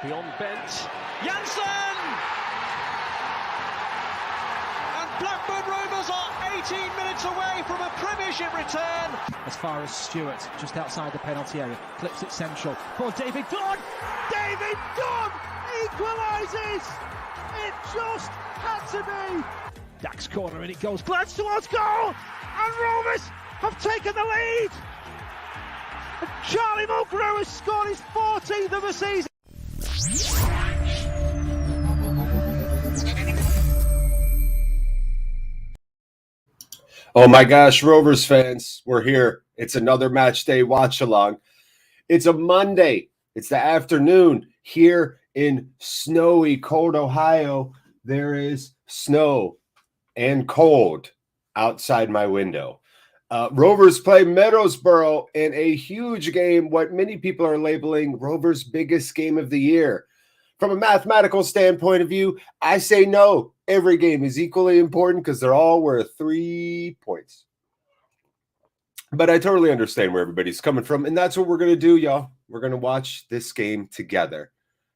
Beyond bent. Janssen! And Blackburn Rovers are 18 minutes away from a Premiership return. As far as Stewart, just outside the penalty area, clips it central for David Dunn. David Dunn equalises. It just had to be. Dax corner and it goes. Glance towards goal, and Rovers have taken the lead. And Charlie Mulgrew has scored his 14th of the season. Oh my gosh, Rovers fans, we're here. It's another match day watch along. It's a Monday. It's the afternoon here in snowy, cold Ohio. There is snow and cold outside my window. Rovers play Middlesbrough in a huge game, what many people are labeling Rovers' biggest game of the year. From a mathematical standpoint of view, I say no. Every game is equally important because they're all worth 3 points. But I totally understand where everybody's coming from, and that's what we're going to do, y'all. We're going to watch this game together,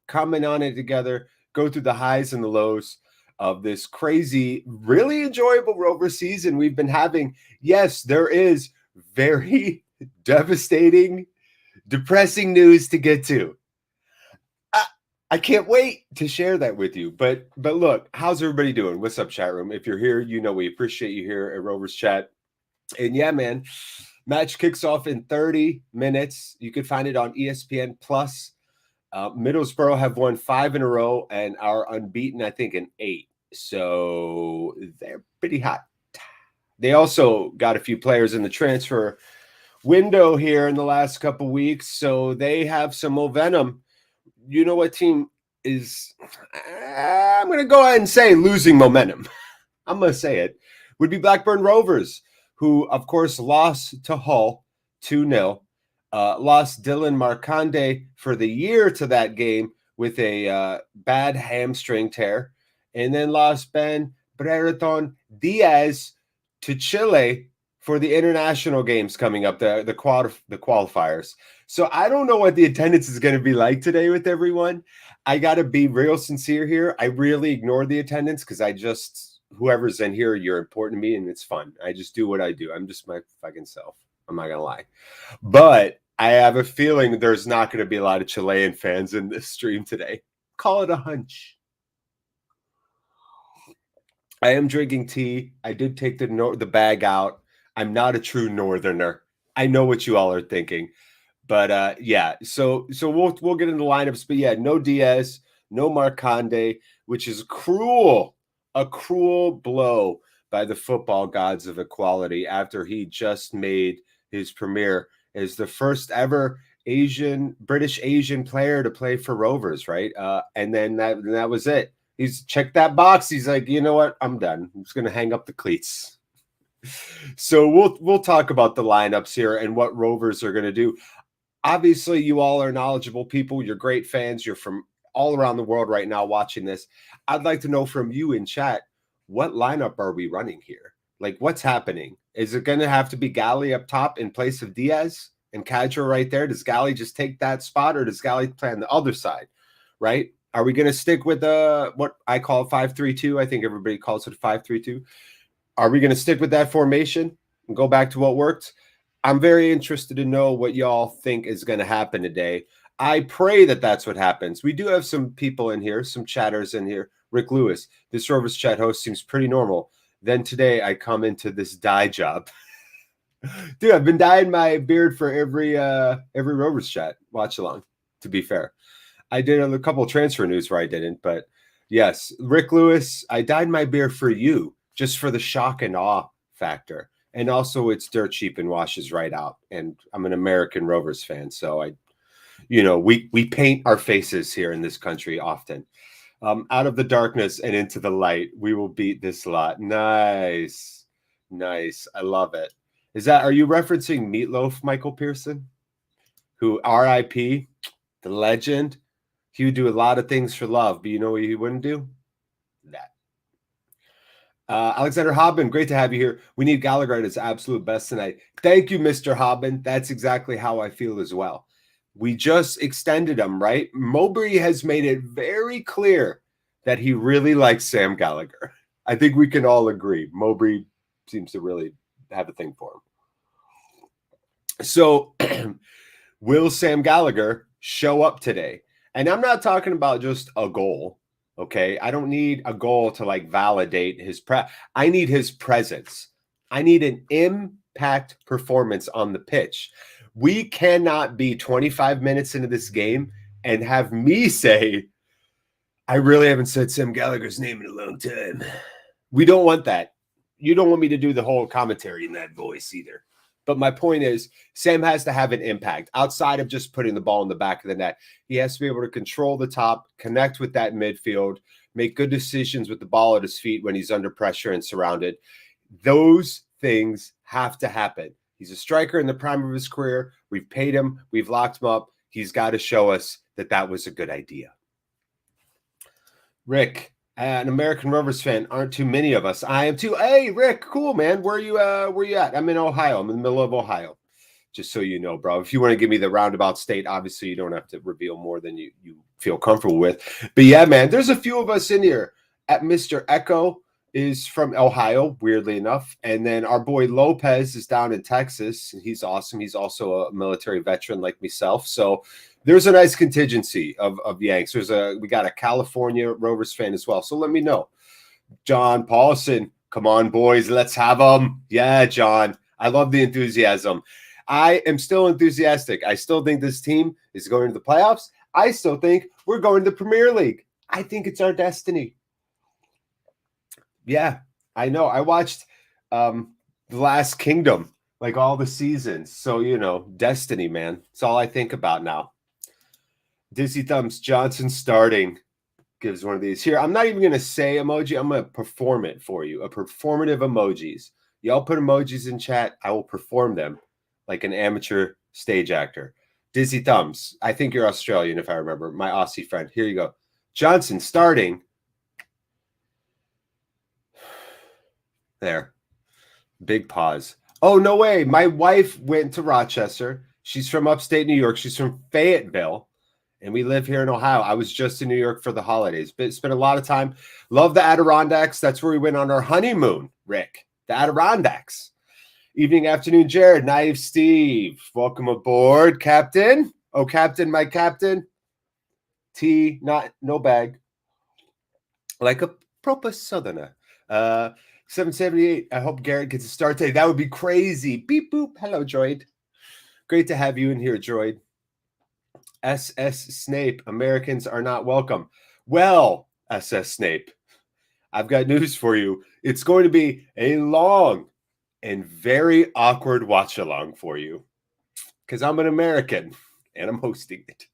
comment on it together, go through the highs and the lows of this crazy, really enjoyable Rover season we've been having. Yes, there is very devastating, depressing news to get to. I can't wait to share that with you. But look, how's everybody doing? What's up, chat room? If you're here, you know we appreciate you here at Rovers Chat. And yeah, man, match kicks off in 30 minutes. You can find it on ESPN Plus. Middlesbrough have won 5 in a row and are unbeaten, I think, in 8. So they're pretty hot. They also got a few players in the transfer window here in the last couple weeks, so they have some momentum. You know what team is, I'm going to go ahead and say, losing momentum. I'm going to say it. Would be Blackburn Rovers, who, of course, lost to Hull 2-0. Lost Dylan Marconde for the year to that game with a bad hamstring tear. And then lost Ben Brereton Diaz to Chile for the international games coming up, the qualifiers. So I don't know what the attendance is going to be like today with everyone. I got to be real sincere here. I really ignore the attendance because whoever's in here, you're important to me and it's fun. I just do what I do. I'm just my fucking self. I'm not going to lie. But I have a feeling there's not going to be a lot of Chilean fans in this stream today. Call it a hunch. I am drinking tea. I did take the bag out. I'm not a true northerner. I know what you all are thinking. But yeah, so we'll get into lineups. But yeah, no Diaz, no Marconde, which is a cruel blow by the football gods of equality after he just made his premiere as the first ever British Asian player to play for Rovers, right? And then that was it. He's checked that box. He's like, you know what? I'm done. I'm just going to hang up the cleats. So we'll talk about the lineups here and what Rovers are going to do. Obviously, you all are knowledgeable people. You're great fans. You're from all around the world right now watching this. I'd like to know from you in chat, what lineup are we running here? Like, what's happening? Is it going to have to be Galley up top in place of Diaz and Kadra right there? Does Galley just take that spot, or does Galley play on the other side, right? Are we going to stick with what I call 5-3-2? I think everybody calls it 5-3-2. Are we going to stick with that formation and go back to what worked? I'm very interested to know what y'all think is going to happen today. I pray that that's what happens. We do have some people in here, some chatters in here. Rick Lewis, this Rovers Chat host seems pretty normal. Then today I come into this dye job. Dude, I've been dyeing my beard for every Rovers Chat watch along, to be fair. I did a couple of transfer news where I didn't, but yes, Rick Lewis, I dyed my beard for you, just for the shock and awe factor. And also it's dirt cheap and washes right out. And I'm an American Rovers fan, so we paint our faces here in this country often. Out of the darkness and into the light, we will beat this lot. Nice. I love it. Are you referencing Meatloaf, Michael Pearson? Who, R.I.P., the legend? He would do a lot of things for love, but you know what he wouldn't do? That. Alexander Hobbin, great to have you here. We need Gallagher at his absolute best tonight. Thank you, Mr. Hobbin. That's exactly how I feel as well. We just extended him, right? Mowbray has made it very clear that he really likes Sam Gallagher. I think we can all agree. Mowbray seems to really have a thing for him. So will Sam Gallagher show up today? And I'm not talking about just a goal, okay? I don't need a goal to like validate his I need his presence. I need an impact performance on the pitch. We cannot be 25 minutes into this game and have me say, I really haven't said Sam Gallagher's name in a long time. We don't want that. You don't want me to do the whole commentary in that voice either. But my point is, Sam has to have an impact outside of just putting the ball in the back of the net. He has to be able to control the top, connect with that midfield, make good decisions with the ball at his feet when he's under pressure and surrounded. Those things have to happen. He's a striker in the prime of his career. We've paid him. We've locked him up. He's got to show us that that was a good idea. Rick, an American Rovers fan. Aren't too many of us. I am too. Hey, Rick, cool, man. Where you at? I'm in Ohio. I'm in the middle of Ohio. Just so you know, bro. If you want to give me the roundabout state, obviously you don't have to reveal more than you feel comfortable with. But yeah, man, there's a few of us in here. At Mr. Echo is from Ohio, weirdly enough. And then our boy Lopez is down in Texas. He's awesome. He's also a military veteran like myself. So there's a nice contingency of Yanks. We got a California Rovers fan as well. So let me know. John Paulson, come on, boys. Let's have them. Yeah, John. I love the enthusiasm. I am still enthusiastic. I still think this team is going to the playoffs. I still think we're going to the Premier League. I think it's our destiny. Yeah, I know. I watched The Last Kingdom, like all the seasons. So, you know, destiny, man. It's all I think about now. Dizzy Thumbs, Johnson starting, gives one of these. Here, I'm not even going to say emoji. I'm going to perform it for you. A performative emojis. Y'all put emojis in chat. I will perform them like an amateur stage actor. Dizzy Thumbs. I think you're Australian, if I remember. My Aussie friend. Here you go. Johnson starting. There. Big pause. Oh, no way. My wife went to Rochester. She's from upstate New York. She's from Fayetteville. And we live here in Ohio. I was just in New York for the holidays. But spent a lot of time. Love the Adirondacks. That's where we went on our honeymoon, Rick. The Adirondacks. Evening, afternoon, Jared. Naive Steve. Welcome aboard, Captain. Oh, Captain, my Captain. Tea, no bag. Like a proper Southerner. 778. I hope Garrett gets a start today. That would be crazy. Beep, boop. Hello, Droid. Great to have you in here, Droid. SS Snape. Americans are not welcome. Well, SS Snape, I've got news for you. It's going to be a long and very awkward watch along for you because I'm an American and I'm hosting it.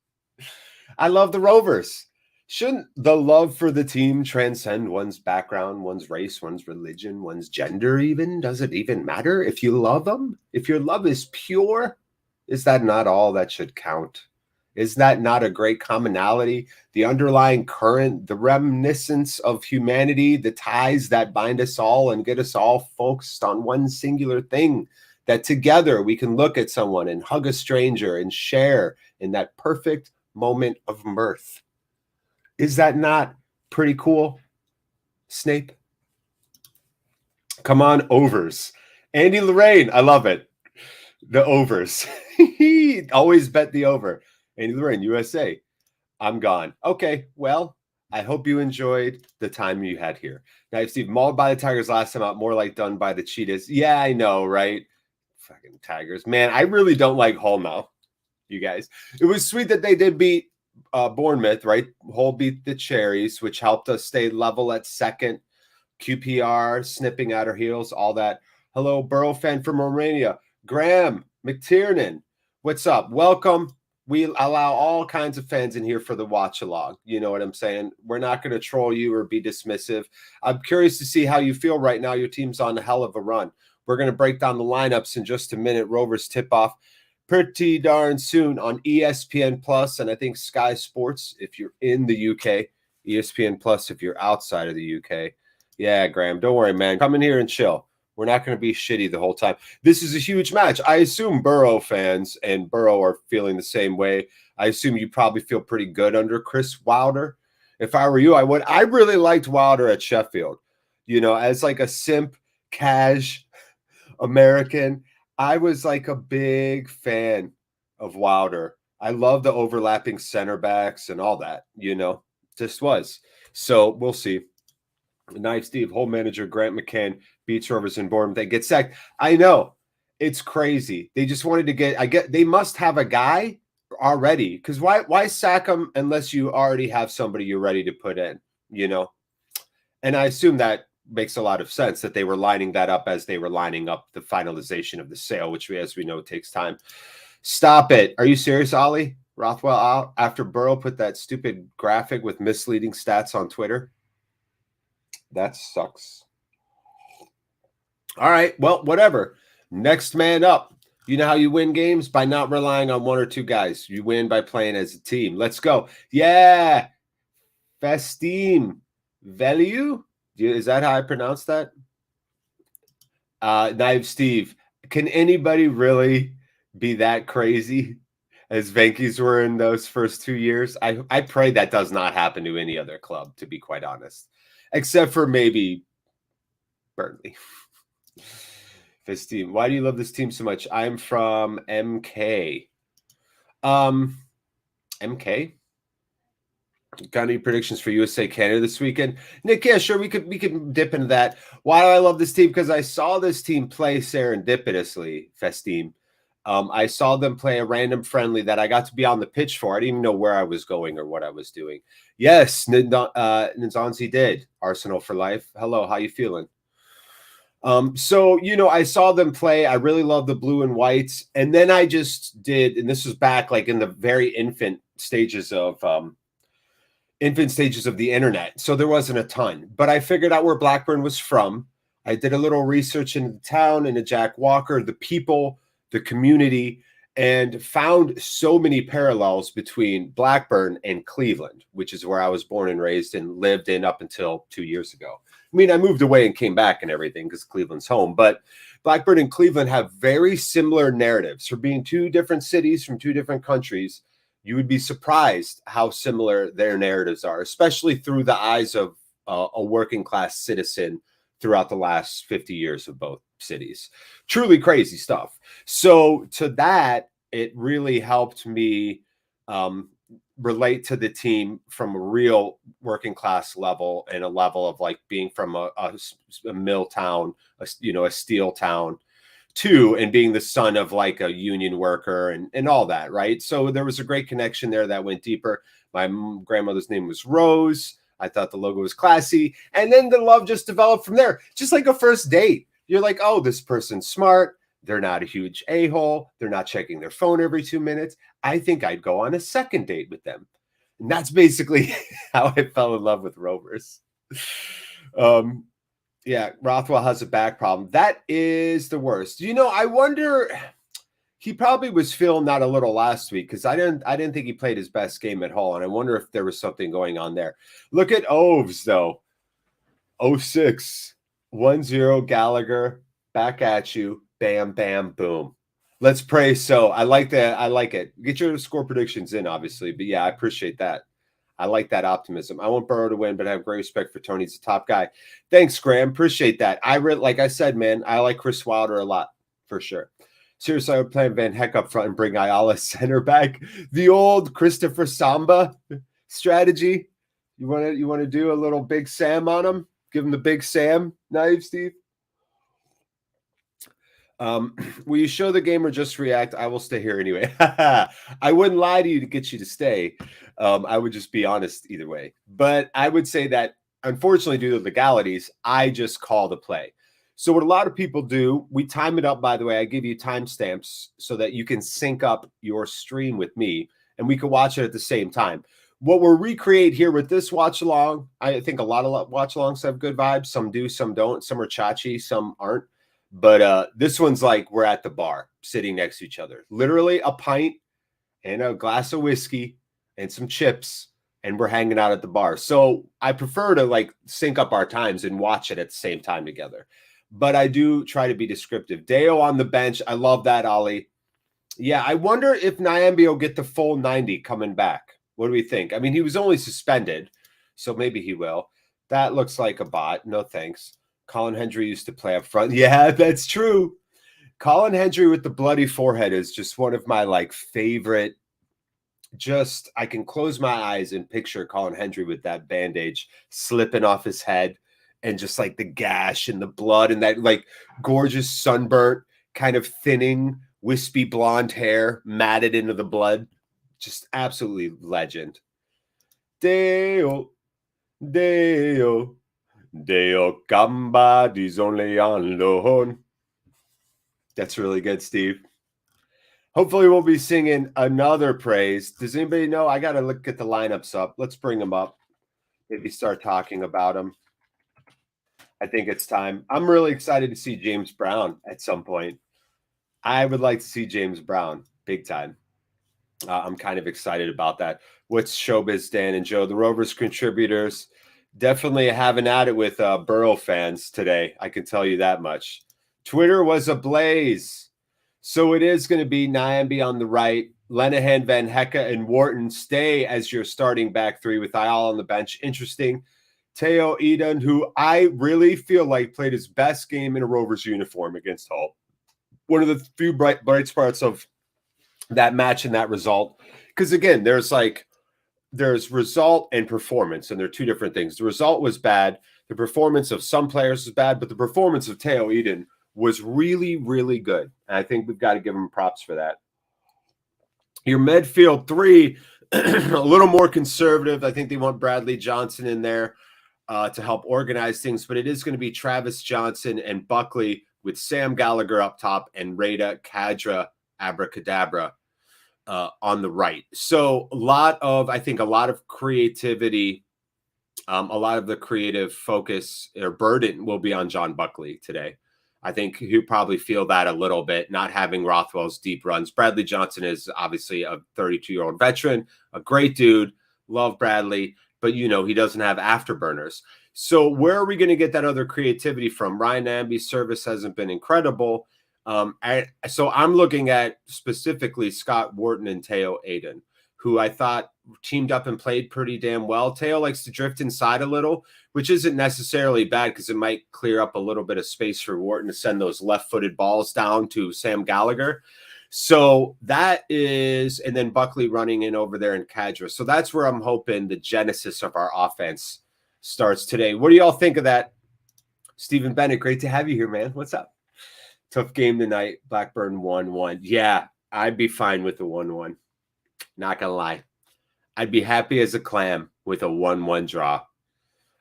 I love the Rovers. Shouldn't the love for the team transcend one's background, one's race, one's religion, one's gender even? Does it even matter if you love them? If your love is pure, is that not all that should count? Is that not a great commonality? The underlying current, the reminiscence of humanity, the ties that bind us all and get us all focused on one singular thing, that together we can look at someone and hug a stranger and share in that perfect moment of mirth. Is that not pretty cool, Snape? Come on, overs. Andy Lorraine, I love it. The overs. Always bet the over. Andy Lorraine, USA. I'm gone. Okay, well, I hope you enjoyed the time you had here. Now, Steve, mauled by the Tigers last time out, more like done by the Cheetahs. Yeah, I know, right? Fucking Tigers. Man, I really don't like Hull now, you guys. It was sweet that they did beat Bournemouth, right? Hull beat the Cherries, which helped us stay level at second. QPR snipping at our heels, all that. Hello, Borough fan from Romania. Graham McTiernan, what's up? Welcome. We allow all kinds of fans in here for the watch along. You know what I'm saying? We're not going to troll you or be dismissive. I'm curious to see how you feel right now. Your team's on a hell of a run. We're going to break down the lineups in just a minute. Rovers tip off pretty darn soon on ESPN Plus and I think Sky Sports if you're in the UK. ESPN Plus if you're outside of the UK. Yeah, Graham, don't worry, man. Come in here and chill. We're not going to be shitty the whole time. This is a huge match. I assume Burrow fans and Burrow are feeling the same way. I assume you probably feel pretty good under Chris Wilder. If I were you, I would. I really liked Wilder at Sheffield. You know, as like a simp, cash American, I was like a big fan of Wilder. I love the overlapping center backs and all that, you know, just was. So we'll see. Knife Steve, whole manager Grant McCann beats Rovers in Bournemouth. They get sacked. I know. It's crazy. They just wanted to get, they must have a guy already. Because why sack them unless you already have somebody you're ready to put in, you know? And I assume that makes a lot of sense that they were lining that up as they were lining up the finalization of the sale, which as we know takes time. Stop it. Are you serious, Ollie? Rothwell out after Burrow put that stupid graphic with misleading stats on Twitter? That sucks. All right. Well, whatever. Next man up. You know how you win games? By not relying on one or two guys. You win by playing as a team. Let's go. Yeah. Festim Value. Is that how I pronounce that? Knife Steve. Can anybody really be that crazy as Venky's were in those first 2 years? I pray that does not happen to any other club, to be quite honest. Except for maybe Burnley. This team. Why do you love this team so much? I'm from MK. MK? Got any predictions for USA Canada this weekend? Nick, yeah, sure. We could dip into that. Why do I love this team? Because I saw this team play serendipitously, Festim. I saw them play a random friendly that I got to be on the pitch for. I didn't even know where I was going or what I was doing. Yes, Nzonzi did. Arsenal for life. Hello, how you feeling? So, you know, I saw them play. I really love the blue and whites. And then I just did, and this was back like in the very infant stages of the internet. So there wasn't a ton. But I figured out where Blackburn was from. I did a little research into the town, into Jack Walker, the people, the community, and found so many parallels between Blackburn and Cleveland, which is where I was born and raised and lived in up until 2 years ago. I mean, I moved away and came back and everything because Cleveland's home, but Blackburn and Cleveland have very similar narratives. For being two different cities from two different countries, you would be surprised how similar their narratives are, especially through the eyes of a working class citizen throughout the last 50 years of both cities. Truly crazy stuff. So to that, it really helped me relate to the team from a real working class level and a level of like being from a mill town, a steel town too, and being the son of like a union worker and all that, right? So there was a great connection there that went deeper. My grandmother's name was Rose. I thought the logo was classy. And then the love just developed from there. Just like a first date. You're like, oh, this person's smart. They're not a huge a-hole. They're not checking their phone every 2 minutes. I think I'd go on a second date with them. And that's basically how I fell in love with Rovers. Yeah, Rothwell has a back problem. That is the worst. You know, I wonder, he probably was feeling that a little last week because I didn't think he played his best game at Hull, and I wonder if there was something going on there. Look at Oves, though. 06, 1-0 Gallagher, back at you. Bam, bam, boom. Let's pray so. I like that. I like it. Get your score predictions in, obviously. But yeah, I appreciate that. I like that optimism. I want Burrow to win, but I have great respect for Tony. He's a top guy. Thanks, Graham. Appreciate that. Like I said, man, I like Chris Wilder a lot, for sure. Seriously, I would play Van Heck up front and bring Ayala center back. The old Christopher Samba strategy. You want to do a little Big Sam on him? Give him the Big Sam knife, Steve? Will you show the game or just react? I will stay here anyway. I wouldn't lie to you to get you to stay. I would just be honest either way. But I would say that, unfortunately, due to legalities, I just call the play. So what a lot of people do, we time it up, by the way. I give you timestamps so that you can sync up your stream with me, and we can watch it at the same time. What we'll recreate here with this watch-along, I think a lot of watch-alongs have good vibes. Some do, some don't. Some are chachi, some aren't. But this one's like we're at the bar sitting next to each other. Literally a pint and a glass of whiskey and some chips, and we're hanging out at the bar. So I prefer to like sync up our times and watch it at the same time together. but I do try to be descriptive. Deo on the bench. I love that, Ollie. Yeah, I wonder if Nyambi will get the full 90 coming back. What do we think? I mean, he was only suspended, so maybe he will. That looks like a bot. No thanks. Colin Hendry used to play up front. Yeah, that's true. Colin Hendry with the bloody forehead is just one of my like favorite. Just I can close my eyes and picture Colin Hendry with that bandage slipping off his head and just like the gash and the blood and that like gorgeous sunburnt kind of thinning wispy blonde hair matted into the blood. Just absolutely legend. Deo, Deo, Deo Gamba di's only on loan. That's really good, Steve. Hopefully we'll be singing another praise. Does anybody know? I got to look at the lineups up. Let's bring them up. Maybe start talking about them. I think it's time. I'm really excited to see James Brown at some point. I would like to see James Brown big time. I'm kind of excited about that. What's Showbiz, Dan and Joe? The Rovers contributors definitely having at it with Burrow fans today. I can tell you that much. Twitter was ablaze. So it is going to be Nyambi on the right. Lenahan, Van Hecke, and Wharton stay as your starting back three with Ayala on the bench. Interesting. Teo Eden, who I really feel like played his best game in a Rovers uniform against Hull. One of the few bright spots of that match and that result. Because again, there's result and performance, and they're two different things. The result was bad. The performance of some players was bad, but the performance of Teo Eden was really, really good. And I think we've got to give him props for that. Your midfield three, a little more conservative. I think they want Bradley Johnson in there to help organize things, but it is going to be Travis Johnson and Buckley with Sam Gallagher up top and Rada Kadra Abracadabra on the right. So a lot of creativity, a lot of the creative focus or burden will be on John Buckley today. I think he'll probably feel that a little bit, not having Rothwell's deep runs. Bradley Johnson is obviously a 32-year-old veteran, a great dude. Love Bradley, but, he doesn't have afterburners. So where are we going to get that other creativity from? Ryan Namby's service hasn't been incredible. So I'm looking at specifically Scott Wharton and Teo Eden, who I thought teamed up and played pretty damn well. Teo likes to drift inside a little, which isn't necessarily bad because it might clear up a little bit of space for Wharton to send those left-footed balls down to Sam Gallagher. So that is, and then Buckley running in over there in Kadra. So that's where I'm hoping the genesis of our offense starts today. What do y'all think of that? Stephen Bennett, great to have you here, man. What's up? Tough game tonight. Blackburn 1-1. Yeah, I'd be fine with the 1-1. Not going to lie. I'd be happy as a clam with a 1-1 draw.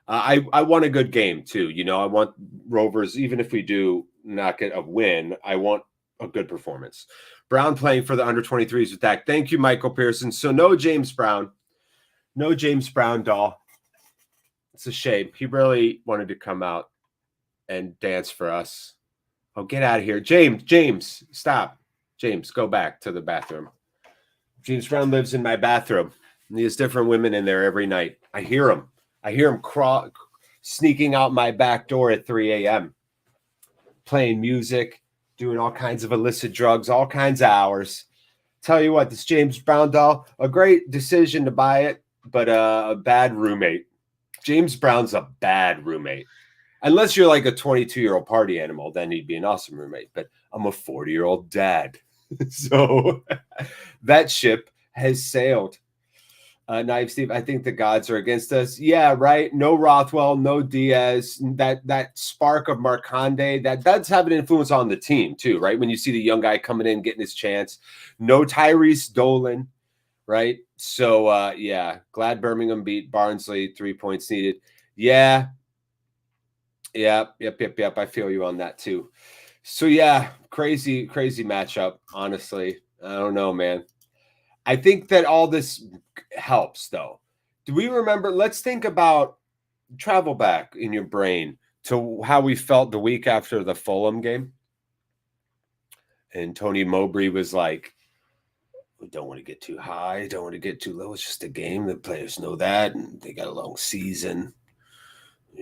I want a good game, too. I want Rovers, even if we do not get a win, I want a good performance. Brown playing for the under-23s with that. Thank you, Michael Pearson. So no James Brown. No James Brown, doll. It's a shame. He really wanted to come out and dance for us. Oh, get out of here. James, stop. James, go back to the bathroom. James Brown lives in my bathroom. And he has different women in there every night. I hear him. Sneaking out my back door at 3 a.m., playing music, doing all kinds of illicit drugs, all kinds of hours. Tell you what, this James Brown doll, a great decision to buy it, but a bad roommate. James Brown's a bad roommate. Unless you're like a 22-year-old party animal, then he'd be an awesome roommate. But I'm a 40-year-old dad. So that ship has sailed. Naive Steve, I think the gods are against us. Yeah, right. No Rothwell, no Diaz. That spark of Marconde, that does have an influence on the team too, right? When you see the young guy coming in, getting his chance. No Tyrese Dolan, right? So, yeah, glad Birmingham beat Barnsley. 3 points needed. Yeah. Yep. I feel you on that too. So, yeah, crazy matchup, honestly. I don't know, man. I think that all this helps, though. Do we remember? Let's think about, travel back in your brain to how we felt the week after the Fulham game. And Tony Mowbray was like, we don't want to get too high, don't want to get too low. It's just a game. The players know that, and they got a long season.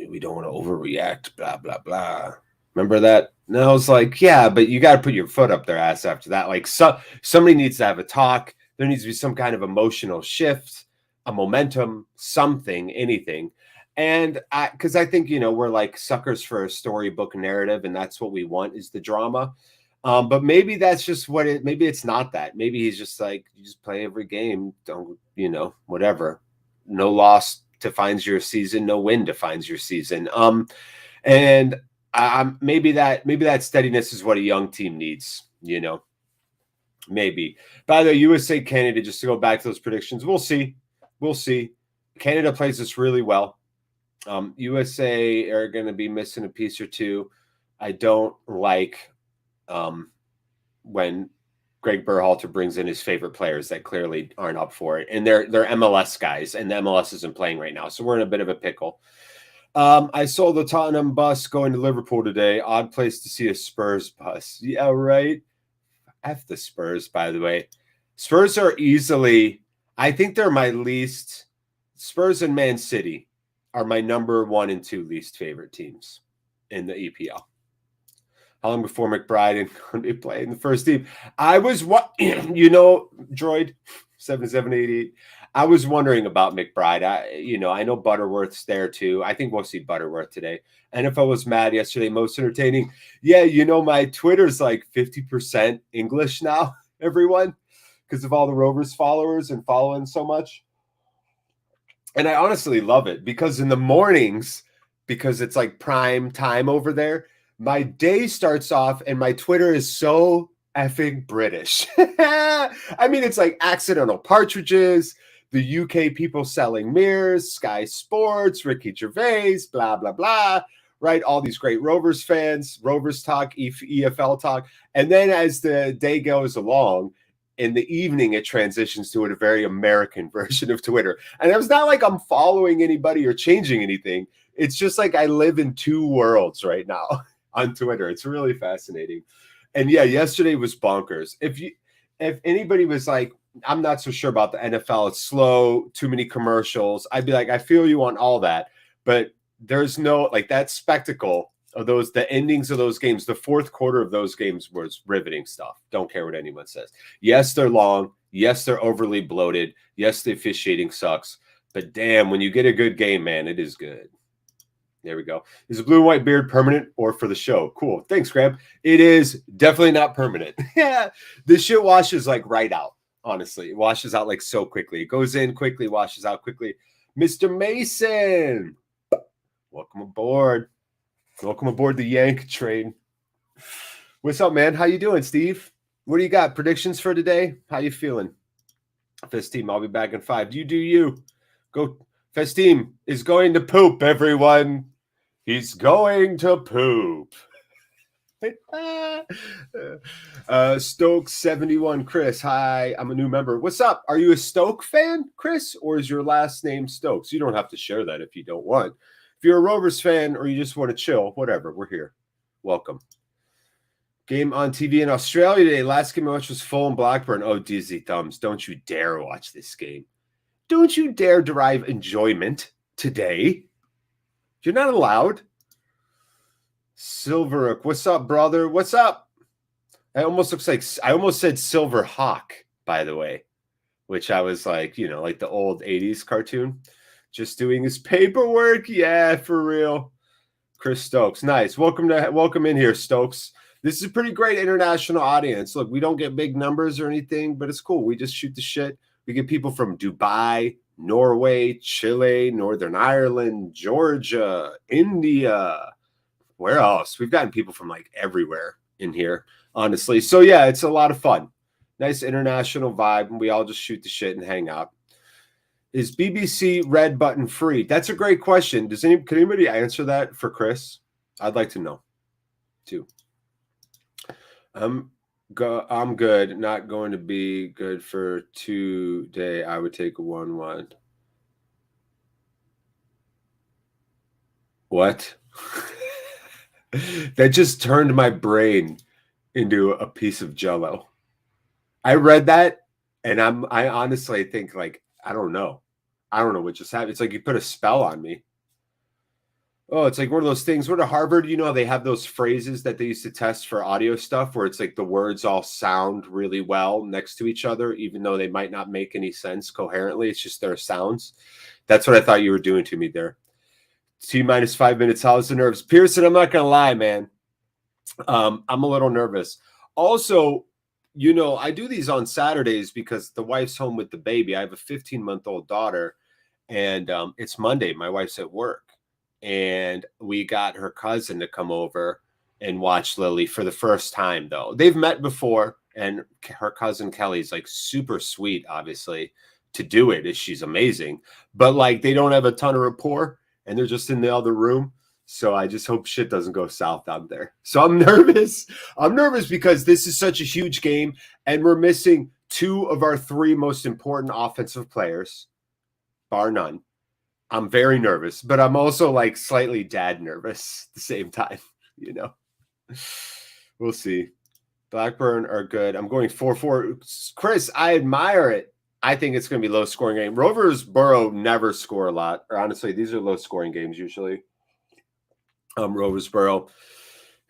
We don't want to overreact, blah, blah, blah. Remember that? And I was like, yeah, but you got to put your foot up their ass after that. Like, somebody needs to have a talk. There needs to be some kind of emotional shift, a momentum, something, anything. And because I think, we're like suckers for a storybook narrative, and that's what we want is the drama. But maybe that's just maybe it's not that. Maybe he's just like, you just play every game. Don't, whatever. No loss defines your season. No win defines your season. And maybe that steadiness is what a young team needs, maybe. By the way, USA, Canada, just to go back to those predictions, we'll see. Canada plays this really well. USA are going to be missing a piece or two. I don't like when Greg Berhalter brings in his favorite players that clearly aren't up for it. And they're MLS guys, and the MLS isn't playing right now. So we're in a bit of a pickle. I saw the Tottenham bus going to Liverpool today. Odd place to see a Spurs bus. Yeah, right. F the Spurs, by the way. Spurs are easily, I think they're my least, Spurs and Man City are my number 1 and 2 least favorite teams in the EPL. How long before McBride and Conte play in the first team? I was, Droid 7788. I was wondering about McBride. I know Butterworth's there too. I think we'll see Butterworth today. NFL was mad yesterday. Most entertaining. Yeah, my Twitter's like 50% English now, everyone, because of all the Rovers followers and following so much. And I honestly love it because in the mornings, because it's like prime time over there, my day starts off and my Twitter is so effing British. I mean, it's like accidental partridges, the UK people selling mirrors, Sky Sports, Ricky Gervais, blah, blah, blah, right? All these great Rovers fans, Rovers talk, EFL talk. And then as the day goes along, in the evening, it transitions to a very American version of Twitter. And it's not like I'm following anybody or changing anything. It's just like I live in two worlds right now on Twitter. It's really fascinating. And yeah, yesterday was bonkers. If anybody was like, I'm not so sure about the NFL, it's slow, too many commercials, I'd be like, I feel you on all that. But there's no, like, that spectacle of the endings of those games, the fourth quarter of those games was riveting stuff. Don't care what anyone says. Yes, they're long. Yes, they're overly bloated. Yes, the officiating sucks. But damn, when you get a good game, man, it is good. There we go. Is a blue and white beard permanent or for the show? Cool. Thanks, Graham. It is definitely not permanent. Yeah. This shit washes like right out. Honestly, it washes out like so quickly. It goes in quickly, washes out quickly. Mr. Mason, welcome aboard. Welcome aboard the Yank train. What's up, man? How you doing, Steve? What do you got? Predictions for today? How you feeling? Fest team, I'll be back in 5. You do you. Go. Fest team is going to poop, everyone. He's going to poop. Stoke 71, Chris. Hi, I'm a new member. What's up? Are you a Stoke fan, Chris, or is your last name Stokes? You don't have to share that if you don't want. If you're a Rovers fan or you just want to chill, whatever, we're here. Welcome. Game on TV in Australia today. Last game I watched was Fulham Blackburn. Oh, dizzy thumbs. Don't you dare watch this game. Don't you dare derive enjoyment today. You're not allowed. Silverook, what's up, brother? What's up? It almost looks like I almost said Silver Hawk, by the way, which I was like, like the old 80s cartoon. Just doing his paperwork. Yeah, for real. Chris Stokes. Nice. Welcome in here, Stokes. This is a pretty great international audience. Look, we don't get big numbers or anything, but it's cool. We just shoot the shit. We get people from Dubai, Norway, Chile, Northern Ireland, Georgia, India. Where else? We've gotten people from like everywhere in here, honestly. So yeah, it's a lot of fun. Nice international vibe, and we all just shoot the shit and hang out. Is BBC red button free? That's a great question. Can anybody answer that for Chris? I'd like to know too. I'm good. Not going to be good for today. I would take a 1-1. What? That just turned my brain into a piece of Jell-O. I read that, and I honestly think, like, I don't know what just happened. It's like you put a spell on me. Oh, it's like one of those things. What at Harvard, you know, they have those phrases that they used to test for audio stuff where it's like the words all sound really well next to each other, even though they might not make any sense coherently. It's just their sounds. That's what I thought you were doing to me there. T minus 5 minutes. How's the nerves? Pearson, I'm not going to lie, man. I'm a little nervous. Also, you know, I do these on Saturdays because the wife's home with the baby. I have a 15-month-old daughter, and it's Monday. My wife's at work. And we got her cousin to come over and watch Lily for the first time, though. They've met before, and her cousin Kelly's like super sweet, obviously, to do it. She's amazing. But like they don't have a ton of rapport, and they're just in the other room. So I just hope shit doesn't go south out there. So I'm nervous. I'm nervous because this is such a huge game, and we're missing 2 of our 3 most important offensive players, bar none. I'm very nervous, but I'm also like slightly dad nervous at the same time, you know. We'll see. Blackburn are good. I'm going 4-4. Chris, I admire it. I think it's going to be low scoring game. Roversborough never score a lot. Or honestly, these are low scoring games usually. Roversborough.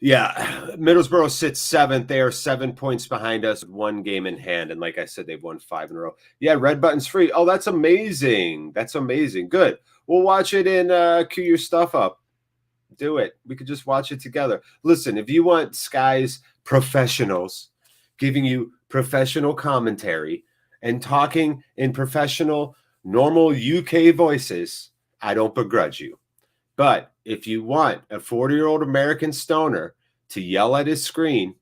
Yeah, Middlesbrough sits 7th. They are 7 points behind us, 1 game in hand. And like I said, they've won 5 in a row. Yeah, red button's free. Oh, that's amazing. That's amazing. Good. We'll watch it and queue your stuff up. Do it. We could just watch it together. Listen, if you want Sky's professionals giving you professional commentary and talking in professional, normal UK voices, I don't begrudge you. But if you want a 40-year-old American stoner to yell at his screen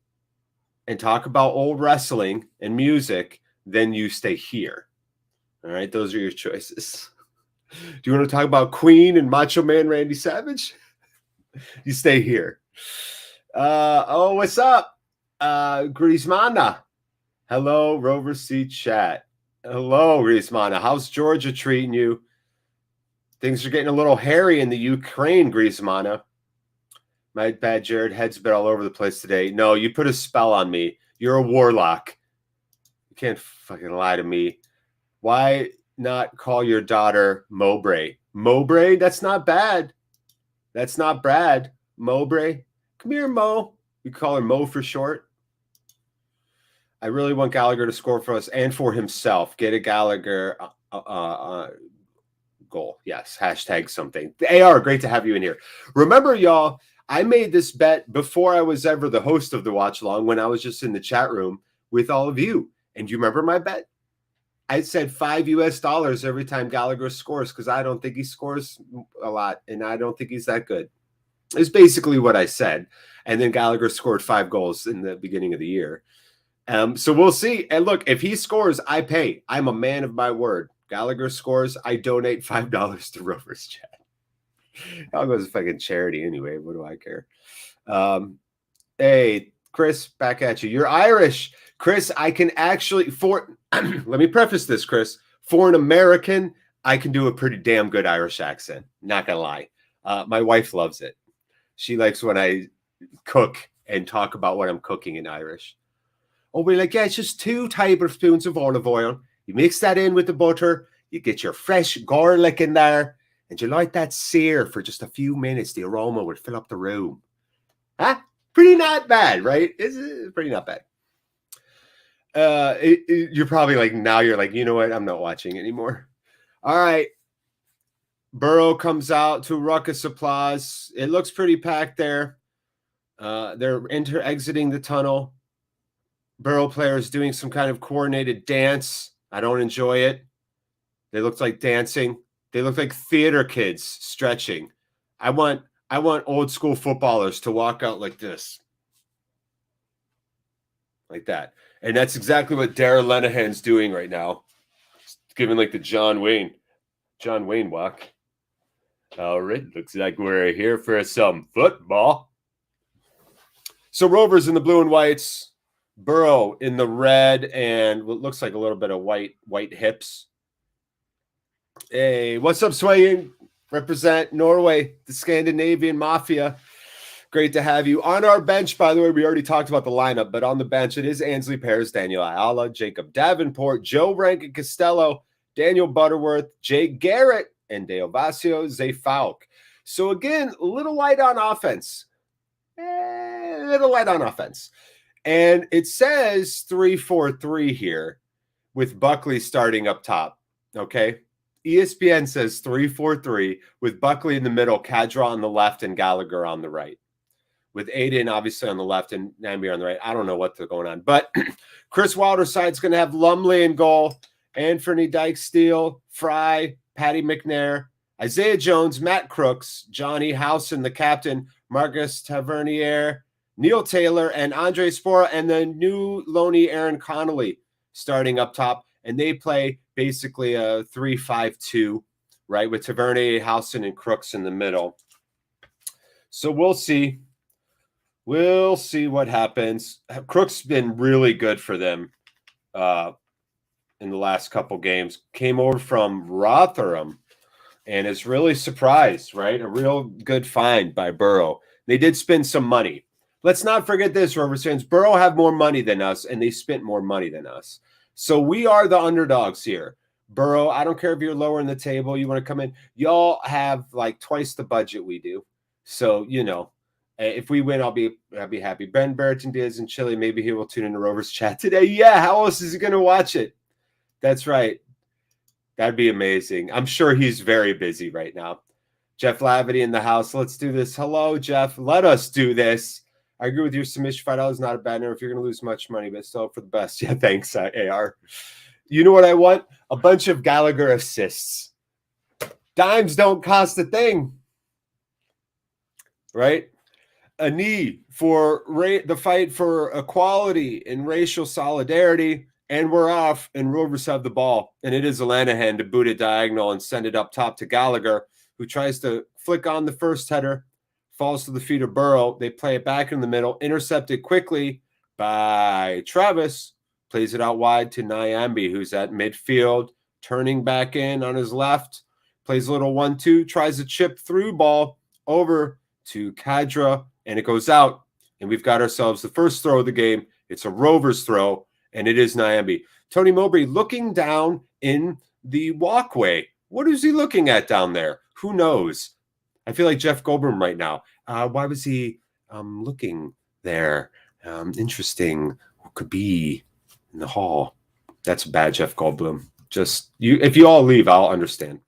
and talk about old wrestling and music, then you stay here. All right, those are your choices. Do you want to talk about Queen and Macho Man Randy Savage? You stay here. Oh, what's up? Griezmana. Hello, Rovers Chat. Hello, Griezmana. How's Georgia treating you? Things are getting a little hairy in the Ukraine, Griezmana. My bad, Jared. Head's been all over the place today. No, you put a spell on me. You're a warlock. You can't fucking lie to me. Why not call your daughter Mowbray? Mowbray? That's not bad. That's not Brad. Mowbray. Come here, Mo. We call her Mo for short. I really want Gallagher to score for us and for himself. Get a Gallagher goal. Yes. Hashtag something. AR, great to have you in here. Remember, y'all, I made this bet before I was ever the host of the Watch Along when I was just in the chat room with all of you. And do you remember my bet? I said $5 US every time Gallagher scores because I don't think he scores a lot and I don't think he's that good. It's basically what I said. And then Gallagher scored 5 goals in the beginning of the year. So we'll see. And look, if he scores, I pay. I'm a man of my word. Gallagher scores, I donate $5 to Rovers Chat. I'll go as a fucking charity anyway. What do I care? Hey, Chris, back at you. You're Irish. Chris, I can actually, let me preface this, Chris. For an American, I can do a pretty damn good Irish accent. Not going to lie. My wife loves it. She likes when I cook and talk about what I'm cooking in Irish. Oh, we're like, yeah, it's just 2 tablespoons of olive oil. You mix that in with the butter. You get your fresh garlic in there. And you let that sear for just a few minutes. The aroma would fill up the room. Huh? Pretty not bad, right? It's pretty not bad. You're probably like, now you're like, you know what? I'm not watching anymore. All right. Burrow comes out to ruckus applause. It looks pretty packed there. They're exiting the tunnel. Burrow players doing some kind of coordinated dance. I don't enjoy it. They looked like dancing. They look like theater kids stretching. I want old school footballers to walk out like this. Like that. And that's exactly what Darren Lenihan's doing right now. He's giving like the John Wayne walk. All right. Looks like we're here for some football. So Rovers in the blue and whites. Burrow in the red and what looks like a little bit of white hips. Hey, what's up, Swaying? Represent Norway, the Scandinavian Mafia. Great to have you. On our bench, by the way, we already talked about the lineup, but on the bench, it is Ansley Pears, Daniel Ayala, Jacob Davenport, Joe Rankin Costello, Daniel Butterworth, Jay Garrett, and Dale Vasio, Zay Falk. So again, a little light on offense. A little light on offense. And it says 3-4-3 here with Buckley starting up top. Okay. ESPN says 3-4-3 with Buckley in the middle, Kadra on the left, and Gallagher on the right. With Aiden obviously on the left and Nambier on the right. I don't know what's going on. But Chris Wilder's side's going to have Lumley in goal, Anthony Dyke-Steele, Fry, Patty McNair, Isaiah Jones, Matt Crooks, Johnny Howson, the captain, Marcus Tavernier, Neil Taylor, and Andre Spora, and the new loanee Aaron Connolly starting up top. And they play basically a 3-5-2, right, with Tavernier, Howson, and Crooks in the middle. So we'll see. We'll see what happens. Crooks been really good for them in the last couple games. Came over from Rotherham and is really surprised, right? A real good find by Borough. They did spend some money. Let's not forget this, Rovers fans. Borough have more money than us, and they spent more money than us. So we are the underdogs here. Borough, I don't care if you're lower in the table, you want to come in. Y'all have like twice the budget we do. So, you know, if we win, I'll be happy. Ben Berton is in Chile. Maybe he will tune into Rovers Chat today. Yeah, how else is he going to watch it? That's right. That'd be amazing. I'm sure he's very busy right now. Jeff Lavity in the house. Let's do this. Hello, Jeff. Let us do this. I agree with your submission. $5 is not a bad number if you're going to lose much money, but still for the best. Yeah, thanks, AR. You know what I want? A bunch of Gallagher assists. Dimes don't cost a thing, right? A knee for the fight for equality and racial solidarity, and we're off, and Rovers have the ball. And it is Lanahan to boot it diagonal and send it up top to Gallagher, who tries to flick on the first header, falls to the feet of Burrow. They play it back in the middle, intercepted quickly by Travis, plays it out wide to Nyambi, who's at midfield, turning back in on his left, plays a little 1-2, tries a chip through ball over to Kadra, and it goes out. And we've got ourselves the first throw of the game. It's a Rovers throw, and it is Nyambi. Tony Mowbray looking down in the walkway. What is he looking at down there? Who knows? I feel like Jeff Goldblum right now. Why was he looking there? Interesting. What could be in the hall? That's bad, Jeff Goldblum. Just you. If you all leave, I'll understand.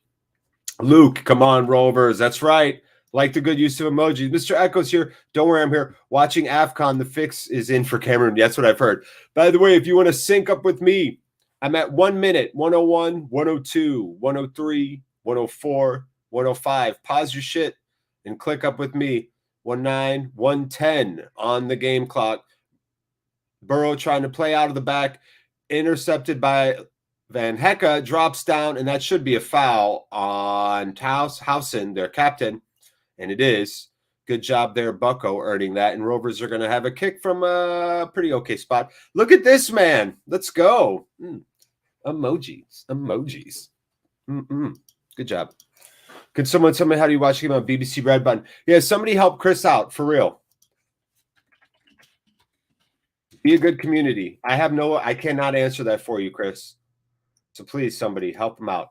Luke, come on, Rovers. That's right. Like the good use of emojis. Mr. Echo's here. Don't worry, I'm here watching AFCON. The fix is in for Cameroon. That's what I've heard. By the way, if you want to sync up with me, I'm at 1 minute, 101, 102, 103, 104, 105. Pause your shit and click up with me. 19, 110 on the game clock. Burrow trying to play out of the back. Intercepted by Van Hecke. Drops down, and that should be a foul on Howson, their captain. And it is. Good job there, Bucko, earning that. And Rovers are going to have a kick from a pretty okay spot. Look at this, man. Let's go. Emojis. Good job. Could someone tell me how do you watch the game on BBC Red Button? Yeah, somebody help Chris out, for real. Be a good community. I cannot answer that for you, Chris. So please, somebody, help him out.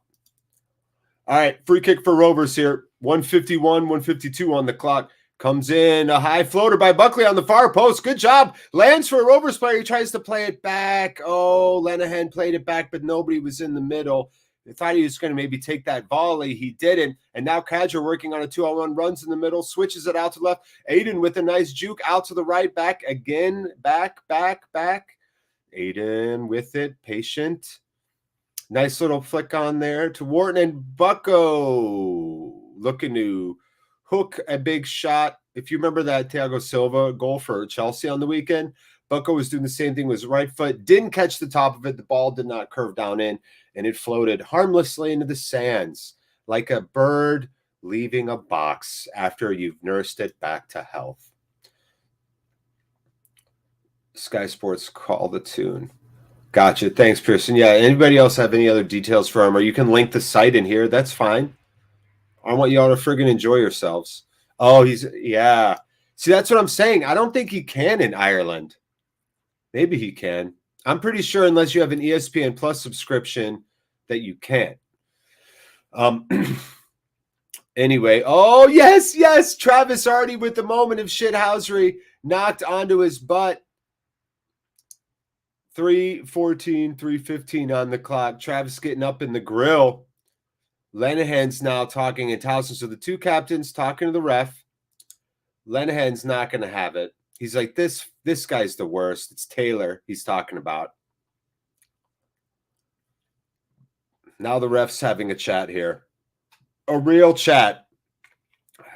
All right, free kick for Rovers here. 151, 152 on the clock. Comes in a high floater by Buckley on the far post. Good job. Lands for a Rovers player. He tries to play it back. Oh, Lenihan played it back, but nobody was in the middle. They thought he was going to maybe take that volley. He didn't. And now Kadra working on a 2-on-1, runs in the middle, switches it out to left. Aiden with a nice juke out to the right, back again. Back. Aiden with it, patient. Nice little flick on there to Wharton, and Bucko looking to hook a big shot. If you remember that Thiago Silva goal for Chelsea on the weekend, Bucko was doing the same thing with his right foot. Didn't catch the top of it. The ball did not curve down in, and it floated harmlessly into the sands like a bird leaving a box after you've nursed it back to health. Sky Sports call the tune. Gotcha. Thanks, Pearson. Yeah, anybody else have any other details for him? Or you can link the site in here. That's fine. I want you all to friggin' enjoy yourselves. Oh, yeah. See, that's what I'm saying. I don't think he can in Ireland. Maybe he can. I'm pretty sure unless you have an ESPN Plus subscription that you can't. Anyway, oh, yes, yes. Travis already with the moment of shithousery knocked onto his butt. 3:14, 3:15 on the clock. Travis getting up in the grill. Lenahan's now talking in Towson. So the two captains talking to the ref. Lenahan's not going to have it. He's like, this guy's the worst. It's Taylor he's talking about. Now the ref's having a chat here. A real chat.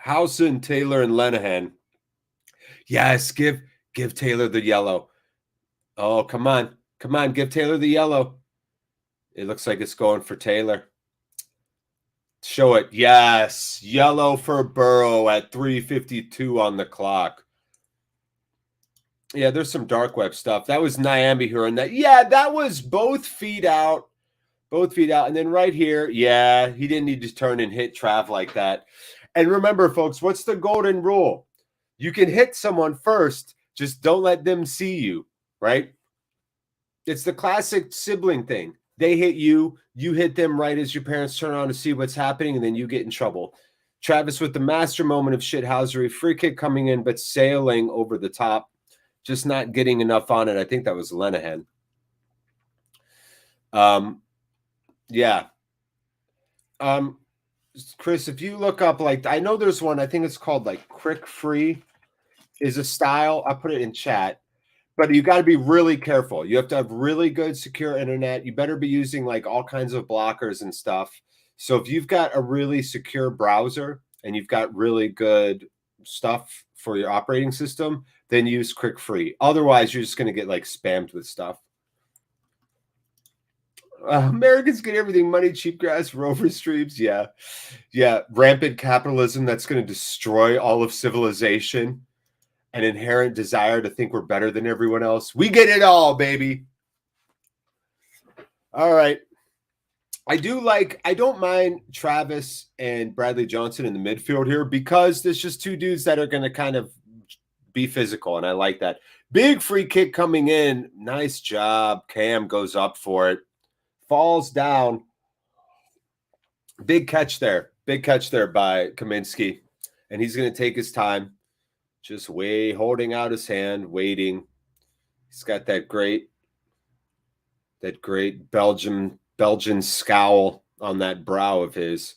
Howson, Taylor, and Lenahan. Yes, give Taylor the yellow. Oh, come on. Come on, give Taylor the yellow. It looks like it's going for Taylor. Show it. Yes. Yellow for Burrow at 3:52 on the clock. Yeah, there's some dark web stuff. That was Nyambi who earned that. Yeah, that was both feet out. Both feet out. And then right here, yeah, he didn't need to turn and hit Trav like that. And remember, folks, what's the golden rule? You can hit someone first, just don't let them see you, right? It's the classic sibling thing. They hit you, you hit them right as your parents turn on to see what's happening, and then you get in trouble. Travis with the master moment of shithousery, free kick coming in, but sailing over the top, just not getting enough on it. I think that was Lenahan. Yeah. Chris, if you look up, like, I know there's one, I think it's called like Crick Free is a style. I'll put it in chat. But you got to be really careful. You have to have really good secure internet. You better be using like all kinds of blockers and stuff. So if you've got a really secure browser and you've got really good stuff for your operating system, then use Crick Free. Otherwise, you're just going to get like spammed with stuff. Americans get everything money, cheapgrass, Rover streams. Yeah. Yeah. Rampant capitalism that's going to destroy all of civilization. An inherent desire to think we're better than everyone else. We get it all, baby. All right. I don't mind Travis and Bradley Johnson in the midfield here because there's just two dudes that are going to kind of be physical, and I like that. Big free kick coming in. Nice job. Cam goes up for it. Falls down. Big catch there. Big catch there by Kaminsky. And he's going to take his time. Just holding out his hand, waiting. He's got that great Belgian scowl on that brow of his.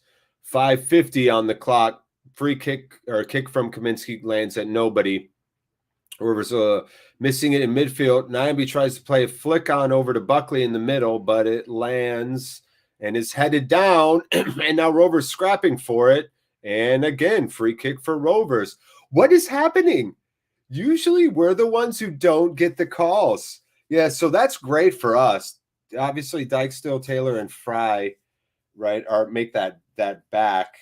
5:50 on the clock. Free kick or kick from Kaminsky lands at nobody. Rovers missing it in midfield. Nyambi tries to play a flick on over to Buckley in the middle, but it lands and is headed down. And now Rovers scrapping for it. And again, free kick for Rovers. What is happening? Usually we're the ones who don't get the calls. Yeah, so that's great for us. Obviously, Dyke, Taylor, and Fry, right, make that back.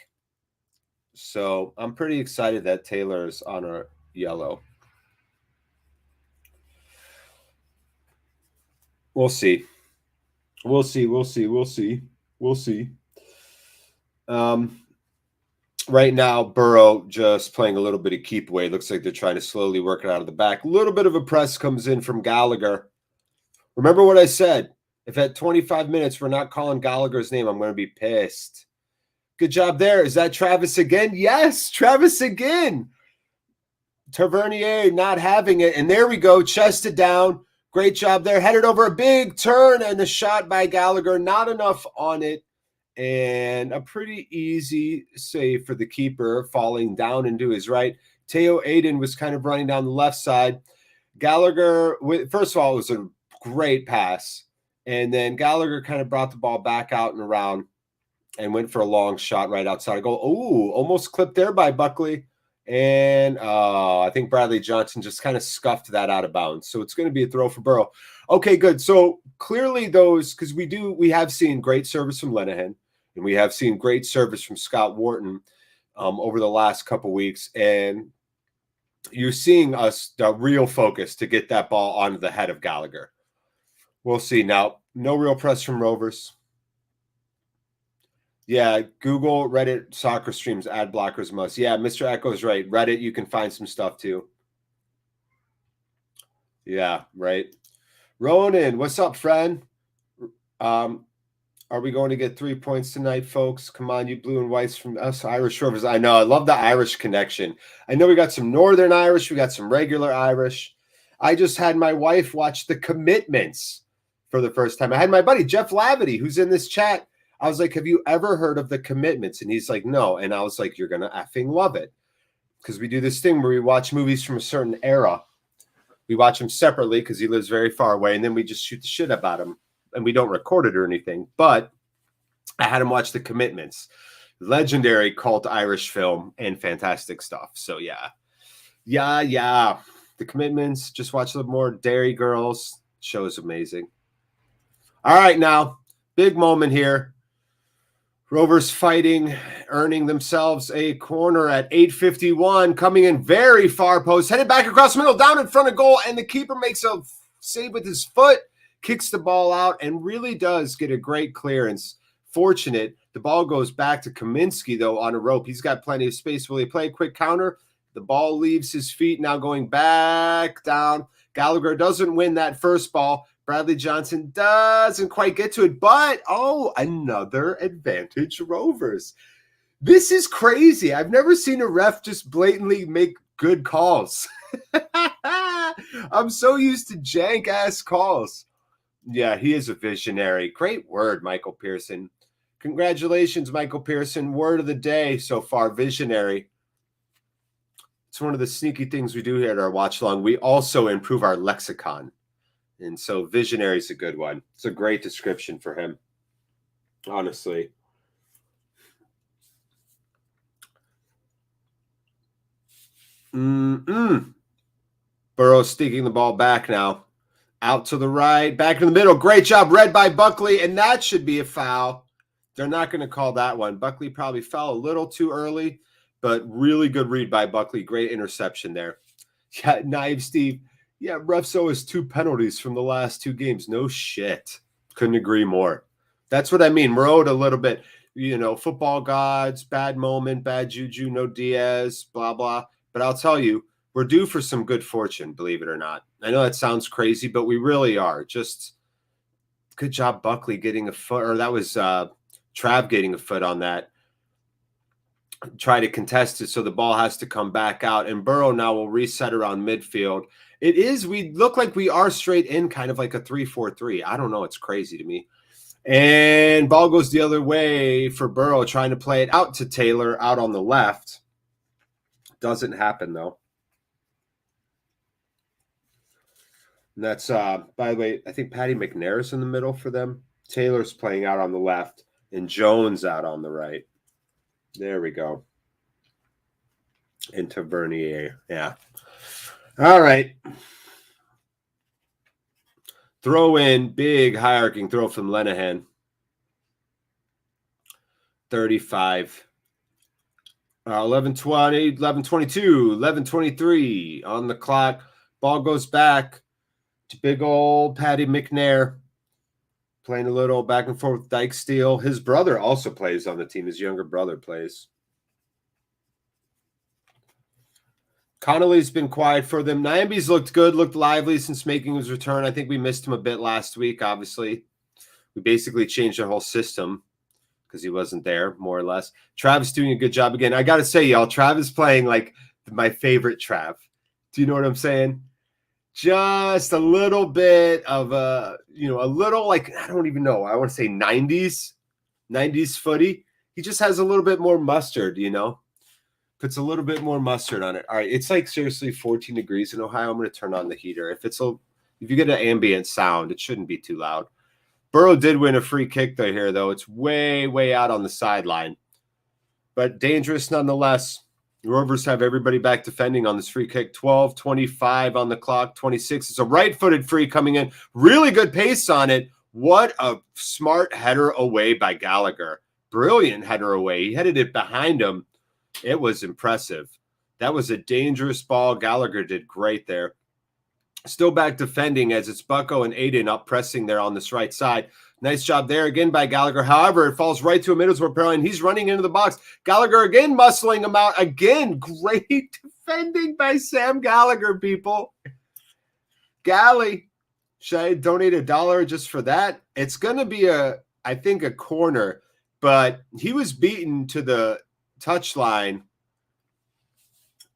So I'm pretty excited that Taylor is on a yellow. We'll see. We'll see. Right now, Burrow just playing a little bit of keep away. Looks like they're trying to slowly work it out of the back. A little bit of a press comes in from Gallagher. Remember what I said. If at 25 minutes we're not calling Gallagher's name, I'm going to be pissed. Good job there. Is that Travis again? Yes, Travis again. Tavernier not having it. And there we go. Chested down. Great job there. Headed over a big turn and the shot by Gallagher. Not enough on it. And a pretty easy save for the keeper, falling down into his right. Teo Aiden was kind of running down the left side. Gallagher, first of all, it was a great pass. And then Gallagher kind of brought the ball back out and around and went for a long shot right outside of goal. Ooh, almost clipped there by Buckley. And I think Bradley Johnson just kind of scuffed that out of bounds. So it's going to be a throw for Burrow. Okay, good. So clearly those, because we have seen great service from Lenahan. And we have seen great service from Scott Wharton over the last couple weeks. And you're seeing us, the real focus to get that ball onto the head of Gallagher. We'll see. Now, no real press from Rovers. Yeah, Google, Reddit, soccer streams, ad blockers must. Yeah, Mr. Echo's right. Reddit, you can find some stuff too. Yeah, right. Ronan, what's up, friend? Are we going to get 3 points tonight, folks? Come on, you blue and whites from us Irish Rovers. I know. I love the Irish connection. I know we got some Northern Irish. We got some regular Irish. I just had my wife watch The Commitments for the first time. I had my buddy, Jeff Lavity, who's in this chat. I was like, have you ever heard of The Commitments? And he's like, no. And I was like, you're going to effing love it. Because we do this thing where we watch movies from a certain era. We watch them separately because he lives very far away. And then we just shoot the shit about him. And we don't record it or anything, but I had him watch The Commitments, legendary cult Irish film and fantastic stuff. So yeah. The Commitments, just watch a little more. Dairy Girls, show is amazing. All right, now, big moment here. Rovers fighting, earning themselves a corner at 8:51, coming in very far post, headed back across the middle, down in front of goal, and the keeper makes a save with his foot. Kicks the ball out and really does get a great clearance. Fortunate. The ball goes back to Kaminsky, though, on a rope. He's got plenty of space. Will he play a quick counter? The ball leaves his feet, now going back down. Gallagher doesn't win that first ball. Bradley Johnson doesn't quite get to it, but, another advantage Rovers. This is crazy. I've never seen a ref just blatantly make good calls. I'm so used to jank-ass calls. Yeah, he is a visionary. Great word, Michael Pearson. Congratulations, Michael Pearson. Word of the day so far, visionary. It's one of the sneaky things we do here at our watch along. We also improve our lexicon. And so visionary is a good one. It's a great description for him, honestly. Burrow's sneaking the ball back now. Out to the right, back in the middle. Great job, read by Buckley, and that should be a foul. They're not going to call that one. Buckley probably fell a little too early, but really good read by Buckley. Great interception there. Yeah, Naive Steve. Yeah, refs owe us 2 penalties from the last 2 games. No shit. Couldn't agree more. That's what I mean. We're owed a little bit, football gods, bad moment, bad juju, no Diaz, blah, blah. But I'll tell you, we're due for some good fortune, believe it or not. I know that sounds crazy, but we really are. Just good job, Buckley, getting a foot, or that was Trav getting a foot on that. Try to contest it, so the ball has to come back out. And Burrow now will reset around midfield. We look like we are straight in, kind of like a 3-4-3. I don't know. It's crazy to me. And ball goes the other way for Burrow, trying to play it out to Taylor out on the left. Doesn't happen, though. And that's, by the way, I think Patty McNair's in the middle for them. Taylor's playing out on the left and Jones out on the right. There we go. Into Bernier. Yeah. All right. Throw in, big high-arcing throw from Lenahan. 35. 11:20, 11:22, 11:23 on the clock. Ball goes back to big old Patty McNair. Playing a little back and forth with Dyke Steele. His brother also plays on the team. His younger brother plays. Connolly's been quiet for them. Nyambi's looked good, looked lively since making his return. I think we missed him a bit last week, obviously. We basically changed our whole system because he wasn't there, more or less. Trav's doing a good job again. I got to say, y'all, Trav is playing like my favorite Trav. Do you know what I'm saying? Just a little bit of a little like, I don't even know. I want to say 90s footy. He just has a little bit more mustard, Puts a little bit more mustard on it. All right, it's like seriously 14 degrees in Ohio. I'm going to turn on the heater. If you get an ambient sound, it shouldn't be too loud. Burrow did win a free kick here, though. It's way, way out on the sideline. But dangerous nonetheless. The Rovers have everybody back defending on this free kick. 12:25 on the clock, 26. It's a right-footed free coming in. Really good pace on it. What a smart header away by Gallagher. Brilliant header away. He headed it behind him. It was impressive. That was a dangerous ball. Gallagher did great there. Still back defending as it's Bucko and Aiden up pressing there on this right side. Nice job there again by Gallagher. However, it falls right to a Middlesbrough player, and he's running into the box. Gallagher again muscling him out. Again, great defending by Sam Gallagher, people. Gally, should I donate $1 just for that? It's going to be a I think, a corner, but he was beaten to the touchline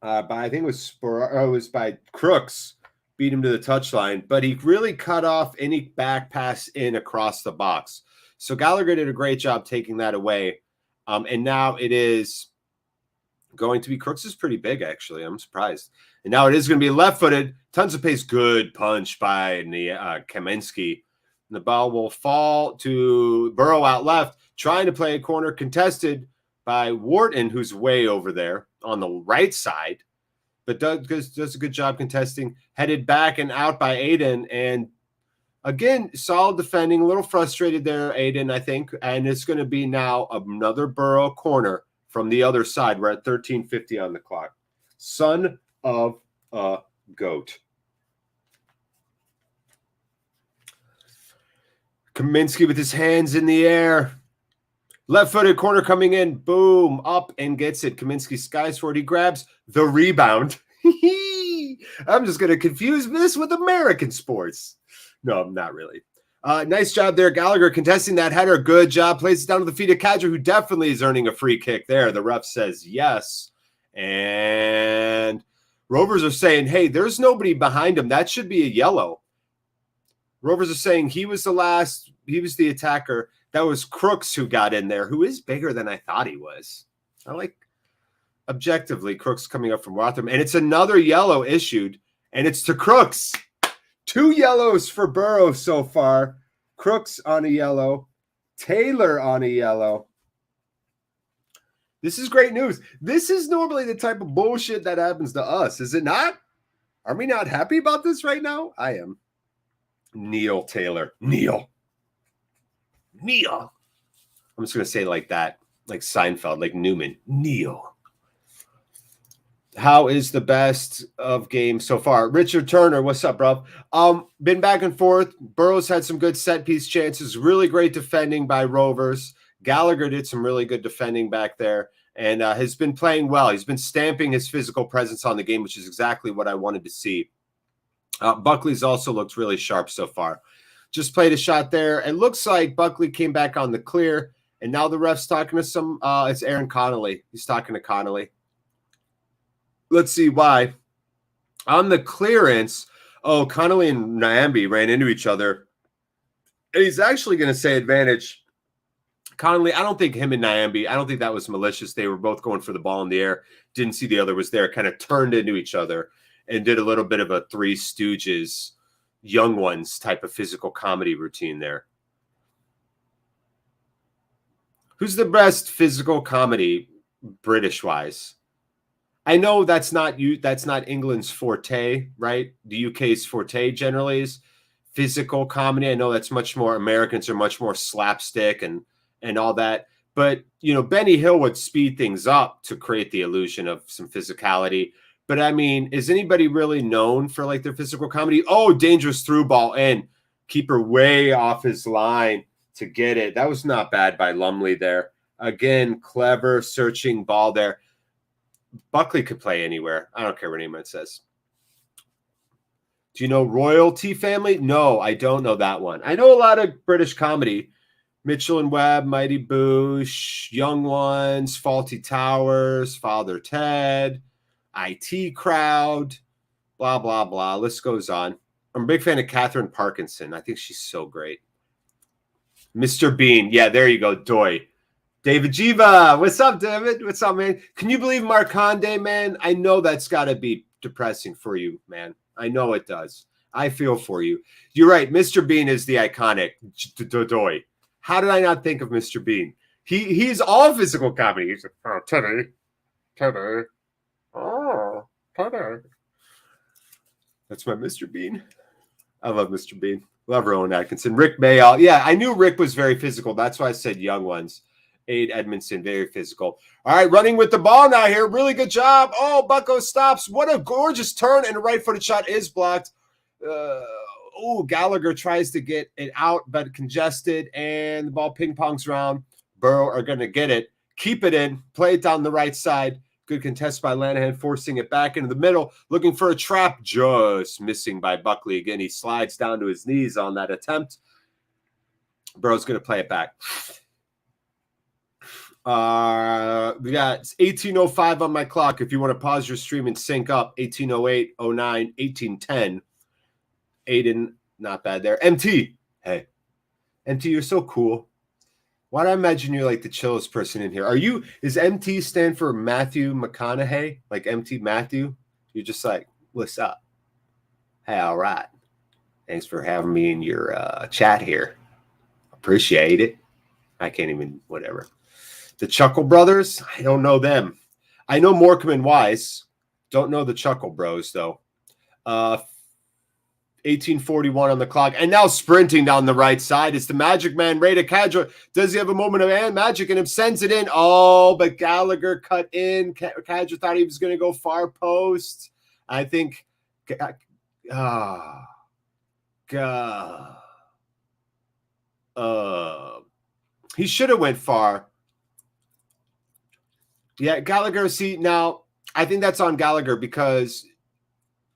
by, I think it was by Crooks, beat him to the touchline, but he really cut off any back pass in across the box. So Gallagher did a great job taking that away. And now it is going to be, Crooks is pretty big, actually. I'm surprised. And now it is going to be left-footed. Tons of pace. Good punch by Kaminsky. And the ball will fall to Burrow out left, trying to play a corner, contested by Wharton, who's way over there on the right side. But does a good job contesting. Headed back and out by Aiden. And again, solid defending. A little frustrated there, Aiden, I think. And it's going to be now another Burrow corner from the other side. We're at 13:50 on the clock. Son of a goat. Kaminsky with his hands in the air. Left-footed corner coming in. Boom. Up and gets it. Kaminsky skies for it. He grabs the rebound. I'm just going to confuse this with American sports. No, I'm not really. Nice job there. Gallagher contesting that header. Good job. Plays it down to the feet of Kadri, who definitely is earning a free kick there. The ref says yes. And Rovers are saying, hey, there's nobody behind him. That should be a yellow. Rovers are saying he was the attacker. That was Crooks who got in there, who is bigger than I thought he was. I like, objectively, Crooks coming up from Rotherham. And it's another yellow issued, and it's to Crooks. 2 yellows for Burrow so far. Crooks on a yellow. Taylor on a yellow. This is great news. This is normally the type of bullshit that happens to us, is it not? Are we not happy about this right now? I am. Neil Taylor. Neil. I'm just going to say it like that, like Seinfeld, like Newman. Neil. How is the best of games so far? Richard Turner, what's up, bro? Been back and forth. Burrow's had some good set piece chances. Really great defending by Rovers. Gallagher did some really good defending back there and has been playing well. He's been stamping his physical presence on the game, which is exactly what I wanted to see. Buckley's also looked really sharp so far. Just played a shot there. It looks like Buckley came back on the clear, and now the ref's talking to some it's Aaron Connolly. He's talking to Connolly. Let's see why. On the clearance, Connolly and Nyambi ran into each other. And he's actually going to say advantage. Connolly, I don't think him and Nyambi, I don't think that was malicious. They were both going for the ball in the air. Didn't see the other was there. Kind of turned into each other and did a little bit of a Three Stooges, Young Ones type of physical comedy routine there. Who's the best physical comedy British-wise? I know that's not England's forte, right? The UK's forte generally is physical comedy. I know that's much more, Americans are much more slapstick and all that. But, Benny Hill would speed things up to create the illusion of some physicality. But, I mean, is anybody really known for, like, their physical comedy? Oh, dangerous through ball in. Keeper way off his line to get it. That was not bad by Lumley there. Again, clever searching ball there. Buckley could play anywhere. I don't care what anyone says. Do you know Royalty Family? No, I don't know that one. I know a lot of British comedy. Mitchell and Webb, Mighty Boosh, Young Ones, Faulty Towers, Father Ted, IT Crowd, blah, blah, blah. List goes on. I'm a big fan of Catherine Parkinson. I think she's so great. Mr. Bean. Yeah, there you go. Doy. David Jiva. What's up, David? What's up, man? Can you believe Marconde, man? I know that's got to be depressing for you, man. I know it does. I feel for you. You're right. Mr. Bean is the iconic Doy. How did I not think of Mr. Bean? He's all physical comedy. He's like, oh, Teddy. Oh, Teddy. That's my Mr. Bean. I love Mr. Bean. Love Rowan Atkinson. Rick Mayall. Yeah, I knew Rick was very physical. That's why I said Young Ones. Aid Edmondson, very physical. All right, running with the ball now here. Really good job. Oh, Bucko stops. What a gorgeous turn, and a right-footed shot is blocked. Gallagher tries to get it out, but congested, and the ball ping-pongs around. Burrow are going to get it. Keep it in. Play it down the right side. Good contest by Lanahan, forcing it back into the middle. Looking for a trap. Just missing by Buckley. Again, he slides down to his knees on that attempt. Bro's going to play it back. We got 18:05 on my clock. If you want to pause your stream and sync up, 18:08, 09, 18:10. Aiden, not bad there. MT, hey. MT, you're so cool. Why do I imagine you're like the chillest person in here? Is MT stand for Matthew McConaughey? Like MT Matthew? You're just like, what's up? Hey, all right. Thanks for having me in your chat here. Appreciate it. I can't even, whatever. The Chuckle Brothers, I don't know them. I know Morecambe and Wise. Don't know the Chuckle Bros, though. 18:41 on the clock. And now sprinting down the right side. It's the Magic Man, Ray to Cadra. Does he have a moment of magic? And him sends it in. Oh, but Gallagher cut in. Cadra thought he was going to go far post. I think... he should have went far. Yeah, Gallagher, see, now, I think that's on Gallagher because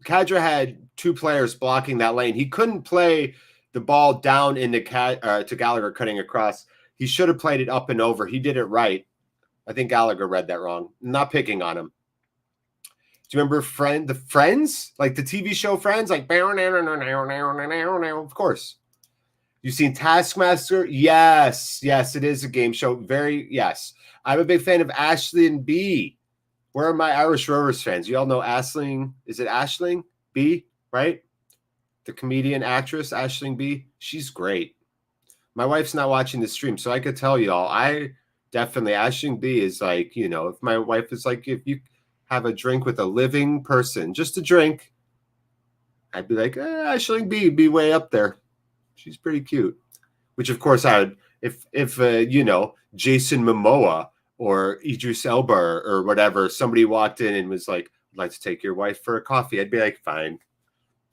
Cadra had two players blocking that lane. He couldn't play the ball down into to Gallagher cutting across. He should have played it up and over. He did it right. I think Gallagher read that wrong. I'm not picking on him. Do you remember the Friends? Like the TV show Friends? Like, of course. You've seen Taskmaster? Yes. Yes, it is a game show. Yes. I'm a big fan of Aisling B. Where are my Irish Rovers fans? You all know Aisling. Is it Aisling B, right? The comedian actress, Aisling B. She's great. My wife's not watching the stream, so I could tell y'all. Aisling B is like, if my wife is like, if you have a drink with a living person, just a drink, I'd be like, Aisling B, be way up there. She's pretty cute. Which, of course, I would, if Jason Momoa or Idris Elba or whatever, somebody walked in and was like, I'd like to take your wife for a coffee. I'd be like, fine.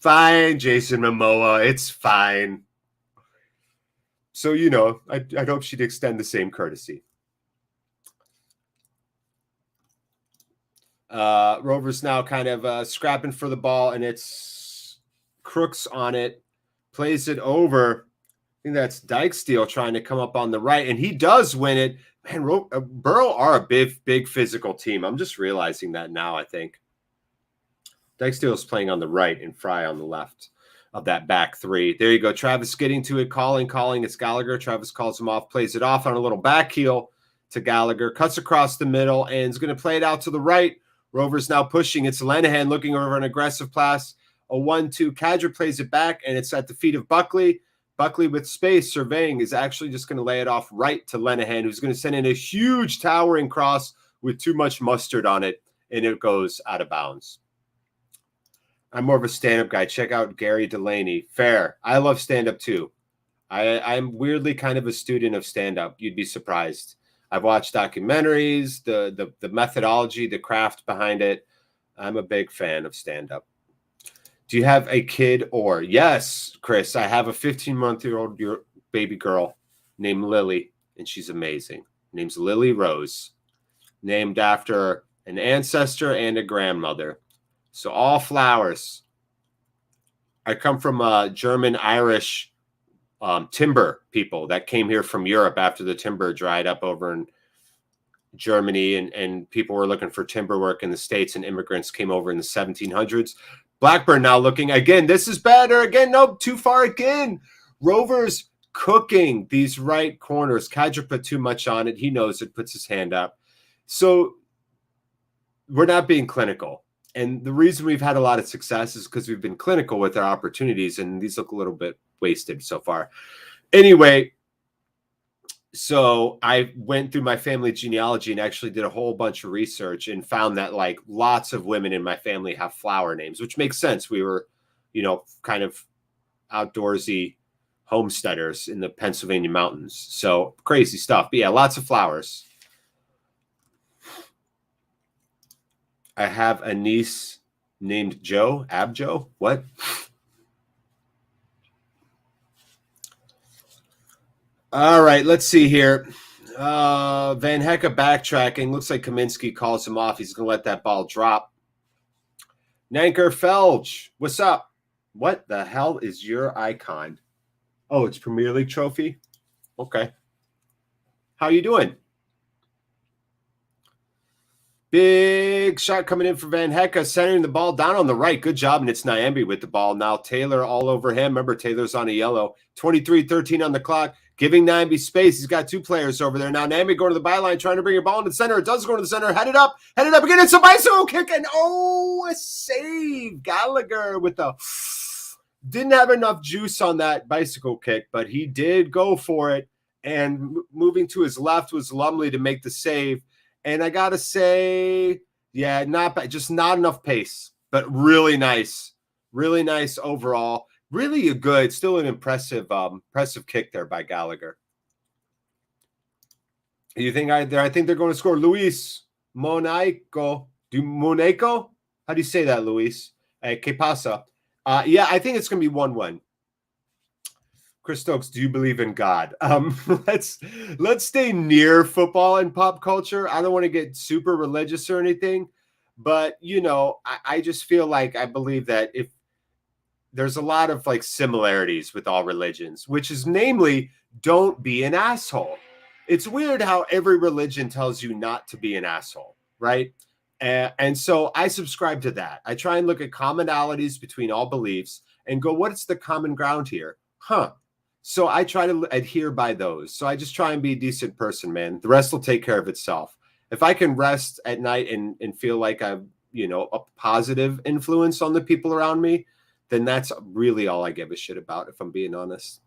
Fine, Jason Momoa. It's fine. So, I'd hope she'd extend the same courtesy. Rovers now kind of scrapping for the ball, and it's Crooks on it. Plays it over. I think that's Dykesteel trying to come up on the right, and he does win it. Man, Borough are a big physical team. I'm just realizing that now, I think. Dykesteel is playing on the right and Fry on the left of that back three. There you go. Travis getting to it, calling. It's Gallagher. Travis calls him off, plays it off on a little back heel to Gallagher, cuts across the middle, and is going to play it out to the right. Rovers now pushing. It's Lenahan looking over an aggressive pass. A 1-2. Cadra plays it back, and it's at the feet of Buckley. Buckley with space, surveying, is actually just going to lay it off right to Lenahan, who's going to send in a huge towering cross with too much mustard on it, and it goes out of bounds. I'm more of a stand-up guy. Check out Gary Delaney. Fair. I love stand-up too. I'm weirdly kind of a student of stand-up. You'd be surprised. I've watched documentaries, the methodology, the craft behind it. I'm a big fan of stand-up. Do you have a kid or? Yes, Chris, I have a 15-month-old baby girl named Lily, and she's amazing. Her name's Lily Rose, named after an ancestor and a grandmother. So all flowers. I come from German-Irish timber people that came here from Europe after the timber dried up over in Germany, and people were looking for timber work in the States, and immigrants came over in the 1700s. BLACKBURN now looking again. This is better again. Nope, too far again. Rovers cooking these right corners. Cadra put too much on it. He knows it, puts his hand up. So we're not being clinical. And the reason we've had a lot of success is because we've been clinical with our opportunities, and these look a little bit wasted so far. Anyway, so I went through my family genealogy and actually did a whole bunch of research and found that like lots of women in my family have flower names, which makes sense. We were, kind of outdoorsy homesteaders in the Pennsylvania mountains. So crazy stuff. But yeah, lots of flowers. I have a niece named Joe. Abjo? What? All right, let's see here. Van Hecke backtracking. Looks like Kaminsky calls him off. He's going to let that ball drop. Nanker Felge, what's up? What the hell is your icon? Oh, it's Premier League trophy? Okay. How you doing? Big shot coming in for Van Hecke, centering the ball down on the right. Good job, and it's Nyambe with the ball. Now Taylor all over him. Remember, Taylor's on a yellow. 23-13 on the clock, giving Nyambe space. He's got two players over there. Now Nyambe going to the byline, trying to bring a ball into the center. It does go to the center. Headed up again. It's a bicycle kick, and a save. Gallagher with the... Didn't have enough juice on that bicycle kick, but he did go for it, and moving to his left was Lumley to make the save. And I got to say, yeah, not bad, just not enough pace, but really nice overall. Really a good, still an impressive kick there by Gallagher. You think I think they're going to score. Luis Monaco. How do you say that, Luis? Que pasa? Yeah, I think it's going to be 1-1. Chris Stokes, do you believe in God? Let's stay near football and pop culture. I don't want to get super religious or anything, but you know, I just feel like I believe that if there's a lot of like similarities with all religions, which is namely, don't be an asshole. It's weird how every religion tells you not to be an asshole, right? And so I subscribe to that. I try and look at commonalities between all beliefs and go, what's the common ground here? So I try to adhere by those. So I just try and be a decent person, man. The rest will take care of itself. If I can rest at night and feel like I'm, you know, a positive influence on the people around me, then that's really all I give a shit about, if I'm being honest.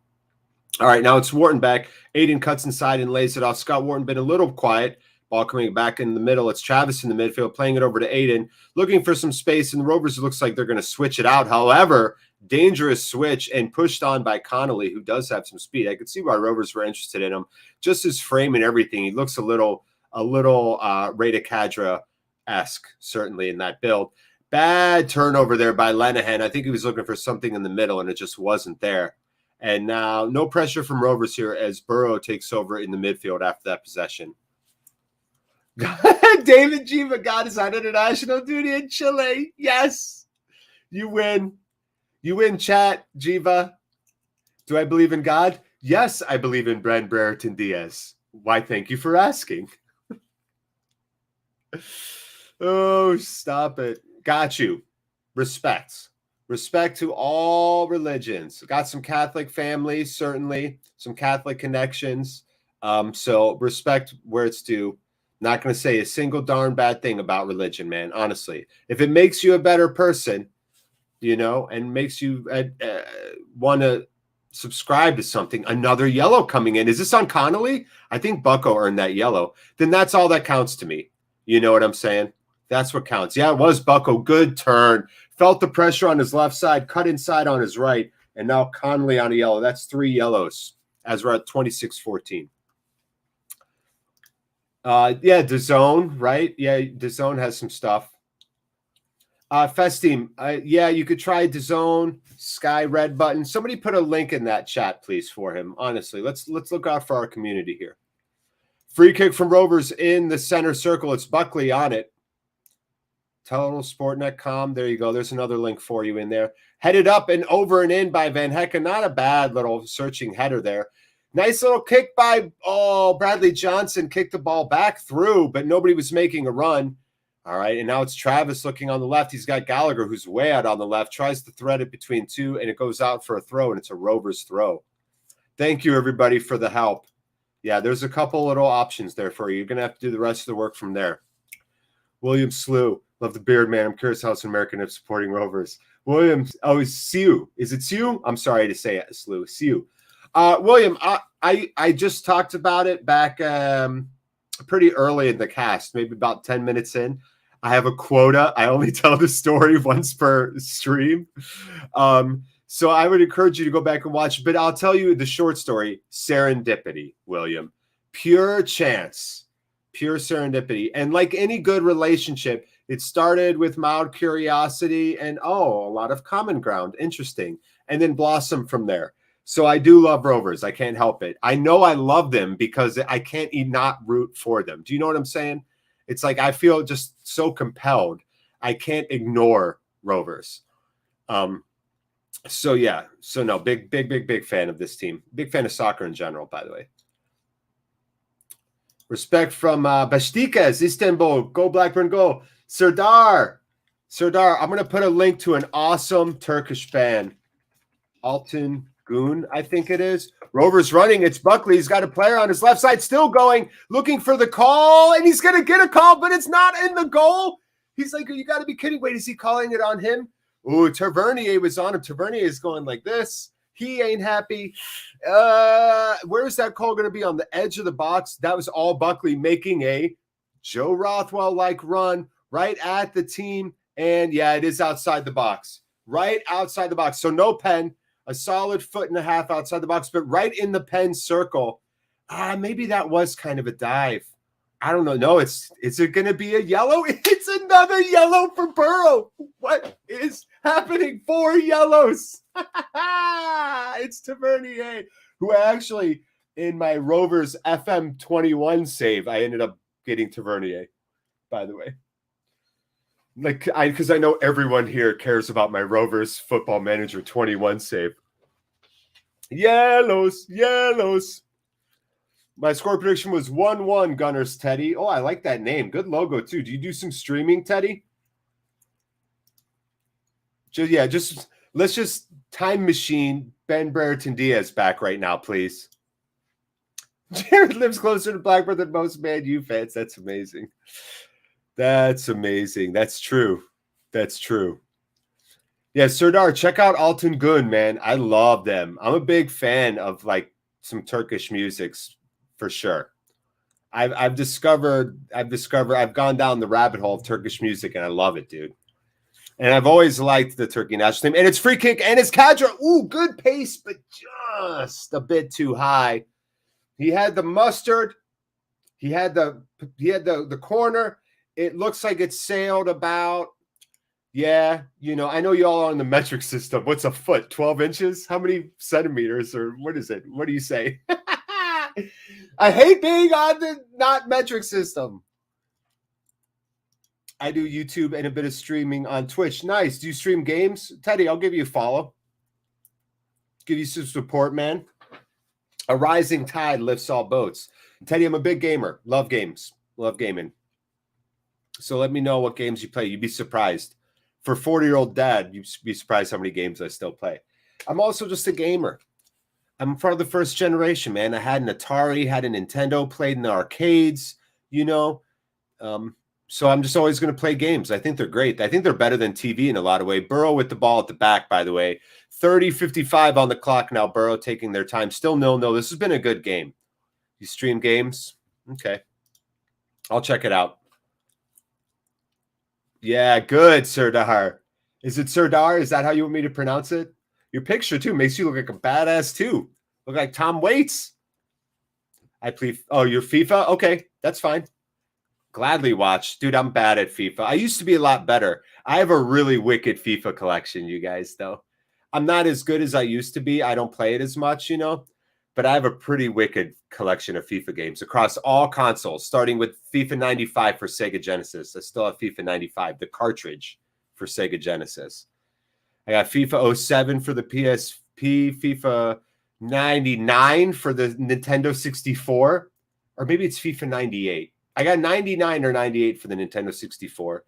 All right, now it's Wharton back. Aiden cuts inside and lays it off. Scott Wharton been a little quiet. Ball coming back in the middle. It's Travis in the midfield, playing it over to Aiden, looking for some space, and the Rovers, it looks like they're going to switch it out. However, dangerous switch and pushed on by Connolly, who does have some speed. I could see why Rovers were interested in him. Just his frame and everything. He looks a little Rada Cadra-esque, certainly, in that build. Bad turnover there by Lenahan. I think he was looking for something in the middle, and it just wasn't there. And now no pressure from Rovers here as Burrow takes over in the midfield after that possession. David Jiva got his on international duty in Chile. Yes. You win. You win, chat, Jiva. Do I believe in God? Yes, I believe in Bren Brereton Diaz. Why, thank you for asking. Oh, stop it. Got you. Respect. Respect to all religions. Got some Catholic families, certainly. Some Catholic connections. So respect where it's due. Not going to say a single darn bad thing about religion, man, honestly. If it makes you a better person, you know, and makes you want to subscribe to something, another yellow coming in. Is this on Connolly? I think Bucko earned that yellow. Then that's all that counts to me. You know what I'm saying? That's what counts. Yeah, it was Bucko. Good turn. Felt the pressure on his left side, cut inside on his right, and now Connolly on a yellow. That's 3 yellows as we're at 26-14. Yeah, DAZN, right? Yeah, DAZN has some stuff. Festeam, yeah, you could try DAZN, Sky Red Button. Somebody put a link in that chat, please, for him. Honestly, let's look out for our community here. Free kick from Rovers in the center circle. It's Buckley on it. TotalSportNet.com. There you go. There's another link for you in there. Headed up and over and in by Van Hecke. Not a bad little searching header there. Nice little kick by, Bradley Johnson kicked the ball back through, but nobody was making a run. All right, and now it's Travis looking on the left. He's got Gallagher, who's way out on the left, tries to thread it between two, and it goes out for a throw, and it's a Rovers throw. Thank you, everybody, for the help. Yeah, there's a couple little options there for you. You're going to have to do the rest of the work from there. William Slew, love the beard, man. I'm curious how some American is supporting Rovers. William, it's Siu. Is it Siu? I'm sorry to say it, Slew. Siu. William, I just talked about it back pretty early in the cast, maybe about 10 minutes in. I have a quota. I only tell the story once per stream. So I would encourage you to go back and watch. But I'll tell you the short story, serendipity, William. Pure chance, pure serendipity. And like any good relationship, it started with mild curiosity and, a lot of common ground. Interesting. And then blossomed from there. So I do love Rovers. I can't help it. I know I love them because I can't not root for them. Do you know what I'm saying? It's like I feel just so compelled. I can't ignore Rovers. So yeah. So no, big fan of this team. Big fan of soccer in general, by the way. Respect from Beşiktaş, Istanbul. Go Blackburn, go. Serdar, I'm going to put a link to an awesome Turkish band. Altın Gün, I think it is. Rovers running. It's Buckley. He's got a player on his left side still going, looking for the call, and he's going to get a call, but it's not in the goal. He's like, you got to be kidding. Wait, is he calling it on him? Ooh, Tavernier was on him. Tavernier is going like this. He ain't happy. Where's that call going to be? On the edge of the box. That was all Buckley making a Joe Rothwell-like run right at the team. And, yeah, it is outside the box. Right outside the box. So no pen. A solid 1.5 feet outside the box, but right in the pen circle. Maybe that was kind of a dive. I don't know. No, is it going to be a yellow? It's another yellow for Burrow. What is happening? 4 yellows. It's Tavernier, who actually, in my Rovers FM 21 save, I ended up getting Tavernier, by the way. Because I know everyone here cares about my Rovers Football Manager 21 save. Yellows. My score prediction was 1-1 Gunners, Teddy. Oh, I like that name. Good logo, too. Do you do some streaming, Teddy? Let's just time machine Ben Brereton Diaz back right now, please. Jared lives closer to Blackburn than most Man U fans. That's amazing. That's amazing. That's true. Yeah, Serdar, check out Altın Gün, man. I love them. I'm a big fan of like some Turkish musics for sure. I've gone down the rabbit hole of Turkish music and I love it, dude. And I've always liked the Turkey national team. And it's free kick and it's Kadra. Ooh, good pace, but just a bit too high. He had the mustard. He had the corner. It looks like it sailed about, I know y'all are on the metric system. What's a foot? 12 inches? How many centimeters? Or what is it? What do you say? I hate being on the not metric system. I do YouTube and a bit of streaming on Twitch. Nice. Do you stream games? Teddy, I'll give you a follow. Give you some support, man. A rising tide lifts all boats. Teddy, I'm a big gamer. Love games. Love gaming. So let me know what games you play. You'd be surprised. For a 40-year-old dad, you'd be surprised how many games I still play. I'm also just a gamer. I'm part of the first generation, man. I had an Atari, had a Nintendo, played in the arcades, so I'm just always going to play games. I think they're great. I think they're better than TV in a lot of ways. Burrow with the ball at the back, by the way. 30:55 on the clock now. Burrow taking their time. Still 0-0. This has been a good game. You stream games? Okay. I'll check it out. Yeah, good, Serdar. Is it Serdar? Is that how you want me to pronounce it? Your picture, too, makes you look like a badass, too. Look like Tom Waits. I plead. Oh, you're FIFA? Okay, that's fine. Gladly watch. Dude, I'm bad at FIFA. I used to be a lot better. I have a really wicked FIFA collection, you guys, though. I'm not as good as I used to be. I don't play it as much, but I have a pretty wicked collection of FIFA games across all consoles, starting with FIFA 95 for Sega Genesis. I still have FIFA 95, the cartridge for Sega Genesis. I got FIFA 07 for the PSP, FIFA 99 for the Nintendo 64, or maybe it's FIFA 98. I got 99 or 98 for the Nintendo 64.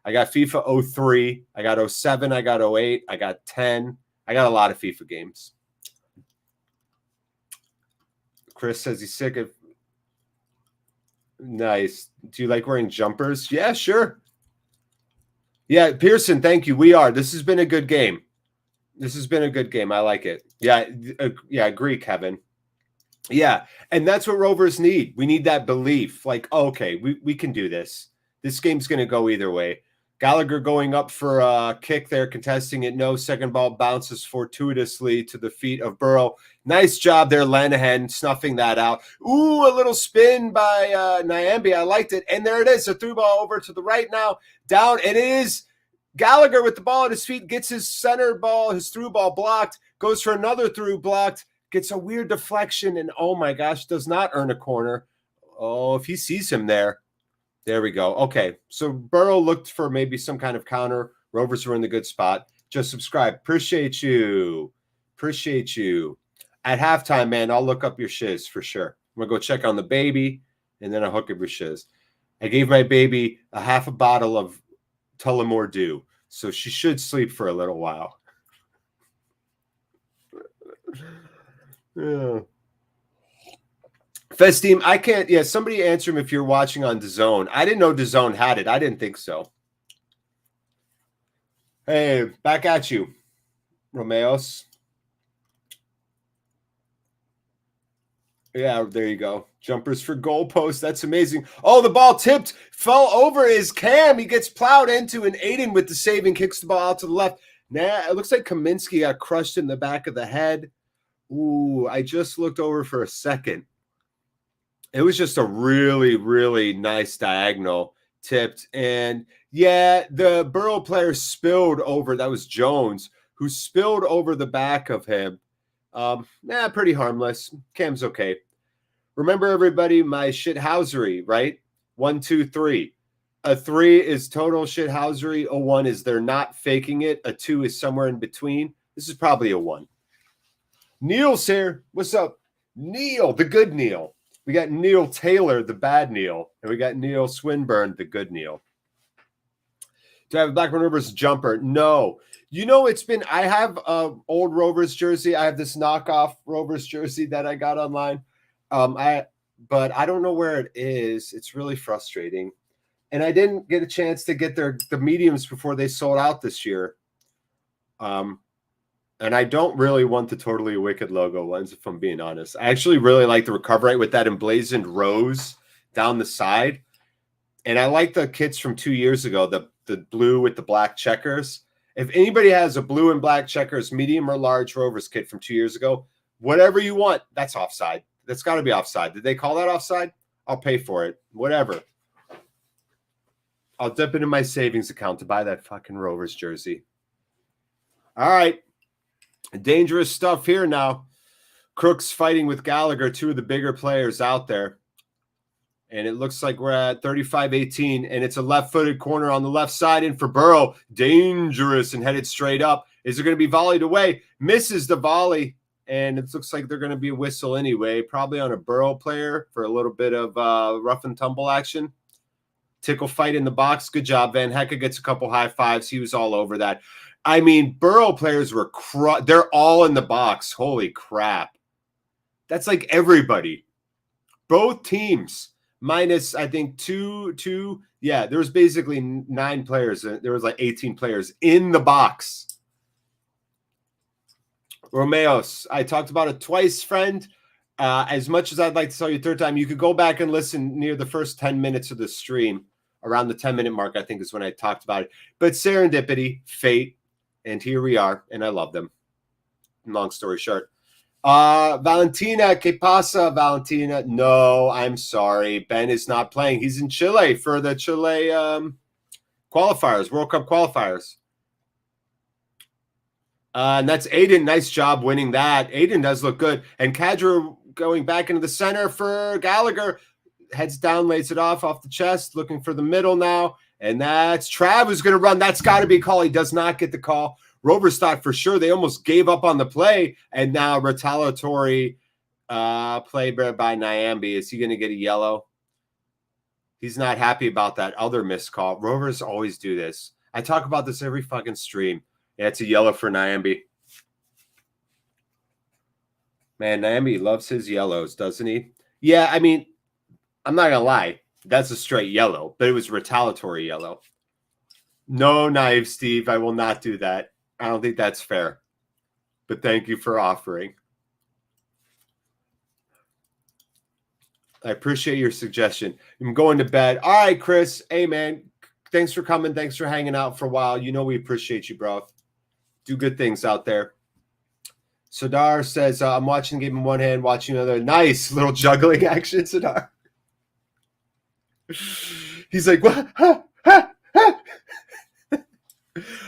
I got FIFA 03. I got 07. I got 08. I got 10. I got a lot of FIFA games. Chris says he's sick of. Nice. Do you like wearing jumpers? Yeah, sure. Yeah, Pearson, thank you. We are. This has been a good game. I like it. Yeah, agree, Kevin. Yeah, and that's what Rovers need. We need that belief. Like, okay, we can do this. This game's going to go either way. Gallagher going up for a kick there, contesting it. No, second ball bounces fortuitously to the feet of Burrow. Nice job there, Lanahan, snuffing that out. Ooh, a little spin by Nyambi. I liked it. And there it is, a through ball over to the right now. Down, it is Gallagher with the ball at his feet, gets his center ball, his through ball blocked, goes for another through blocked, gets a weird deflection, and oh my gosh, does not earn a corner. Oh, if he sees him there. There we go. Okay, so Burrow looked for maybe some kind of counter. Rovers were in the good spot. Just subscribe. Appreciate you. At halftime, man, I'll look up your shiz for sure. I'm going to go check on the baby. and then a hook of shiz. I gave my baby a half a bottle of Tullamore Dew, so she should sleep for a little while. Yeah. Fez team, I can't. Yeah, somebody answer him if you're watching on DAZN. I didn't know DAZN had it. I didn't think so. Hey, back at you, Romeos. Yeah, there you go. Jumpers for goalpost. That's amazing. Oh, the ball tipped, fell over his cam. He gets plowed into, and Aiden with the save and kicks the ball out to the left. Nah, it looks like Kaminsky got crushed in the back of the head. Ooh, I just looked over for a second. It was just a really, really nice diagonal tipped. And yeah, the Borough player spilled over. That was Jones, who spilled over the back of him. Pretty harmless. Cam's okay. Remember, everybody, my shithousery, right? 1, 2, 3. A 3 is total shithousery. A 1 is they're not faking it. A 2 is somewhere in between. This is probably a 1. Neil's here. What's up? Neil, the good Neil. We got Neil Taylor, the bad Neil. And we got Neil Swinburne, the good Neil. Do I have a Blackburn Rovers jumper? No. You know, I have an old Rovers jersey. I have this knockoff Rovers jersey that I got online. But I don't know where it is. It's really frustrating. And I didn't get a chance to get the mediums before they sold out this year. And I don't really want the Totally Wicked logo ones, if I'm being honest. I actually really like the Recover Right with that emblazoned rose down the side. And I like the kits from 2 years ago, the blue with the black checkers. If anybody has a blue and black checkers, medium or large Rovers kit from 2 years ago, whatever you want, that's offside. That's got to be offside. Did they call that offside? I'll pay for it. Whatever. I'll dip into my savings account to buy that fucking Rovers jersey. All right. Dangerous stuff here now. Crooks fighting with Gallagher, two of the bigger players out there. And it looks like we're at 35-18, and it's a left-footed corner on the left side in for Burrow. Dangerous and headed straight up. Is it going to be volleyed away? Misses the volley, and it looks like they're going to be a whistle anyway, probably on a Burrow player for a little bit of rough and tumble action. Tickle fight in the box. Good job, Van Hecke gets a couple high fives. He was all over that. I mean, Burrow players were they're all in the box. Holy crap. That's like everybody. Both teams. Minus, I think, two. Yeah, there was basically 9 players. There was like 18 players in the box. Romeos, I talked about it twice, friend. As much as I'd like to tell you a third time, you could go back and listen near the first 10 minutes of the stream. Around the 10-minute mark, I think, is when I talked about it. But serendipity, fate, and here we are, and I love them. Long story short. Valentina, ¿qué pasa, Valentina? No, I'm sorry. Ben is not playing. He's in Chile for the Chile qualifiers, World Cup qualifiers. And that's Aiden. Nice job winning that. Aiden does look good. And Kadra going back into the center for Gallagher. Heads down, lays it off the chest, looking for the middle now. And that's Trav who's going to run. That's got to be a call. He does not get the call. Rovers thought for sure they almost gave up on the play, and now retaliatory play by Nyambi. Is he going to get a yellow? He's not happy about that other missed call. Rovers always do this. I talk about this every fucking stream. Yeah, it's a yellow for Nyambi. Man, Nyambi loves his yellows, doesn't he? Yeah, I mean, I'm not going to lie. That's a straight yellow, but it was retaliatory yellow. No, naive Steve, I will not do that. I don't think that's fair. But thank you for offering. I appreciate your suggestion. I'm going to bed. All right, Chris. Hey, man. Thanks for coming. Thanks for hanging out for a while. You know we appreciate you, bro. Do good things out there. Sadar says, I'm watching the game in one hand, watching another. Nice little juggling action, Sadar. He's like, what?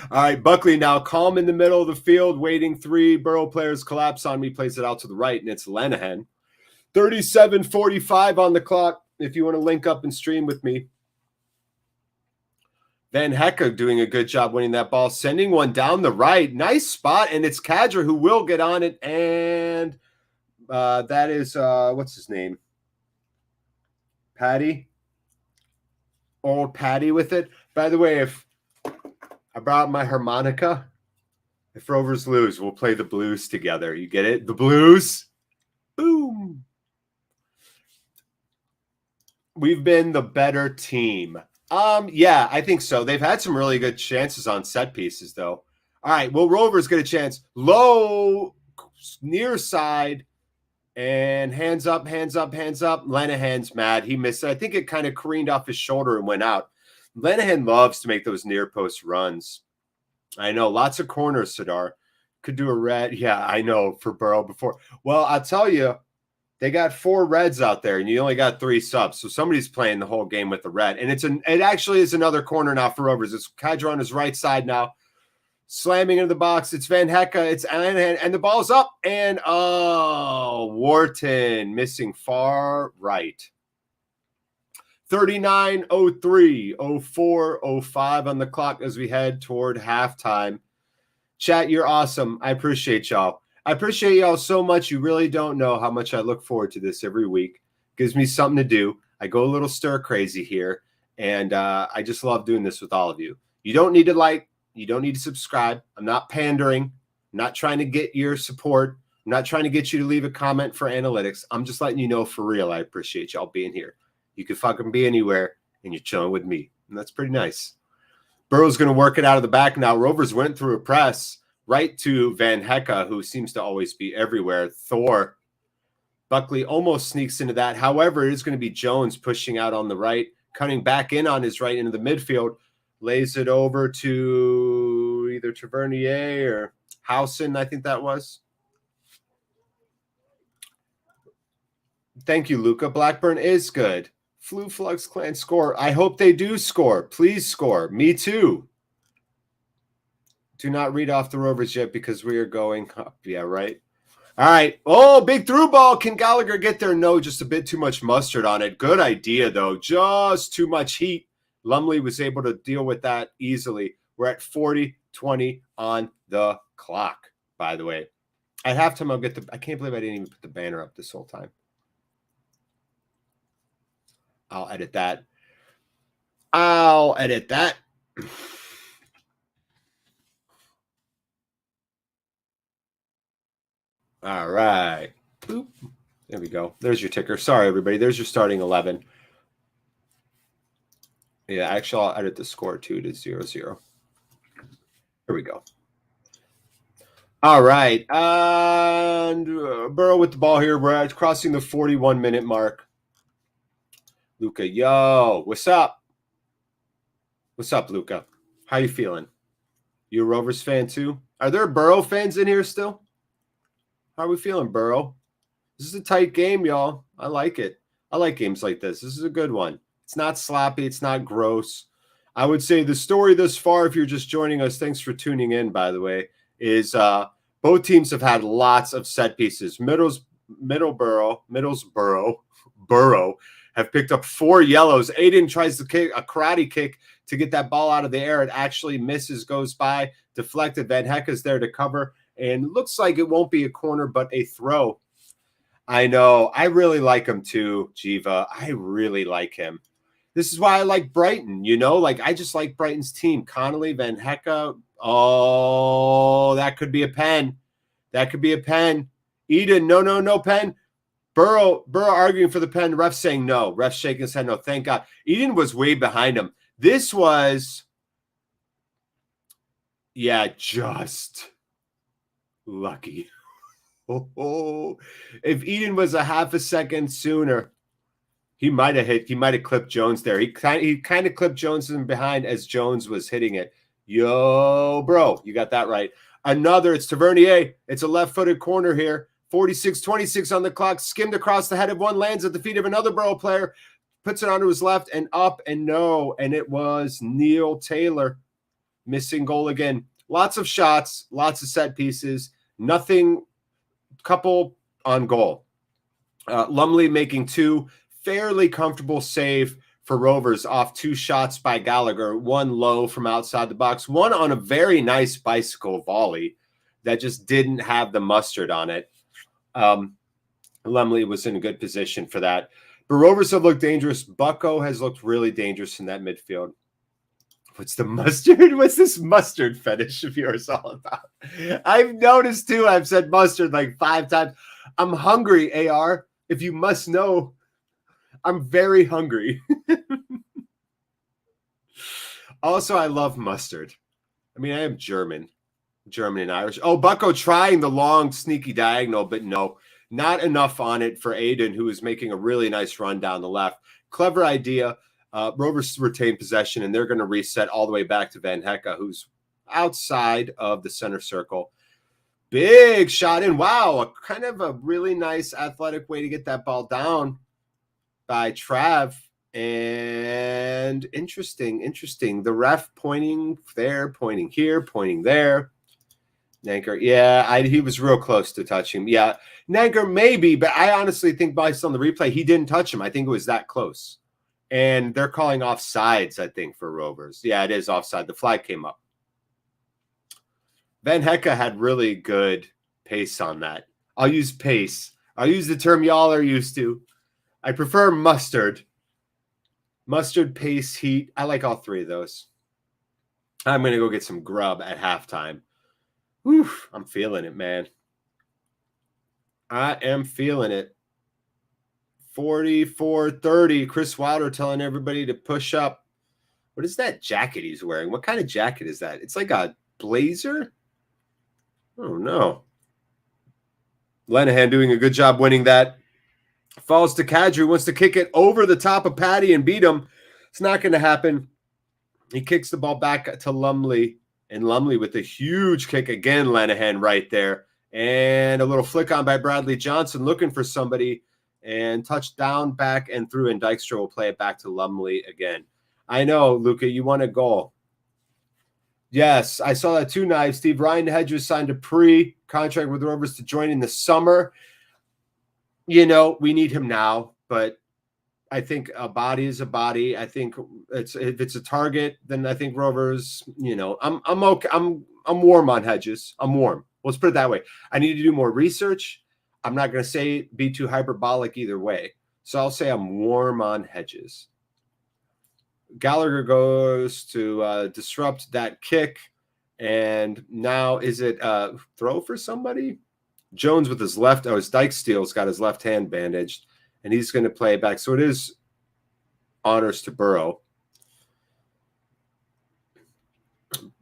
All right, Buckley now calm in the middle of the field, waiting 3. Borough players collapse on me, plays it out to the right, and it's Lenihan. 37:45 on the clock if you want to link up and stream with me. Van Hecke doing a good job winning that ball, sending one down the right. Nice spot, and it's Kadra who will get on it, and that is, what's his name? Patty. Old Patty with it. By the way, if I brought my harmonica, if Rovers lose, we'll play the blues together. You get it? The blues. Boom. We've been the better team. Yeah, I think so. They've had some really good chances on set pieces, though. All right, well, Rovers get a chance. Low, near side, and hands up, hands up, hands up. Lenahan's mad. He missed it. I think it kind of careened off his shoulder and went out. Lenahan loves to make those near post runs. I know, lots of corners, Sadar. Could do a red. Yeah, I know, for Burrow before. Well, I'll tell you, they got 4 reds out there, and you only got 3 subs. So somebody's playing the whole game with the red. And it actually is another corner now for Rovers. It's Kydra on his right side now. Slamming into the box. It's Van Hecke. It's and the ball's up. And, Wharton missing far right. 39:03, 04, 05 on the clock as we head toward halftime. Chat, you're awesome. I appreciate y'all. I appreciate y'all so much. You really don't know how much I look forward to this every week. Gives me something to do. I go a little stir crazy here, and I just love doing this with all of you. You don't need to like. You don't need to subscribe. I'm not pandering. I'm not trying to get your support. I'm not trying to get you to leave a comment for analytics. I'm just letting you know for real. I appreciate y'all being here. You could fucking be anywhere, and you're chilling with me. And that's pretty nice. Burrow's going to work it out of the back now. Rovers went through a press right to Van Hecke, who seems to always be everywhere. Thor. Buckley almost sneaks into that. However, it is going to be Jones pushing out on the right, cutting back in on his right into the midfield. Lays it over to either Tavernier or Housen, I think that was. Thank you, Luca. Blackburn is good. Flu Flux Clan score. I hope they do score. Please score. Me too. Do not read off the Rovers yet because we are going up. Yeah, right. All right. Oh, big through ball. Can Gallagher get there? No, just a bit too much mustard on it. Good idea, though. Just too much heat. Lumley was able to deal with that easily. We're at 40-20 on the clock, by the way. At halftime, I'll get the – I can't believe I didn't even put the banner up this whole time. I'll edit that. All right. Boop. There we go. There's your ticker. Sorry, everybody. There's your starting 11. Yeah, actually, I'll edit the score, too, to 0-0. Here we go. All right. And Burrow with the ball here. We're crossing the 41-minute mark. Luca, yo, what's up? What's up, Luca? How you feeling? You a Rovers fan, too? Are there Burrow fans in here still? How are we feeling, Burrow? This is a tight game, y'all. I like it. I like games like this. This is a good one. It's not sloppy. It's not gross. I would say the story thus far, if you're just joining us, thanks for tuning in, by the way, is both teams have had lots of set pieces. Middlesbrough have picked up 4 yellows. Aiden tries to kick a karate kick to get that ball out of the air. It actually misses, goes by, deflected. Van Hecke's there to cover, and looks like it won't be a corner but a throw. I know. I really like him too, Jiva. I really like him. This is why I like Brighton, you know? Like, I just like Brighton's team. Connolly, Van Hecke. Oh, that could be a pen. That could be a pen. Eden, no pen. Burrow arguing for the pen. Ref saying no. Ref shaking his head no. Thank God. Eden was way behind him. This was, yeah, just lucky. Oh, if Eden was a half a second sooner, he might have clipped Jones there. He kind of clipped Jones in behind as Jones was hitting it. Yo, bro, you got that right. Another, it's Tavernier. It's a left-footed corner here. 46-26 on the clock. Skimmed across the head of one, lands at the feet of another Borough player. Puts it onto his left and up and no. And it was Neil Taylor. Missing goal again. Lots of shots, lots of set pieces. Nothing, couple on goal. Lumley making 2 fairly comfortable save for Rovers off 2 shots by Gallagher. 1 low from outside the box. 1 on a very nice bicycle volley that just didn't have the mustard on it. Lumley was in a good position for that. But Rovers have looked dangerous. Bucko has looked really dangerous in that midfield. What's the mustard? What's this mustard fetish of yours all about? I've noticed too. I've said mustard like 5 times. I'm hungry, AR. If you must know, I'm very hungry. Also, I love mustard. I mean, I am German and Irish. Oh, Bucko trying the long, sneaky diagonal, but no, not enough on it for Aiden, who is making a really nice run down the left. Clever idea. Rovers retain possession, and they're going to reset all the way back to Van Hecke, who's outside of the center circle. Big shot in. Wow, a kind of a really nice athletic way to get that ball down by Trav. And interesting. The ref pointing there, pointing here, pointing there. Nanker, yeah, he was real close to touching him. Yeah, Nanker maybe, but I honestly think based on the replay, he didn't touch him. I think it was that close. And they're calling offsides, I think, for Rovers. Yeah, it is offside. The flag came up. Van Hecke had really good pace on that. I'll use pace. I'll use the term y'all are used to. I prefer mustard. Mustard, pace, heat. I like all 3 of those. I'm going to go get some grub at halftime. Whew, I'm feeling it, man. I am feeling it. 44-30. Chris Wilder telling everybody to push up. What is that jacket he's wearing? What kind of jacket is that? It's like a blazer? Oh, no. Lenahan doing a good job winning that. Falls to Kadri, wants to kick it over the top of Patty and beat him. It's not going to happen. He kicks the ball back to Lumley, and Lumley with a huge kick again. Lenahan right there, and a little flick on by Bradley Johnson looking for somebody, and touchdown back and through, and Dykstra will play it back to Lumley again. I know, Luca, you want a goal. Yes, I saw that too, Knives. Steve, Ryan Hedges signed a pre-contract with Rovers to join in the summer. You know, we need him now, but I think a body is a body. I think if it's a target, then I think Rovers, you know, I'm okay. I'm warm on Hedges. I'm warm. Let's put it that way. I need to do more research. I'm not going to say be too hyperbolic either way. So I'll say I'm warm on Hedges. Gallagher goes to disrupt that kick. And now is it throw for somebody? Jones with his left. Oh, his Dykesteel's got his left hand bandaged, and he's going to play it back. So it is honors to Burrow.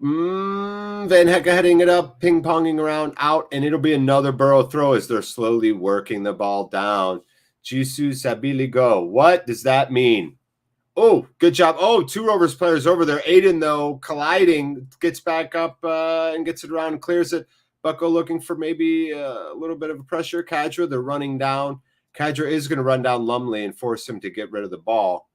Van Hecke heading it up, ping-ponging around, out, and it'll be another Burrow throw as they're slowly working the ball down. Jesus Sabili go. What does that mean? Oh, good job. Oh, 2 Rovers players over there. Aiden, though, colliding, gets back up and gets it around and clears it. Bucko looking for maybe a little bit of a pressure. Kadra, they're running down. Kadra is going to run down Lumley and force him to get rid of the ball.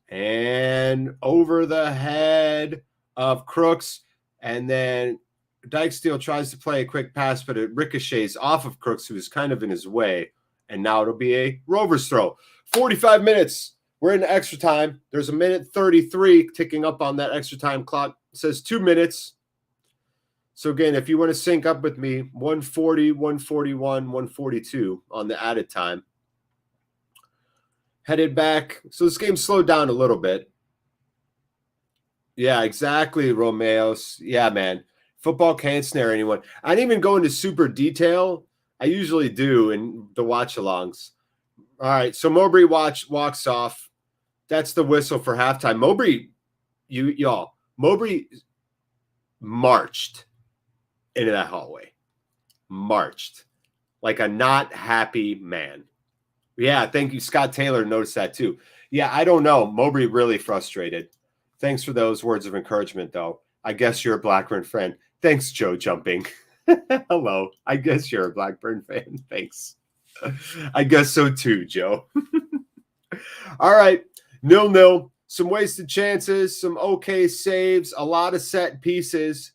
And over the head of Crooks. And then Dykesteel tries to play a quick pass, but it ricochets off of Crooks, who is kind of in his way. And now it'll be a Rovers throw. 45 minutes. We're in extra time. There's a minute 33 ticking up on that extra time clock. It says 2 minutes. So, again, if you want to sync up with me, 140, 141, 142 on the added time. Headed back. So this game slowed down a little bit. Yeah, exactly, Romeos. Yeah, man. Football can't snare anyone. I didn't even go into super detail. I usually do in the watch-alongs. All right, so Mowbray walks off. That's the whistle for halftime. Mowbray, Mowbray marched into that hallway. Marched like a not happy man. Yeah, thank you. Scott Taylor noticed that too. Yeah, I don't know. Mowbray really frustrated. Thanks for those words of encouragement, though. I guess you're a Blackburn fan. Thanks, Joe Jumping. Hello. I guess you're a Blackburn fan. Thanks. I guess so too, Joe. All right. 0-0. Some wasted chances, some okay saves, a lot of set pieces.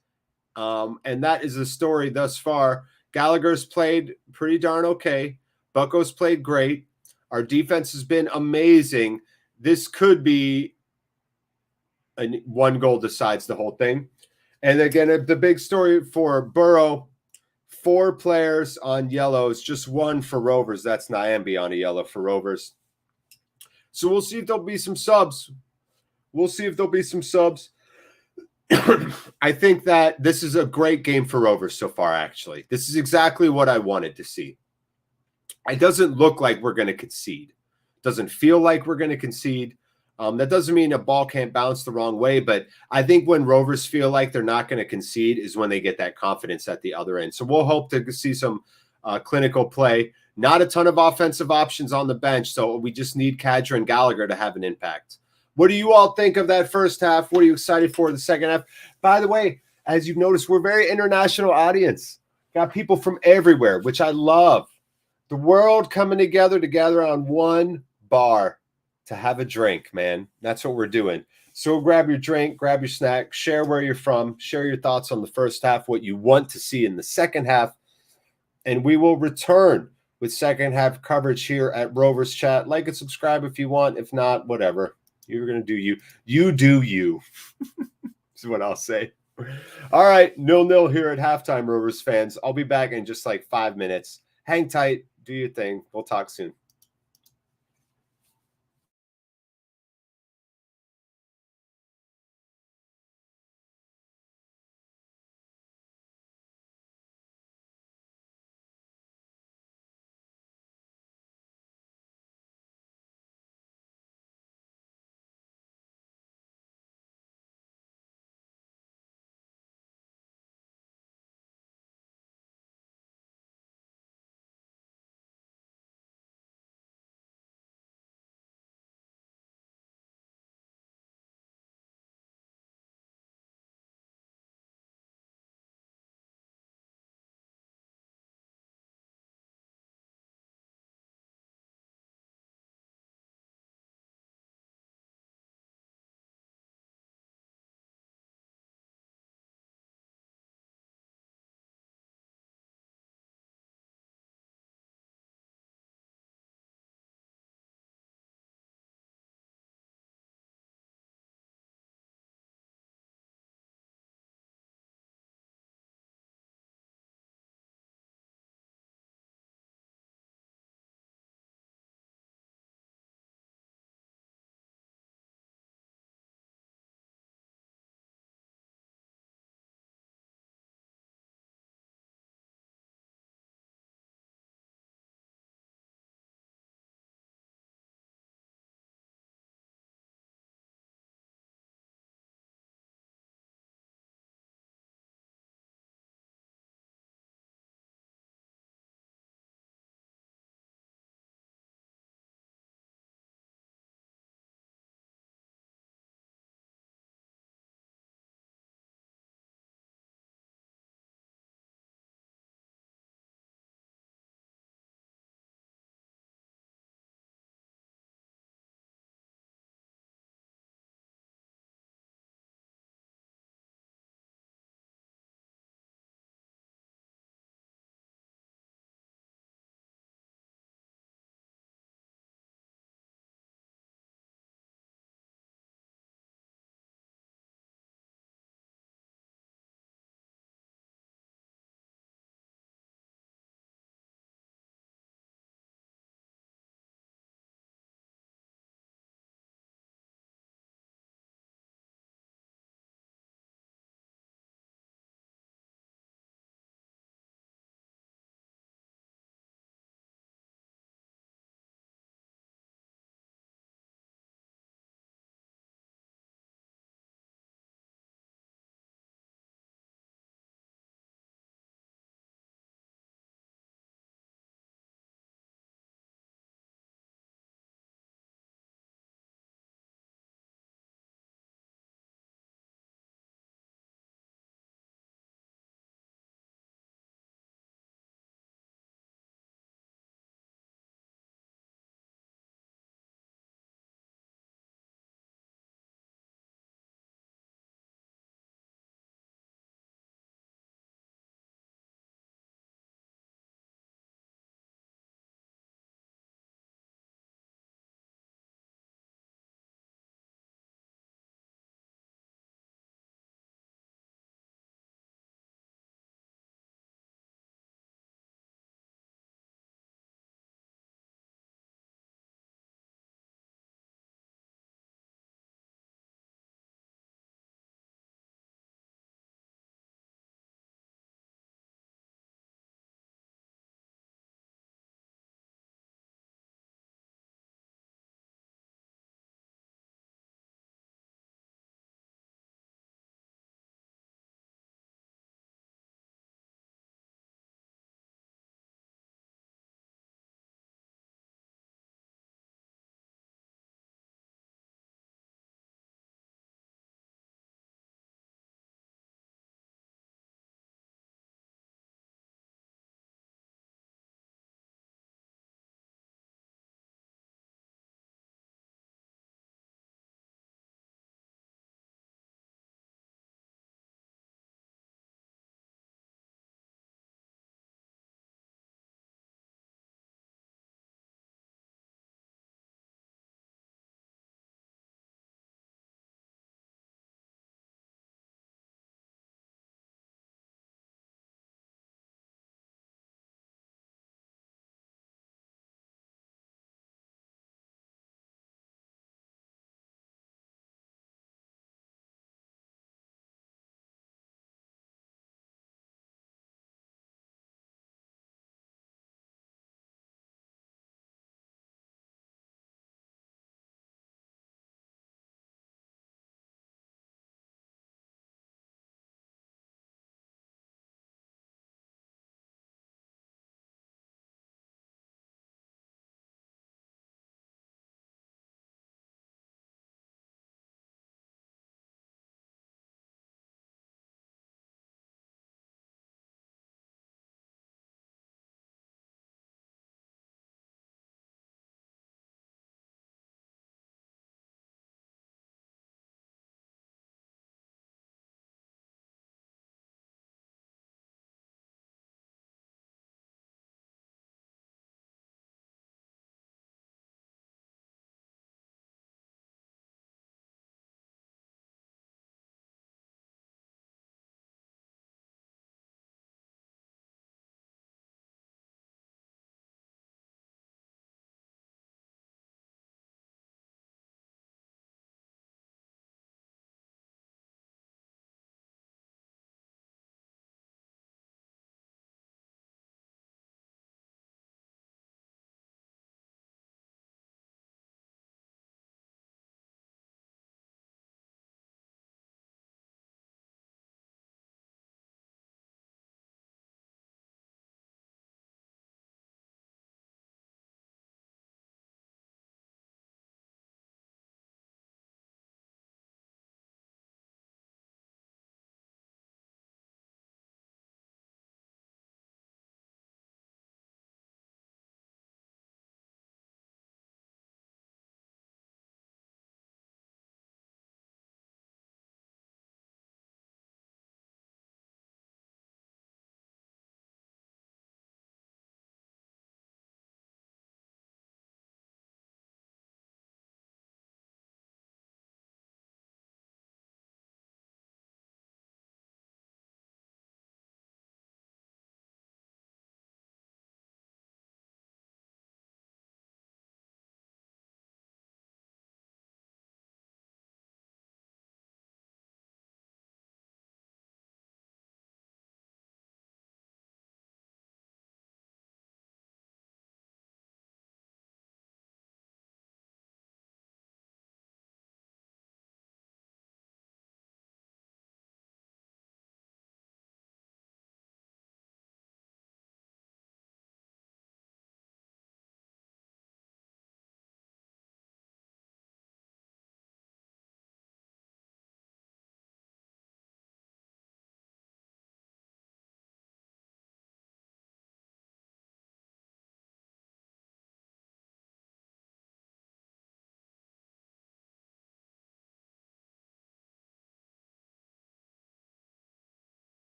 And that is the story thus far. Gallagher's played pretty darn okay. Bucko's played great. Our defense has been amazing. This could be one goal decides the whole thing. And again, the big story for Burrow, 4 players on yellows, just 1 for Rovers. That's Nyambi on a yellow for Rovers. So we'll see if there'll be some subs. We'll see if there'll be some subs. I think that this is a great game for Rovers so far, actually. This is exactly what I wanted to see. It doesn't look like we're going to concede. It doesn't feel like we're going to concede. That doesn't mean a ball can't bounce the wrong way, but I think when Rovers feel like they're not going to concede is when they get that confidence at the other end. So we'll hope to see some clinical play. Not a ton of offensive options on the bench, so we just need Kadra and Gallagher to have an impact. What do you all think of that first half? What are you excited for the second half? By the way, as you've noticed, we're a very international audience. Got people from everywhere, which I love. The world coming together on one bar to have a drink, man. That's what we're doing. So grab your drink, grab your snack, share where you're from, share your thoughts on the first half, what you want to see in the second half, and we will return with second half coverage here at Rovers Chat. Like and subscribe if you want. If not, whatever. You're going to do you. You do you. Is what I'll say. All right, 0-0 here at halftime, Rovers fans. I'll be back in just like 5 minutes. Hang tight. Do your thing. We'll talk soon.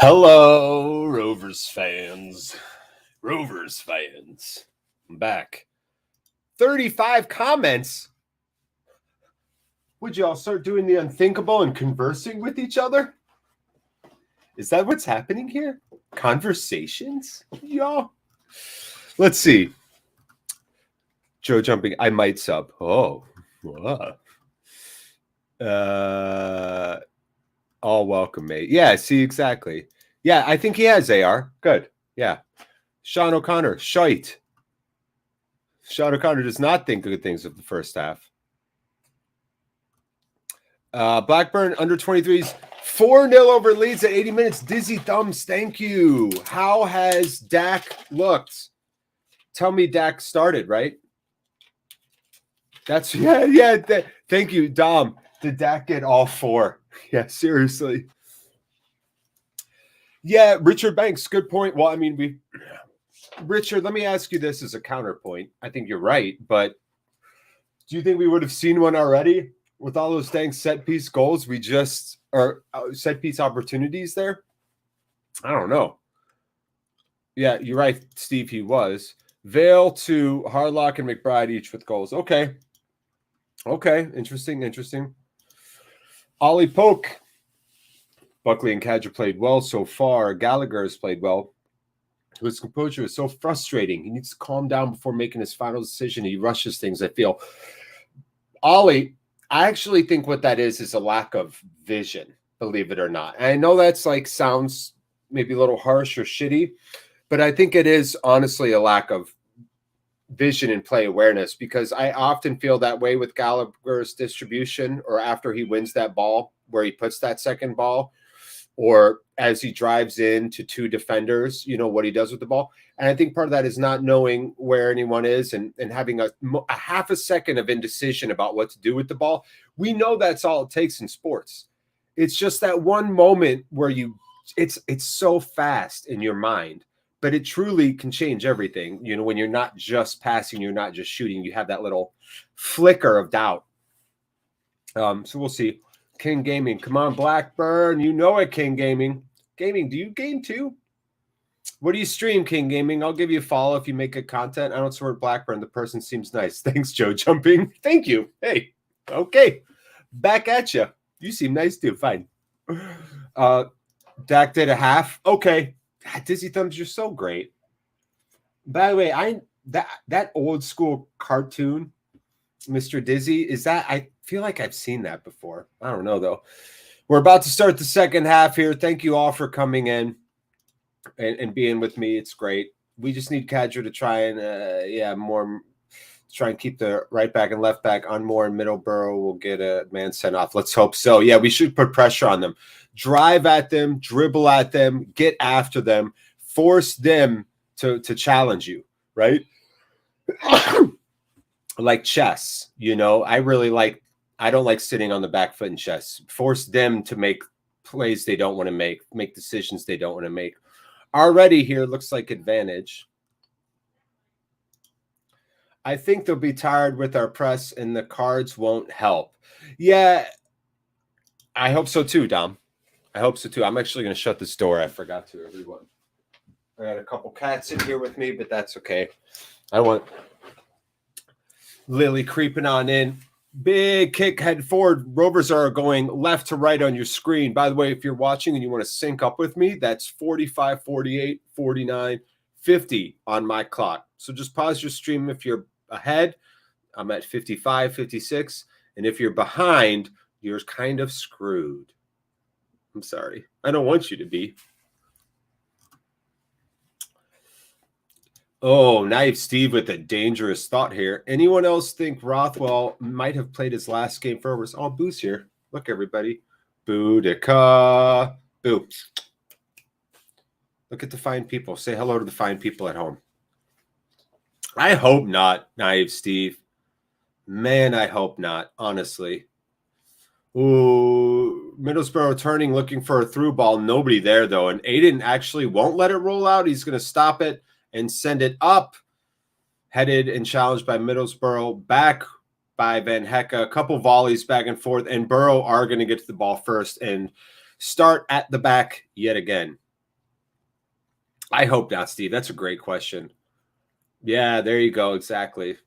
Hello, Rovers fans. Rovers fans. I'm back. 35 comments. Would you all start doing the unthinkable and conversing with each other? Is that what's happening here? Conversations? Y'all? Let's see. Joe jumping. I might sub. Oh. Wow. All welcome, mate. Yeah, see, exactly. Yeah, I think he has AR. Good. Yeah. Sean O'Connor, shite. Sean O'Connor does not think good things of the first half. Blackburn under 23s, 4-0 over Leeds at 80 minutes. Dizzy thumbs, thank you. How has Dak looked? Tell me Dak started, right? That's, yeah. Thank you, Dom. Did Dak get all 4? Yeah, seriously. Yeah, Richard Banks, good point. Well, I mean, Richard, let me ask you this as a counterpoint. I think you're right, but do you think we would have seen one already with all those dang set piece goals? Or set piece opportunities there? I don't know. Yeah, you're right, Steve. He was. Vale to Harlock and McBride each with goals. Okay. Interesting. Ollie Polk. Buckley and Cadger played well so far. Gallagher has played well. His composure is so frustrating. He needs to calm down before making his final decision. He rushes things, I feel. Ollie, I actually think what that is a lack of vision, believe it or not. And I know that's sounds maybe a little harsh or shitty, but I think it is honestly a lack of vision and play awareness, because I often feel that way with Gallagher's distribution, or after he wins that ball where he puts that second ball, or as he drives into 2 defenders, what he does with the ball. And I think part of that is not knowing where anyone is and having a half a second of indecision about what to do with the ball. We know that's all it takes in sports. It's just that one moment where it's so fast in your mind, but it truly can change everything. When you're not just passing, you're not just shooting, you have that little flicker of doubt. So we'll see. King Gaming, come on, Blackburn. You know it, King Gaming. Gaming, do you game too? What do you stream, King Gaming? I'll give you a follow if you make good content. I don't support Blackburn. The person seems nice. Thanks, Joe Jumping. Thank you. Hey, okay. Back at you. You seem nice too. Fine. Dak did a half. Okay. Dizzy Thumbs, you're so great. By the way, that old school cartoon, Mr. Dizzy, is that, I feel like I've seen that before. I don't know, though. We're about to start the second half here. Thank you all for coming in and being with me. It's great. We just need Cadger to try and, try and keep the right back and left back on more, and Middlesbrough will get a man sent off. Let's hope so. Yeah, we should put pressure on them. Drive at them, dribble at them, get after them, force them to challenge you, right? Like chess, I don't like sitting on the back foot in chess. Force them to make plays they don't want to make decisions they don't want to make. Already here looks like advantage. I think they'll be tired with our press and the cards won't help. Yeah, I hope so too, Dom. I hope so too. I'm actually going to shut this door. I forgot to, everyone. I got a couple cats in here with me, but that's okay. I don't want Lily creeping on in. Big kick, head forward. Rovers are going left to right on your screen. By the way, if you're watching and you want to sync up with me, that's 45, 48, 49, 50 on my clock. So just pause your stream if you're ahead. I'm at 55, 56. And if you're behind, you're kind of screwed. I'm sorry. I don't want you to be. Oh, Knife Steve with a dangerous thought here. Anyone else think Rothwell might have played his last game for Rovers? Oh, Boo's here. Look, everybody. Boudica. Boo. Look at the fine people. Say hello to the fine people at home. I hope not, Naive Steve. Man, I hope not, honestly. Ooh, Middlesbrough turning, looking for a through ball. Nobody there, though. And Aiden actually won't let it roll out. He's going to stop it and send it up. Headed and challenged by Middlesbrough. Back by Van Hecke. A couple volleys back and forth. And Borough are going to get to the ball first and start at the back yet again. I hope not, Steve. That's a great question. Yeah, there you go. Exactly.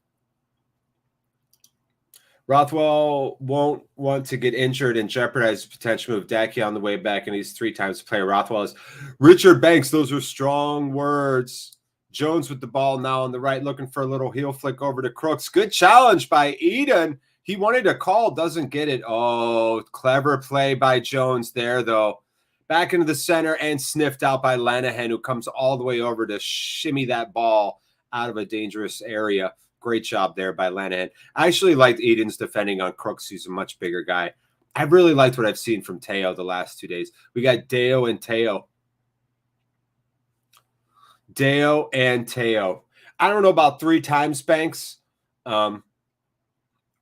Rothwell won't want to get injured and jeopardize the potential move. Dacky on the way back, and he's 3 times player. Rothwell is Richard Banks. Those are strong words. Jones with the ball now on the right, looking for a little heel flick over to Crooks. Good challenge by Eden. He wanted a call, doesn't get it. Oh, clever play by Jones there, though. Back into the center and sniffed out by Lanahan, who comes all the way over to shimmy that ball out of a dangerous area. Great job there by Lanahan. I actually liked Eden's defending on Crooks, who's a much bigger guy. I really liked what I've seen from Teo the last 2 days. We got Deo and Teo. Deo and Teo. I don't know about 3 times, Banks.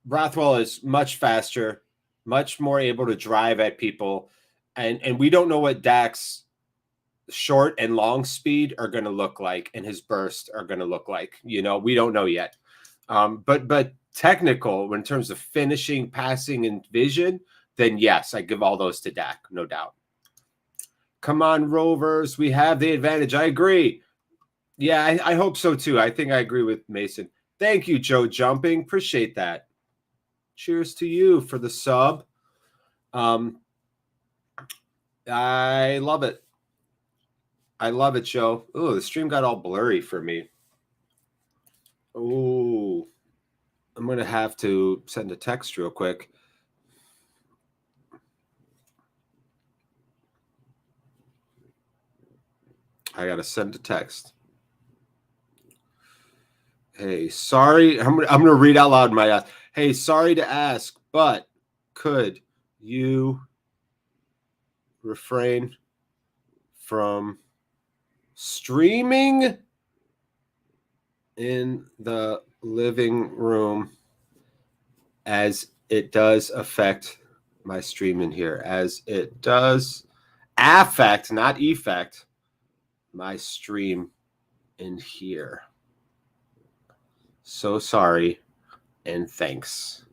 Rothwell is much faster, much more able to drive at people. And we don't know what Dak's short and long speed are going to look like and his burst are going to look like. You know, we don't know yet. But technical in terms of finishing, passing, and vision, then yes, I give all those to Dak, no doubt. Come on, Rovers. We have the advantage. I agree. Yeah, I hope so too. I think I agree with Mason. Thank you, Joe Jumping. Appreciate that. Cheers to you for the sub. I love it. I love it, Joe. Oh, the stream got all blurry for me. Oh, I'm going to have to send a text real quick. I got to send a text. Hey, sorry. I'm going to read out loud my ask. Hey, sorry to ask, but could you refrain from streaming in the living room as it does affect my stream in here, as it does affect, not effect, my stream in here. So sorry and thanks.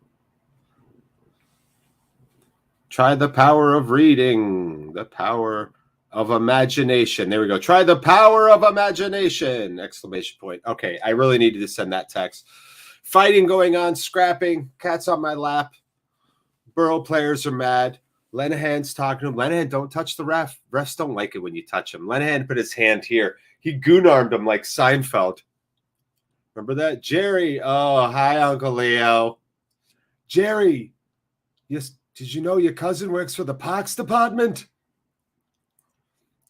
Try the power of reading, the power of imagination. There we go. Try the power of imagination! Exclamation point. Okay, I really needed to send that text. Fighting going on, scrapping, cats on my lap. Borough players are mad. Lenahan's talking to him. Lenahan, don't touch the ref. Refs don't like it when you touch him. Lenahan put his hand here. He goon-armed him like Seinfeld. Remember that? Jerry. Oh, hi, Uncle Leo. Jerry, yes, did you know your cousin works for the parks department?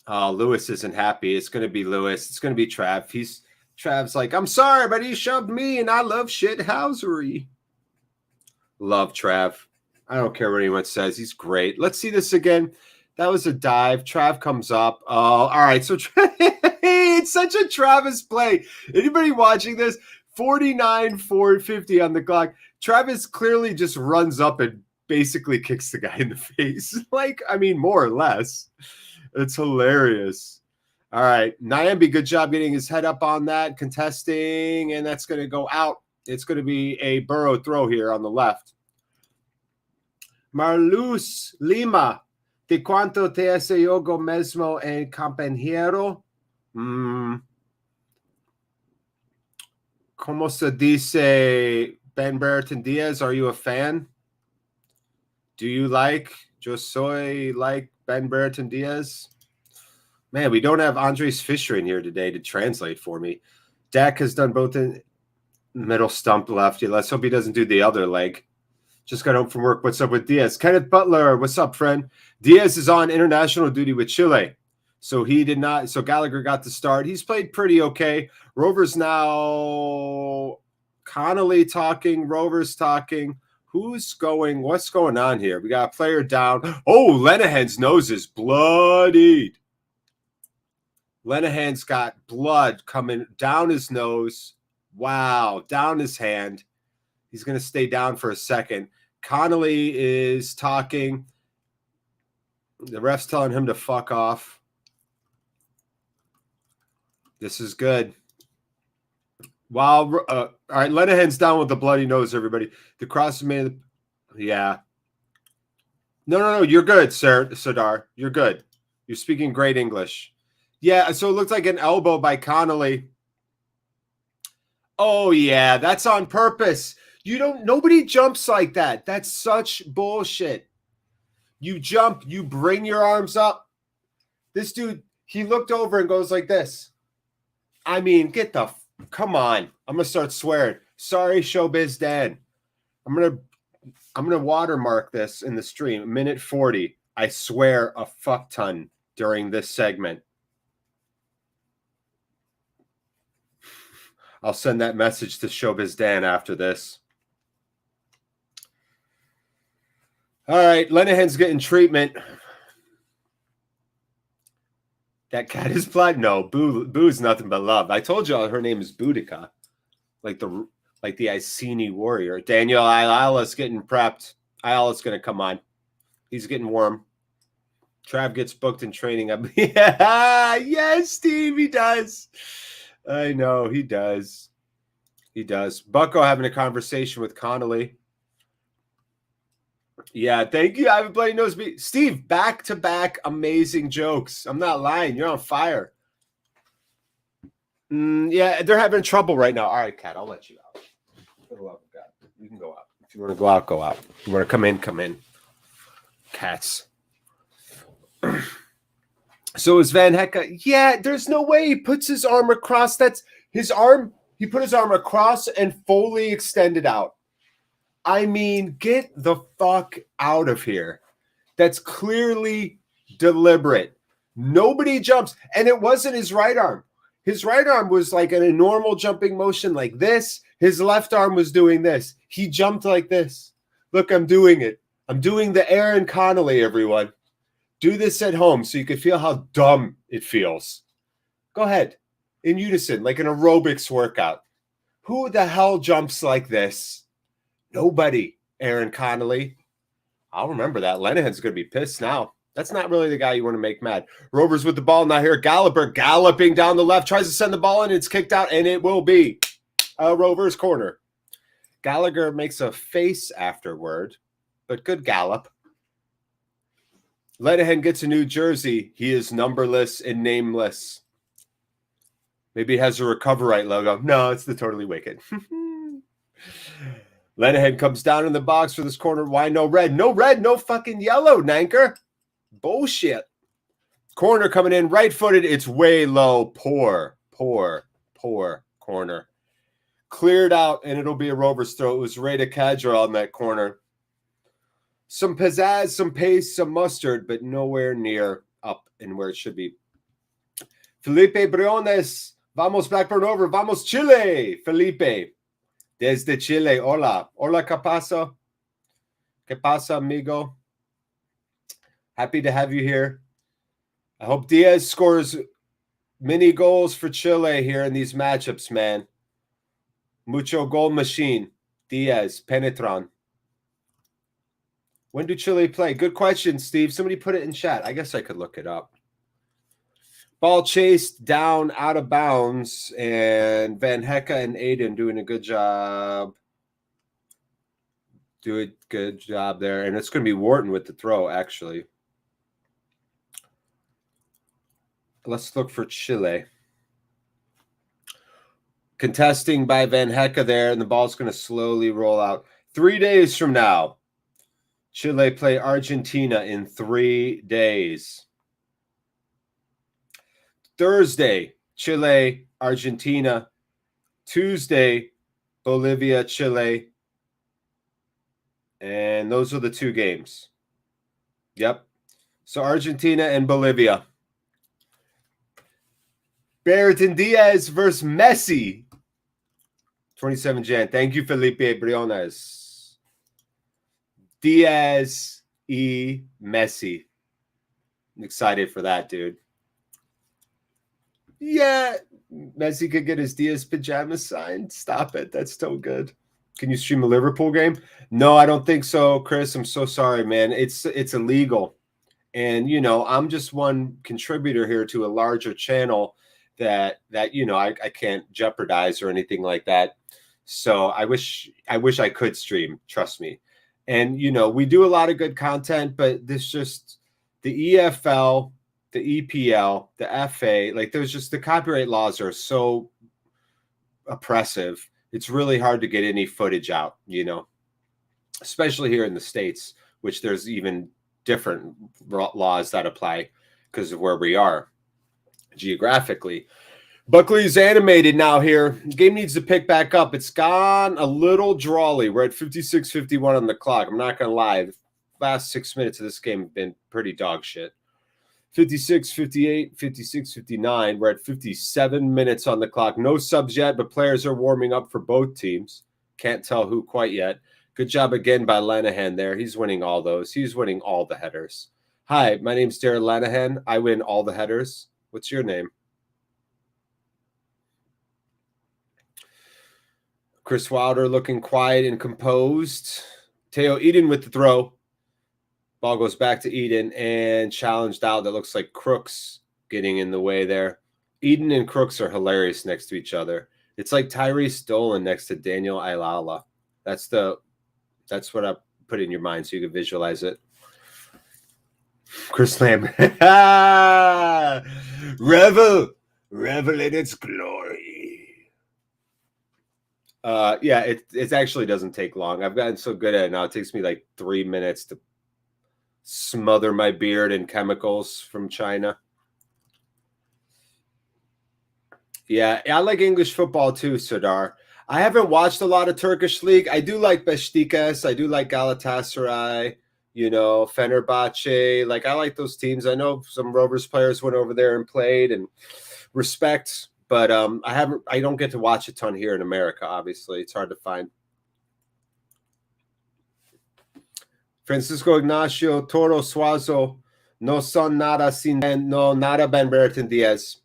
Oh, Lewis isn't happy. It's going to be Lewis. It's going to be Trav. Trav's like, I'm sorry, but he shoved me, and I love shithousery. Love Trav. I don't care what anyone says. He's great. Let's see this again. That was a dive. Trav comes up. Oh, all right. So it's such a Travis play. Anybody watching this? 49-450 on the clock. Travis clearly just runs up and basically kicks the guy in the face. Like, I mean, more or less. It's hilarious. All right. Nyambi, good job getting his head up on that, contesting, and that's going to go out. It's going to be a Burrow throw here on the left. Marluz Lima, de cuánto te hace yogo mesmo en compañero? ¿Cómo se dice Ben Brereton Diaz? Are you a fan? Do you like? Yo soy like Ben Brereton Diaz. Man, we don't have Andres Fisher in here today to translate for me. Dak has done both in middle stump lefty. Let's hope he doesn't do the other leg. Just got home from work. What's up with Diaz? Kenneth Butler, what's up, friend? Diaz is on international duty with Chile. So he did not. So Gallagher got the start. He's played pretty okay. Rovers now. Connolly talking. Rovers talking. What's going on here? We got a player down. Oh, Lenahan's nose is bloodied. Lenahan's got blood coming down his nose. Wow, down his hand. He's going to stay down for a second. Connolly is talking. The ref's telling him to fuck off. This is good. Wow. All right, Lenahan's down with the bloody nose, everybody. The cross is made. Yeah. No. You're good, sir, Sardar. You're good. You're speaking great English. Yeah, so it looked like an elbow by Connolly. Oh, yeah, that's on purpose. Nobody jumps like that. That's such bullshit. You jump, you bring your arms up. This dude, he looked over and goes like this. I mean, come on. I'm going to start swearing. Sorry, Showbiz Dan. I'm going to watermark this in the stream. Minute 40. I swear a fuck ton during this segment. I'll send that message to Showbiz Dan after this. All right, Lenehan's getting treatment. That cat is black. No, Boo's nothing but love. I told y'all her name is Boudica, like the Iceni warrior. Daniel Ayala's getting prepped. Ayala's gonna come on. He's getting warm. Trav gets booked in training. Yeah, yes, Steve, he does. I know he does. He does. Bucko having a conversation with Connolly. Yeah, thank you. I haven't played Nosebleed. Steve, back-to-back amazing jokes. I'm not lying. You're on fire. Yeah, they're having trouble right now. All right, Kat, I'll let you out. Go out, Kat. You can go out. If you want to go out, go out. If you want to come in, come in. Cats. So is Van Hecke. Yeah, there's no way he puts his arm across. That's his arm. He put his arm across and fully extended out. I mean, get the fuck out of here. That's clearly deliberate. Nobody jumps. And it wasn't his right arm. His right arm was like in a normal jumping motion like this. His left arm was doing this. He jumped like this. Look, I'm doing it. I'm doing the Aaron Connolly, everyone. Do this at home so you can feel how dumb it feels. Go ahead. In unison, like an aerobics workout. Who the hell jumps like this? Nobody, Aaron Connolly. I'll remember that. Lenehan's going to be pissed now. That's not really the guy you want to make mad. Rovers with the ball now here. Gallagher galloping down the left. Tries to send the ball in. It's kicked out, and it will be a Rovers corner. Gallagher makes a face afterward, but good gallop. Lenehan gets a new jersey. He is numberless and nameless. Maybe he has a Recover Right logo. No, it's the Totally Wicked. Lenehan comes down in the box for this corner. Why no red? No red, no fucking yellow, Nanker. Bullshit. Corner coming in, right-footed. It's way low. Poor corner. Cleared out, and it'll be a Rovers throw. It was Reda Kadra on that corner. Some pizzazz, some pace, some mustard, but nowhere near up and where it should be. Felipe Briones. Vamos Blackburn over. Vamos Chile. Felipe. Desde Chile. Hola. Hola, ¿qué pasa? ¿Qué pasa, amigo? Happy to have you here. I hope Diaz scores many goals for Chile here in these matchups, man. Mucho goal machine. Diaz, Penetran. When do Chile play? Good question, Steve. Somebody put it in chat. I guess I could look it up. Ball chased down out of bounds, and Van Hecke and Aiden doing a good job. Do a good job there. And it's going to be Wharton with the throw, actually. Let's look for Chile. Contesting by Van Hecke there, and the ball's going to slowly roll out. 3 days from now, Chile play Argentina in 3 days. Thursday, Chile, Argentina. Tuesday, Bolivia, Chile. And those are the 2 games. Yep. So Argentina and Bolivia. Barrington Diaz versus Messi. 27 Jan. Thank you, Felipe Briones. Diaz e Messi. I'm excited for that, dude. Yeah, Messi could get his Diaz pajamas signed. Stop it. That's so good. Can you stream a Liverpool game? No, I don't think so, Chris. I'm so sorry, man. It's illegal. And, you know, I'm just one contributor here to a larger channel that you know, I can't jeopardize or anything like that. So I wish I could stream, trust me. And, you know, we do a lot of good content, but this just, the EFL the EPL, the FA, like there's just the copyright laws are so oppressive. It's really hard to get any footage out, you know, especially here in the States, which there's even different laws that apply because of where we are geographically. Buckley's animated now here. The game needs to pick back up. It's gone a little drawly. We're at 56:51 on the clock. I'm not going to lie. The last 6 minutes of this game have been pretty dog shit. 56:58, 56:59. We're at 57 minutes on the clock. No subs yet, but players are warming up for both teams. Can't tell who quite yet. Good job again by Lanahan there. He's winning all those. He's winning all the headers. Hi, my name's Darren Lanahan. I win all the headers. What's your name? Chris Wilder looking quiet and composed. Teo Eden with the throw. Ball goes back to Eden and challenged out. That looks like Crooks getting in the way there. Eden and Crooks are hilarious next to each other. It's like Tyrese Dolan next to Daniel Ailala. That's what I put in your mind so you can visualize it. Chris Lamb. Revel in its glory. Yeah, it actually doesn't take long. I've gotten so good at it now. It takes me like 3 minutes to smother my beard in chemicals from China. Yeah, I like English football too, Sardar. I haven't watched a lot of Turkish league. I do like Beşiktaş. I do like Galatasaray, you know, Fenerbahce. Like, I like those teams. I know some Rovers players went over there and played, and respect. But I don't get to watch a ton here in America, obviously. It's hard to find. Francisco Ignacio Toro Suazo. No son nada sin no nada Ben Bertin Diaz.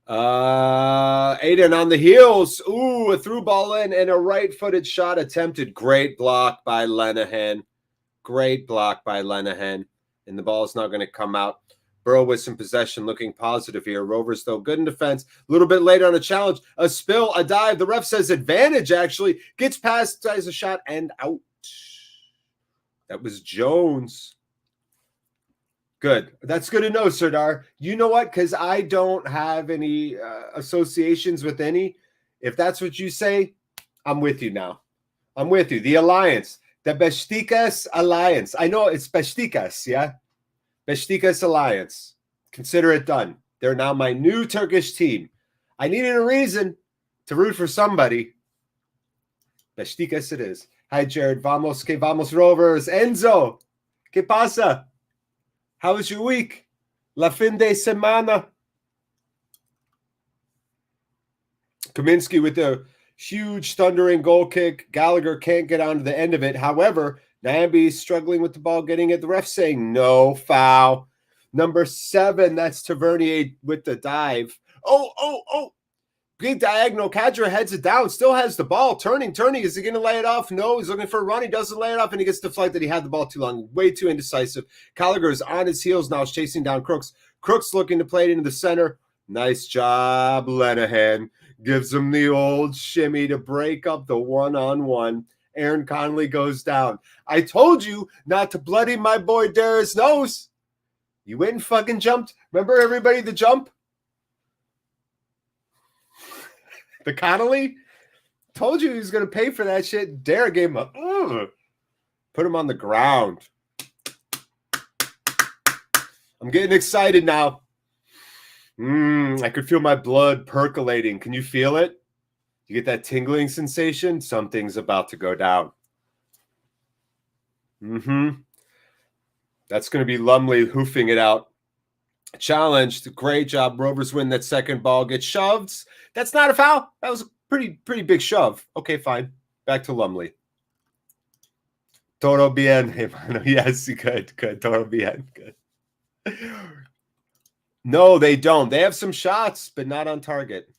Aiden on the heels. Ooh, a through ball in and a right-footed shot attempted. Great block by Lenihan. Great block by Lenihan. And the ball is not going to come out. Burrow with some possession, looking positive here. Rovers, though, good in defense. A little bit later on a challenge. A spill, a dive. The ref says advantage, actually. Gets past, tries a shot, and out. That was Jones. Good. That's good to know, Sardar. You know what? Because I don't have any associations with any. If that's what you say, I'm with you now. I'm with you. The Alliance. The Beşiktaş Alliance. I know it's Beşiktaş, yeah? Beşiktaş Alliance. Consider it done. They're now my new Turkish team. I needed a reason to root for somebody. Beşiktaş it is. Hi, Jared. Vamos, que vamos, Rovers. Enzo, que pasa? How was your week? La fin de semana. Kaminsky with the huge thundering goal kick. Gallagher can't get onto the end of it. However, Nyambi's struggling with the ball, getting it. The ref saying no foul. Number 7, that's Tavernier with the dive. Oh. Big diagonal. Kadra heads it down. Still has the ball. Turning. Is he going to lay it off? No. He's looking for a run. He doesn't lay it off, and he gets deflected. He had the ball too long. Way too indecisive. Gallagher is on his heels now. He's chasing down Crooks. Crooks looking to play it into the center. Nice job, Lenihan. Gives him the old shimmy to break up the one-on-one. Aaron Connolly goes down. I told you not to bloody my boy Darius' nose. You went and fucking jumped. Remember everybody the jump? The Connolly? Told you he was going to pay for that shit. Dare gave him a put him on the ground. I'm getting excited now. I could feel my blood percolating. Can you feel it? You get that tingling sensation? Something's about to go down. That's going to be Lumley hoofing it out. Challenged. Great job. Rovers win that second ball. Gets shoved. That's not a foul. That was a pretty big shove. Okay, fine. Back to Lumley. Toro bien. Yes, good. Toro bien. Good. No, they don't. They have some shots, but not on target.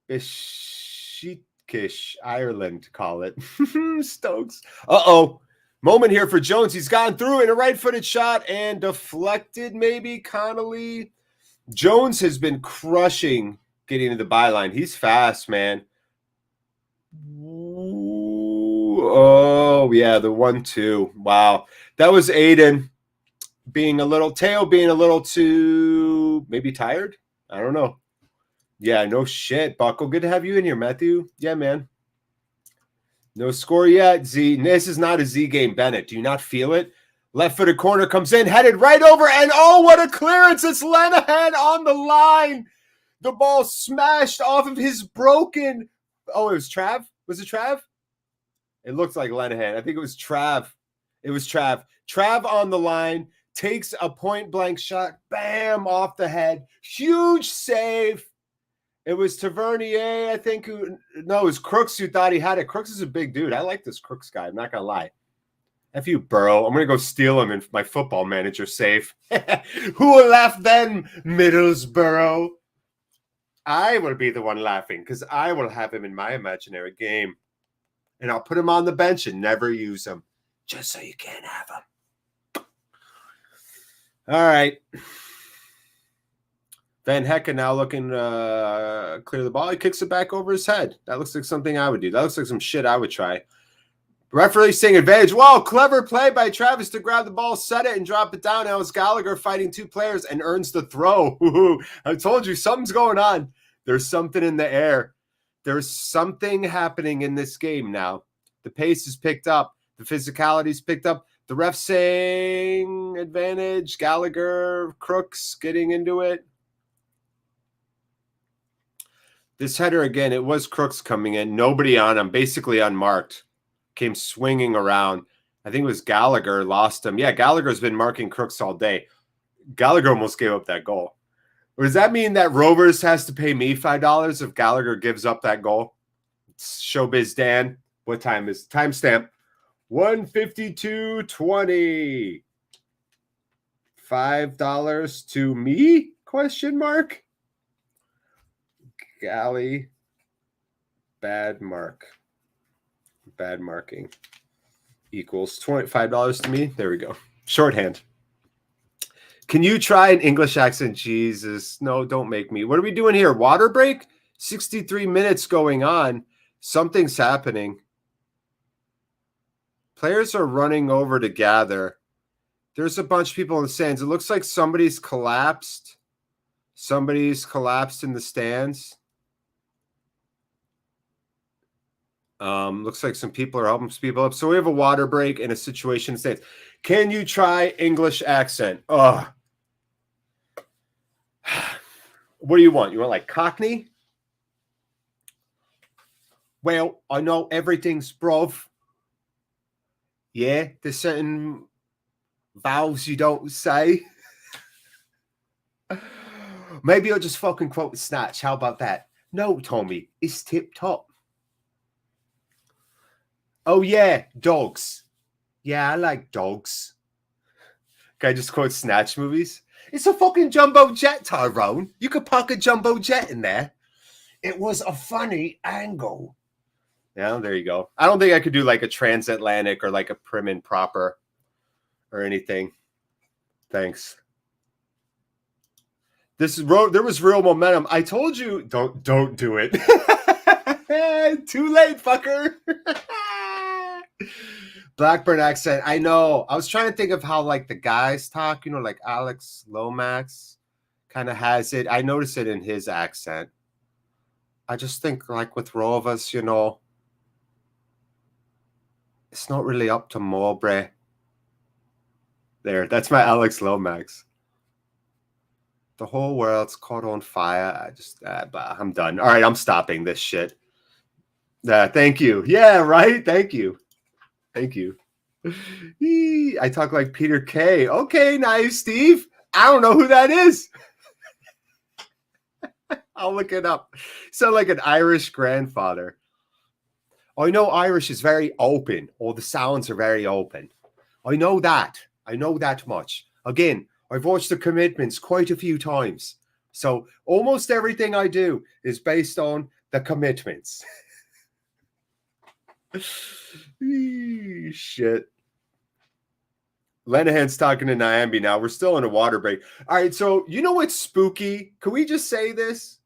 Besiktas, Ireland, call it. Stokes. Uh-oh. Moment here for Jones. He's gone through in a right-footed shot and deflected, maybe, Connolly. Jones has been crushing getting to the byline. He's fast, man. Ooh, oh, yeah, the 1-2. Wow. That was Aiden. being a little too maybe tired. I don't know. Yeah, no shit, Buckle. Good to have you in here, Matthew. Yeah, man. No score yet, Z. This is not a Z game, Bennett. Do you not feel it? Left-footed corner comes in, headed right over, and oh, what a clearance. It's Lenihan on the line. The ball smashed off of his broken. Oh, it was Trav? Was it Trav? It looked like Lenihan. I think it was Trav. It was Trav. Trav on the line, takes a point-blank shot, bam, off the head. Huge save. It was Tavernier, I think, it was Crooks who thought he had it. Crooks is a big dude. I like this Crooks guy. I'm not going to lie. F you, Burrow. I'm going to go steal him in my football manager safe. Who will laugh then, Middlesbrough? I will be the one laughing because I will have him in my imaginary game. And I'll put him on the bench and never use him just so you can't have him. All right. Van Hecken now looking clear the ball. He kicks it back over his head. That looks like something I would do. That looks like some shit I would try. Referee saying advantage. Wow, clever play by Travis to grab the ball, set it, and drop it down. Now it's Gallagher fighting two players and earns the throw. I told you, something's going on. There's something in the air. There's something happening in this game now. The pace is picked up. The physicality is picked up. The ref saying advantage. Gallagher, Crooks getting into it. This header again, it was Crooks coming in. Nobody on him, basically unmarked. Came swinging around. I think it was Gallagher, lost him. Yeah, Gallagher's been marking Crooks all day. Gallagher almost gave up that goal. Or does that mean that Rovers has to pay me $5 if Gallagher gives up that goal? It's Showbiz Dan. What time is timestamp? 1:52:20. $5 to me? Question mark. Galley. Bad mark. Bad marking equals $25 to me. There we go. Shorthand. Can you try an English accent? Jesus. No, don't make me. What are we doing here? Water break? 63 minutes going on. Something's happening. Players are running over to gather. There's a bunch of people in the stands. It looks like somebody's collapsed. Somebody's collapsed in the stands. Looks like some people are helping some people up. So we have a water break in a situation in stands. Can you try English accent? Ugh. What do you want? You want like Cockney? Well, I know everything's bruv. Yeah, there's certain vowels you don't say. Maybe I'll just fucking quote Snatch. How about that? No, Tommy, it's tip top. Oh, yeah, dogs. Yeah, I like dogs. Can I just quote Snatch movies? It's a fucking jumbo jet, Tyrone. You could park a jumbo jet in there. It was a funny angle. Yeah, there you go. I don't think I could do like a transatlantic or like a prim and proper or anything. Thanks. There was real momentum. I told you, don't do it. Too late, fucker. Blackburn accent. I know. I was trying to think of how like the guys talk, you know, like Alex Lomax kind of has it. I notice it in his accent. I just think like with Rovers, you know, it's not really up to Mowbray. There, that's my Alex Lomax. The whole world's caught on fire. I'm done. All right, I'm stopping this shit. Thank you. Yeah, right. Thank you. Thank you. I talk like Peter Kay. Okay, nice, Steve. I don't know who that is. I'll look it up. Sound like an Irish grandfather. I know Irish is very open. All the sounds are very open. I know that. I know that much. Again, I've watched The Commitments quite a few times. So almost everything I do is based on The Commitments. Shit. Lenahan's talking to Nyambi now. We're still in a water break. All right, so you know what's spooky? Can we just say this?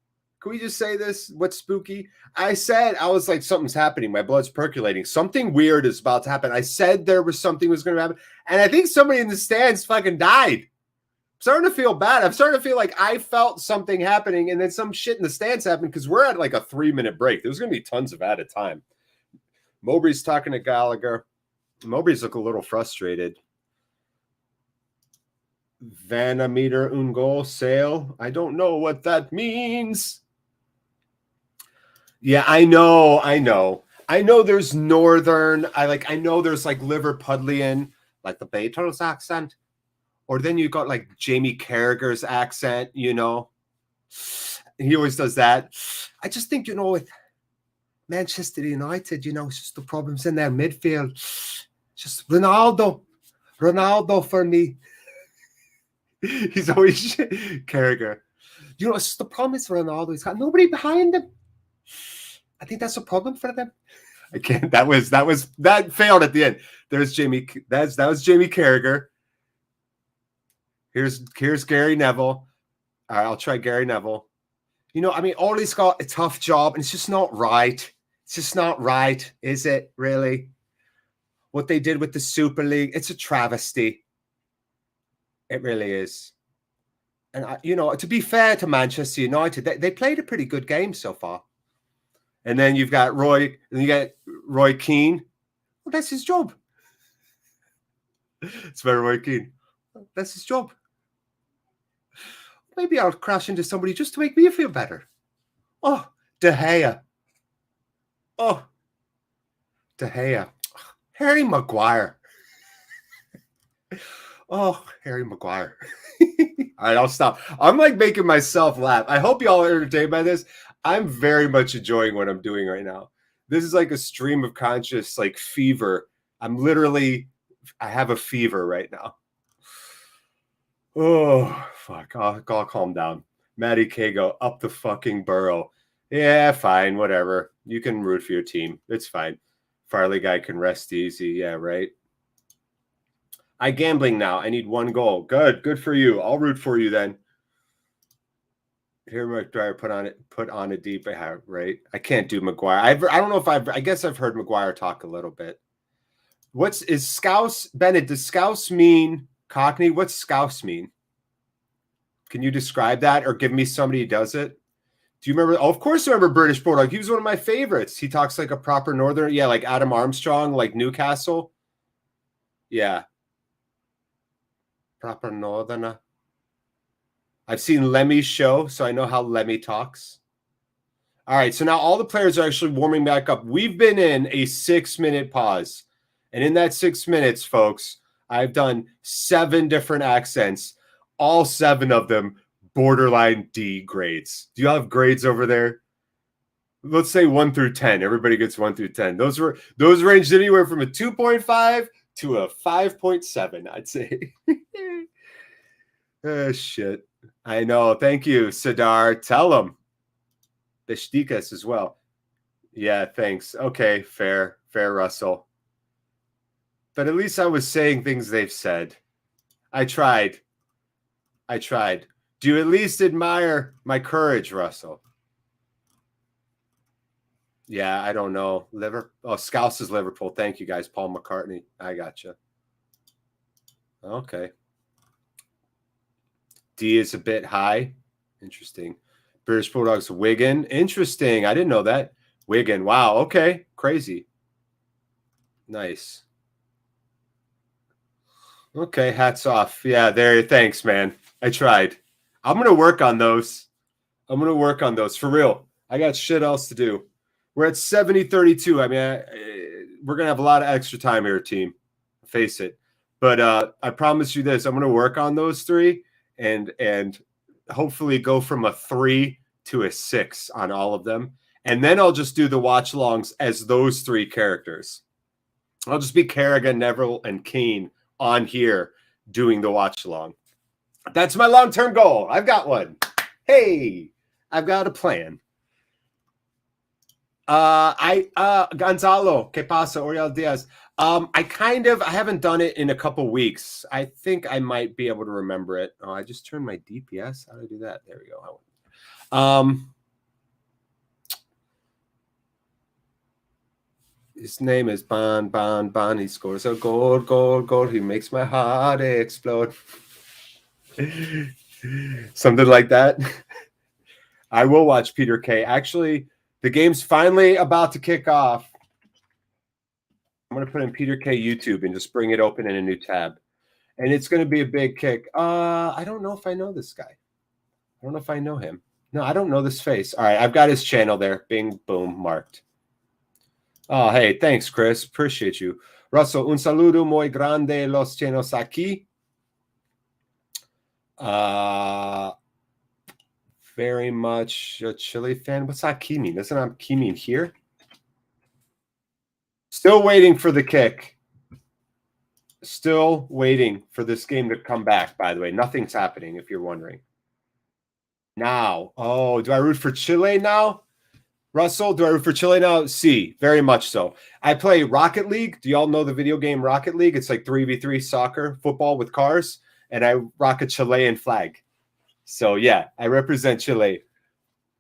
Can we just say this? What's spooky? I said, I was like, something's happening. My blood's percolating. Something weird is about to happen. I said there was something was going to happen. And I think somebody in the stands fucking died. I'm starting to feel bad. I'm starting to feel like I felt something happening and then some shit in the stands happened because we're at like a 3-minute break. There's going to be tons of added time. Mowbray's talking to Gallagher. Mowbray's look a little frustrated. Vanameter un goal sale. I don't know what that means. Yeah, I know there's Northern. I know there's like Liverpudlian, like the Beatles accent. Or then you got like Jamie Carragher's accent, you know. He always does that. I just think, you know, with Manchester United, you know, it's just the problems in their midfield. Just Ronaldo for me. He's always Carragher. You know, it's just the problem is Ronaldo. He's got nobody behind him. I think that's a problem for them. I can't. That failed at the end. There's Jamie. That was Jamie Carragher. Here's Gary Neville. All right, I'll try Gary Neville. You know, I mean, Ollie's got a tough job, and it's just not right. It's just not right, is it? Really? What they did with the Super League, it's a travesty. It really is. And you know, to be fair to Manchester United, they played a pretty good game so far. And then you've got Roy Keane. Well, that's his job. It's very Roy Keane. That's his job. Maybe I'll crash into somebody just to make me feel better. Oh, De Gea. Oh, De Gea. Harry Maguire. Oh, Harry Maguire. All right, I'll stop. I'm like making myself laugh. I hope y'all are entertained by this. I'm very much enjoying what I'm doing right now. This is like a stream of conscious, like fever. I have a fever right now. Oh, fuck. I'll calm down. Matty Kago, up the fucking burrow. Yeah, fine, whatever. You can root for your team. It's fine. Farley guy can rest easy. Yeah, right. I gambling now. I need 1 goal. Good for you. I'll root for you then. Here, McDwyer put on a deep right. I can't do Maguire. I don't know if I guess I've heard Maguire talk a little bit. Is Scouse Bennett? Does Scouse mean Cockney? What's Scouse mean? Can you describe that or give me somebody who does it? Do you remember? Oh, of course, I remember British Bulldog. He was one of my favorites. He talks like a proper Northern. Yeah, like Adam Armstrong, like Newcastle. Yeah. Proper Northerner. I've seen Lemmy's show, so I know how Lemmy talks. All right, so now all the players are actually warming back up. We've been in a 6-minute pause. And in that 6 minutes, folks, I've done 7 different accents, all 7 of them borderline D grades. Do you have grades over there? Let's say 1 through 10. Everybody gets 1 through 10. Those ranged anywhere from a 2.5 to a 5.7, I'd say. Oh, shit. I know. Thank you, Sadar. Tell them. Beshtikas as well. Yeah, thanks. Okay, fair, Russell. But at least I was saying things they've said. I tried. Do you at least admire my courage, Russell? Yeah, I don't know. Scouse is Liverpool. Thank you, guys. Paul McCartney. I gotcha. Okay. D is a bit high. Interesting. British Bulldogs, Wigan. Interesting. I didn't know that. Wigan. Wow. Okay. Crazy. Nice. Okay. Hats off. Yeah, there. Thanks, man. I tried. I'm going to work on those. For real. I got shit else to do. We're at 70-32. I mean, we're going to have a lot of extra time here, team. Face it. But I promise you this. I'm going to work on those 3 and hopefully go from a 3 to a 6 on all of them. And then I'll just do the watch-alongs as those 3 characters. I'll just be Carragher, Neville, and Keane on here doing the watch-along. That's my long-term goal. I've got one. Hey, I've got a plan. Gonzalo, ¿qué pasa? Oriel Diaz. I haven't done it in a couple weeks. I think I might be able to remember it. Oh, I just turned my DPS. How do I do that? There we go. His name is Bon. He scores a goal. He makes my heart explode. Something like that. I will watch Peter K. Actually, the game's finally about to kick off. I'm going to put in Peter K YouTube and just bring it open in a new tab. And it's going to be a big kick. I don't know if I know this guy. I don't know if I know him. No, I don't know this face. All right, I've got his channel there. Bing, boom, marked. Oh, hey, thanks, Chris. Appreciate you. Russell, un saludo muy grande los chinos aquí. Very much a Chile fan. What's aquí mean? Doesn't aquí mean here? Still waiting for the kick. Still waiting for this game to come back, by the way. Nothing's happening, if you're wondering. Now. Oh, do I root for Chile now? Russell, do I root for Chile now? See, very much so. I play Rocket League. Do y'all know the video game Rocket League? It's like 3v3 soccer, football with cars. And I rock a Chilean flag. So, yeah, I represent Chile.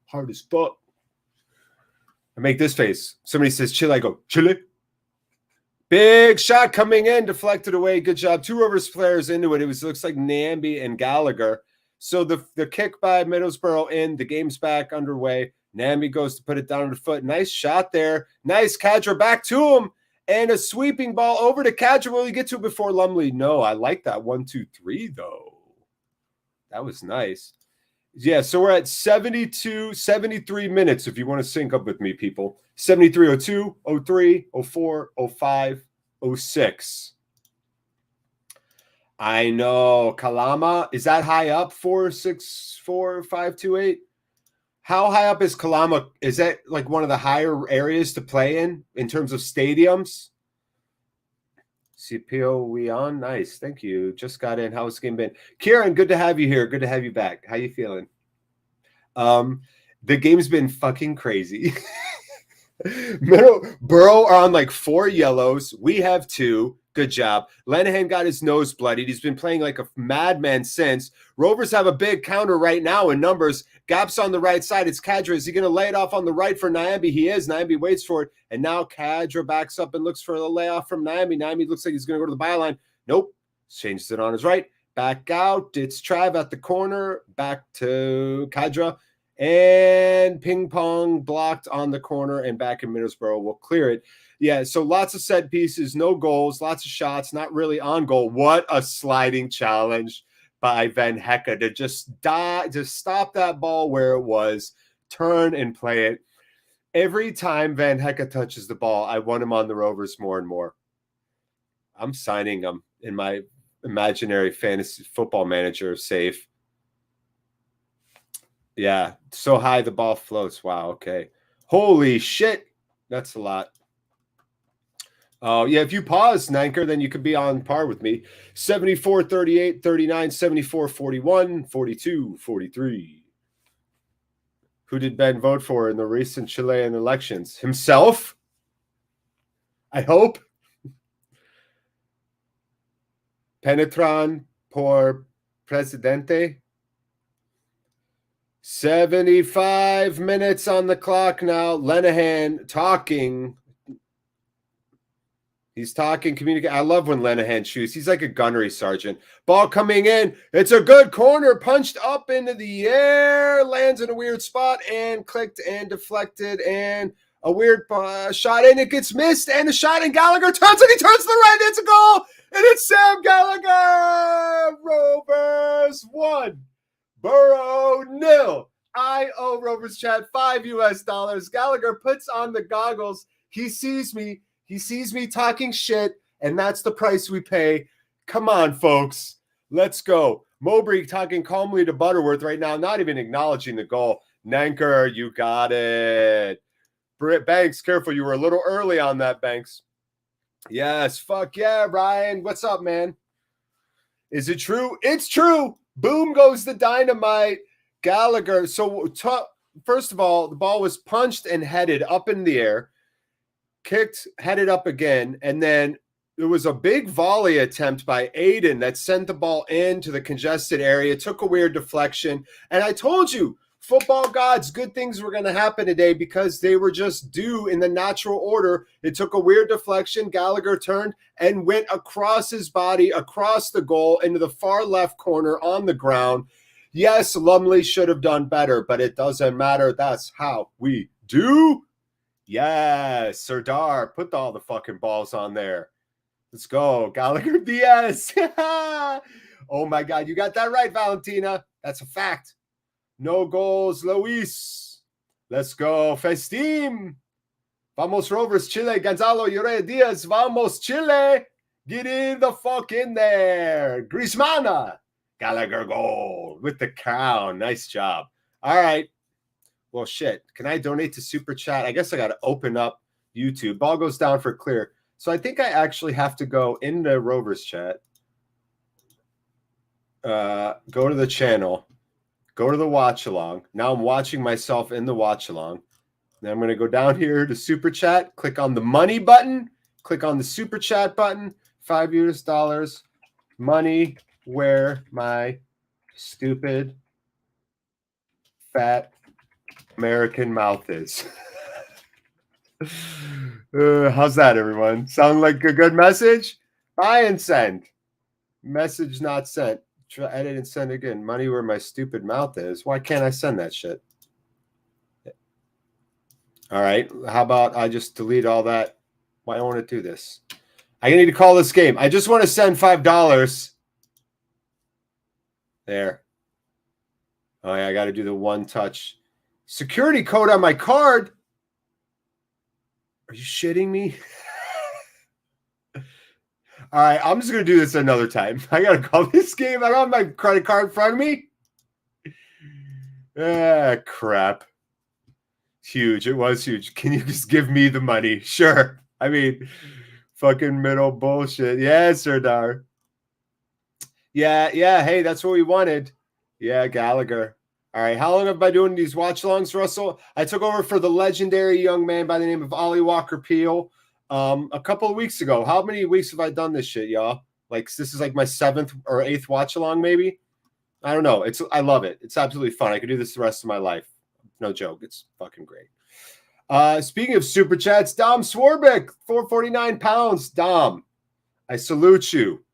Hard as fuck. I make this face. Somebody says Chile, I go, Chile. Big shot coming in, deflected away. Good job. 2 Rovers players into it. It looks like Nambi and Gallagher. So the kick by Middlesbrough in. The game's back underway. Nambi goes to put it down on the foot. Nice shot there. Nice. Kadra back to him. And a sweeping ball over to Kadra. Will he get to it before Lumley? No, I like that 1-2-3, though. That was nice. Yeah, so we're at 73 minutes if you want to sync up with me, people. 73, 02, 03, 04, 05, 06. I know. Kalama, is that high up? 464-528? How high up is Kalama? Is that like one of the higher areas to play in terms of stadiums? CPO, we on? Nice. Thank you. Just got in. How's the game been? Kieran, good to have you here. Good to have you back. How you feeling? The game's been fucking crazy. Middlesbrough are on like 4 yellows. We have 2. Good job. Lenihan got his nose bloodied. He's been playing like a madman since. Rovers have a big counter right now in numbers. Gaps on the right side. It's Kadra. Is he going to lay it off on the right for Nyambi? He is. Nyambi waits for it. And now Kadra backs up and looks for a layoff from Nyambi. Nyambi looks like he's going to go to the byline. Nope. Changes it on his right. Back out. It's Trav at the corner. Back to Kadra. And ping pong blocked on the corner and back in Middlesbrough will clear it. Yeah, so lots of set pieces, no goals, lots of shots, not really on goal. What a sliding challenge by Van Hecke to just stop that ball where it was, turn and play it. Every time Van Hecke touches the ball, I want him on the Rovers more and more. I'm signing him in my imaginary fantasy football manager save. Yeah, so high the ball floats. Wow, okay. Holy shit. That's a lot. Oh, yeah, if you pause, Nanker, then you could be on par with me. 74, 38, 39, 74, 41, 42, 43. Who did Ben vote for in the recent Chilean elections? Himself? I hope. Penetran por presidente. 75 minutes on the clock now. Lenihan talking. He's talking, communicating. I love when Lenihan shoots. He's like a gunnery sergeant. Ball coming in. It's a good corner. Punched up into the air. Lands in a weird spot and clicked and deflected. And a weird shot. And it gets missed. And the shot. And Gallagher turns and he turns to the right. It's a goal. And it's Sam Gallagher. Rovers 1. Borough 0. I owe Rovers Chat $5. Gallagher puts on the goggles. He sees me. He sees me talking shit, and that's the price we pay. Come on, folks. Let's go. Mowbray talking calmly to Butterworth right now, not even acknowledging the goal. Nanker, you got it. Banks, careful. You were a little early on that, Banks. Yes, fuck yeah, Ryan. What's up, man? Is it true? It's true. Boom goes the dynamite. Gallagher. So, first of all, the ball was punched and headed up in the air. Kicked, headed up again, and then there was a big volley attempt by Aiden that sent the ball into the congested area, took a weird deflection. And I told you, Football gods, good things were going to happen today because they were just due in the natural order. It took a weird deflection. Gallagher turned and went across his body, across the goal, into the far left corner on the ground. Yes, Lumley should have done better, but it doesn't matter. That's how we do. Yes, Serdar, put all the fucking balls on there. Let's go. Gallagher Diaz. Oh, my God. You got that right, Valentina. That's a fact. No goals, Luis. Let's go. Festim. Vamos Rovers, Chile. Gonzalo Ure Diaz. Vamos, Chile. Get in the fuck in there. Griezmann. Gallagher goal with the crown. Nice job. All right. Well, shit. Can I donate to Super Chat? I guess I got to open up YouTube. Ball goes down for clear. So I think I actually have to go into Rovers Chat. Go to the channel. Go to the watch along. Now I'm watching myself in the watch along. Then I'm going to go down here to Super Chat. Click on the money button. Click on the Super Chat button. $5 money where my stupid fat American mouth is. How's that, everyone? Sound like a good message? Buy and send. Message not sent. Try edit and send again. Money where my stupid mouth is. Why can't I send that shit? All right. How about I just delete all that? Why don't I want to do this? I need to call this game. I just want to send $5. There. Oh, yeah. I got to do the one touch. Security code on my card. Are you shitting me? All right, I'm just going to do this another time. I got to call this game. I don't have my credit card in front of me. Ah, crap. Huge. It was huge. Can you just give me the money? Sure. I mean, fucking middle bullshit. Yeah, Serdar. Yeah. Hey, that's what we wanted. Yeah, Gallagher. All right, how long have I been doing these watch-alongs, Russell? I took over for the legendary young man by the name of Ollie Walker-Peel a couple of weeks ago. How many weeks have I done this shit, y'all? Like, this is like my 7th or 8th watch-along, maybe? I don't know. I love it. It's absolutely fun. I could do this the rest of my life. No joke. It's fucking great. Speaking of Super Chats, Dom Swarbeck, 449 pounds. Dom, I salute you.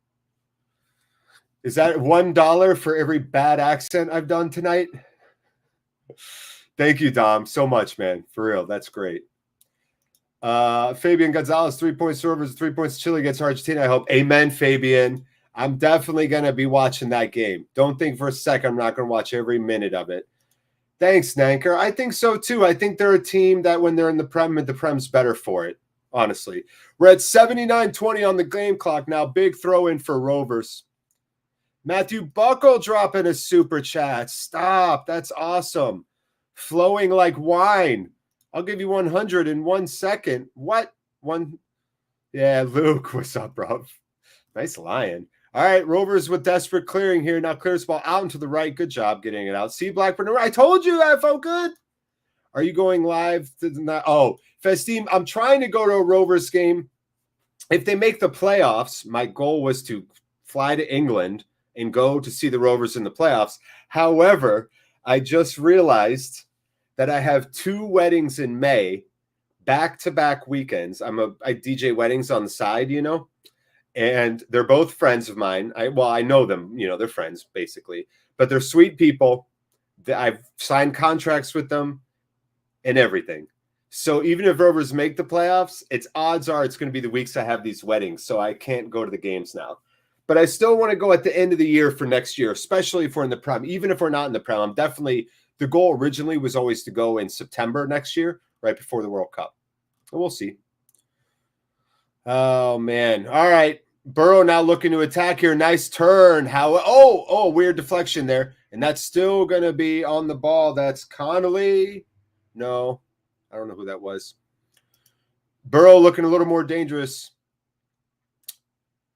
Is that $1 for every bad accent I've done tonight? Thank you, Dom, so much, man. For real, that's great. Fabian Gonzalez, 3 points Rovers, 3 points Chile against Argentina, I hope. Amen, Fabian. I'm definitely going to be watching that game. Don't think for a second I'm not going to watch every minute of it. Thanks, Nanker. I think so, too. I think they're a team that when they're in the Prem's better for it, honestly. We're at 79-20 on the game clock now. Big throw-in for Rovers. Matthew Buckle dropping a super chat. Stop. That's awesome. Flowing like wine. I'll give you 100 in 1 second. What? One? Yeah, Luke. What's up, bro? Nice lion. All right, Rovers with desperate clearing here. Now clears ball out and to the right. Good job getting it out. See Blackburn. I told you that felt good. Are you going live to the? Oh, Festim, I'm trying to go to a Rovers game. If they make the playoffs, my goal was to fly to England and go to see the Rovers in the playoffs. However, I just realized that I have 2 weddings in May, back-to-back weekends. I DJ weddings on the side, you know, and they're both friends of mine. I know them, you know, they're friends basically, but they're sweet people. I've signed contracts with them and everything. So even if Rovers make the playoffs, odds are it's going to be the weeks I have these weddings, so I can't go to the games now. But I still want to go at the end of the year for next year, especially if we're in the Prem. Even if we're not in the Prem, I'm definitely – the goal originally was always to go in September next year, right before the World Cup. But we'll see. Oh, man. All right. Burrow now looking to attack here. Nice turn. Weird deflection there. And that's still going to be on the ball. That's Connolly. No, I don't know who that was. Burrow looking a little more dangerous.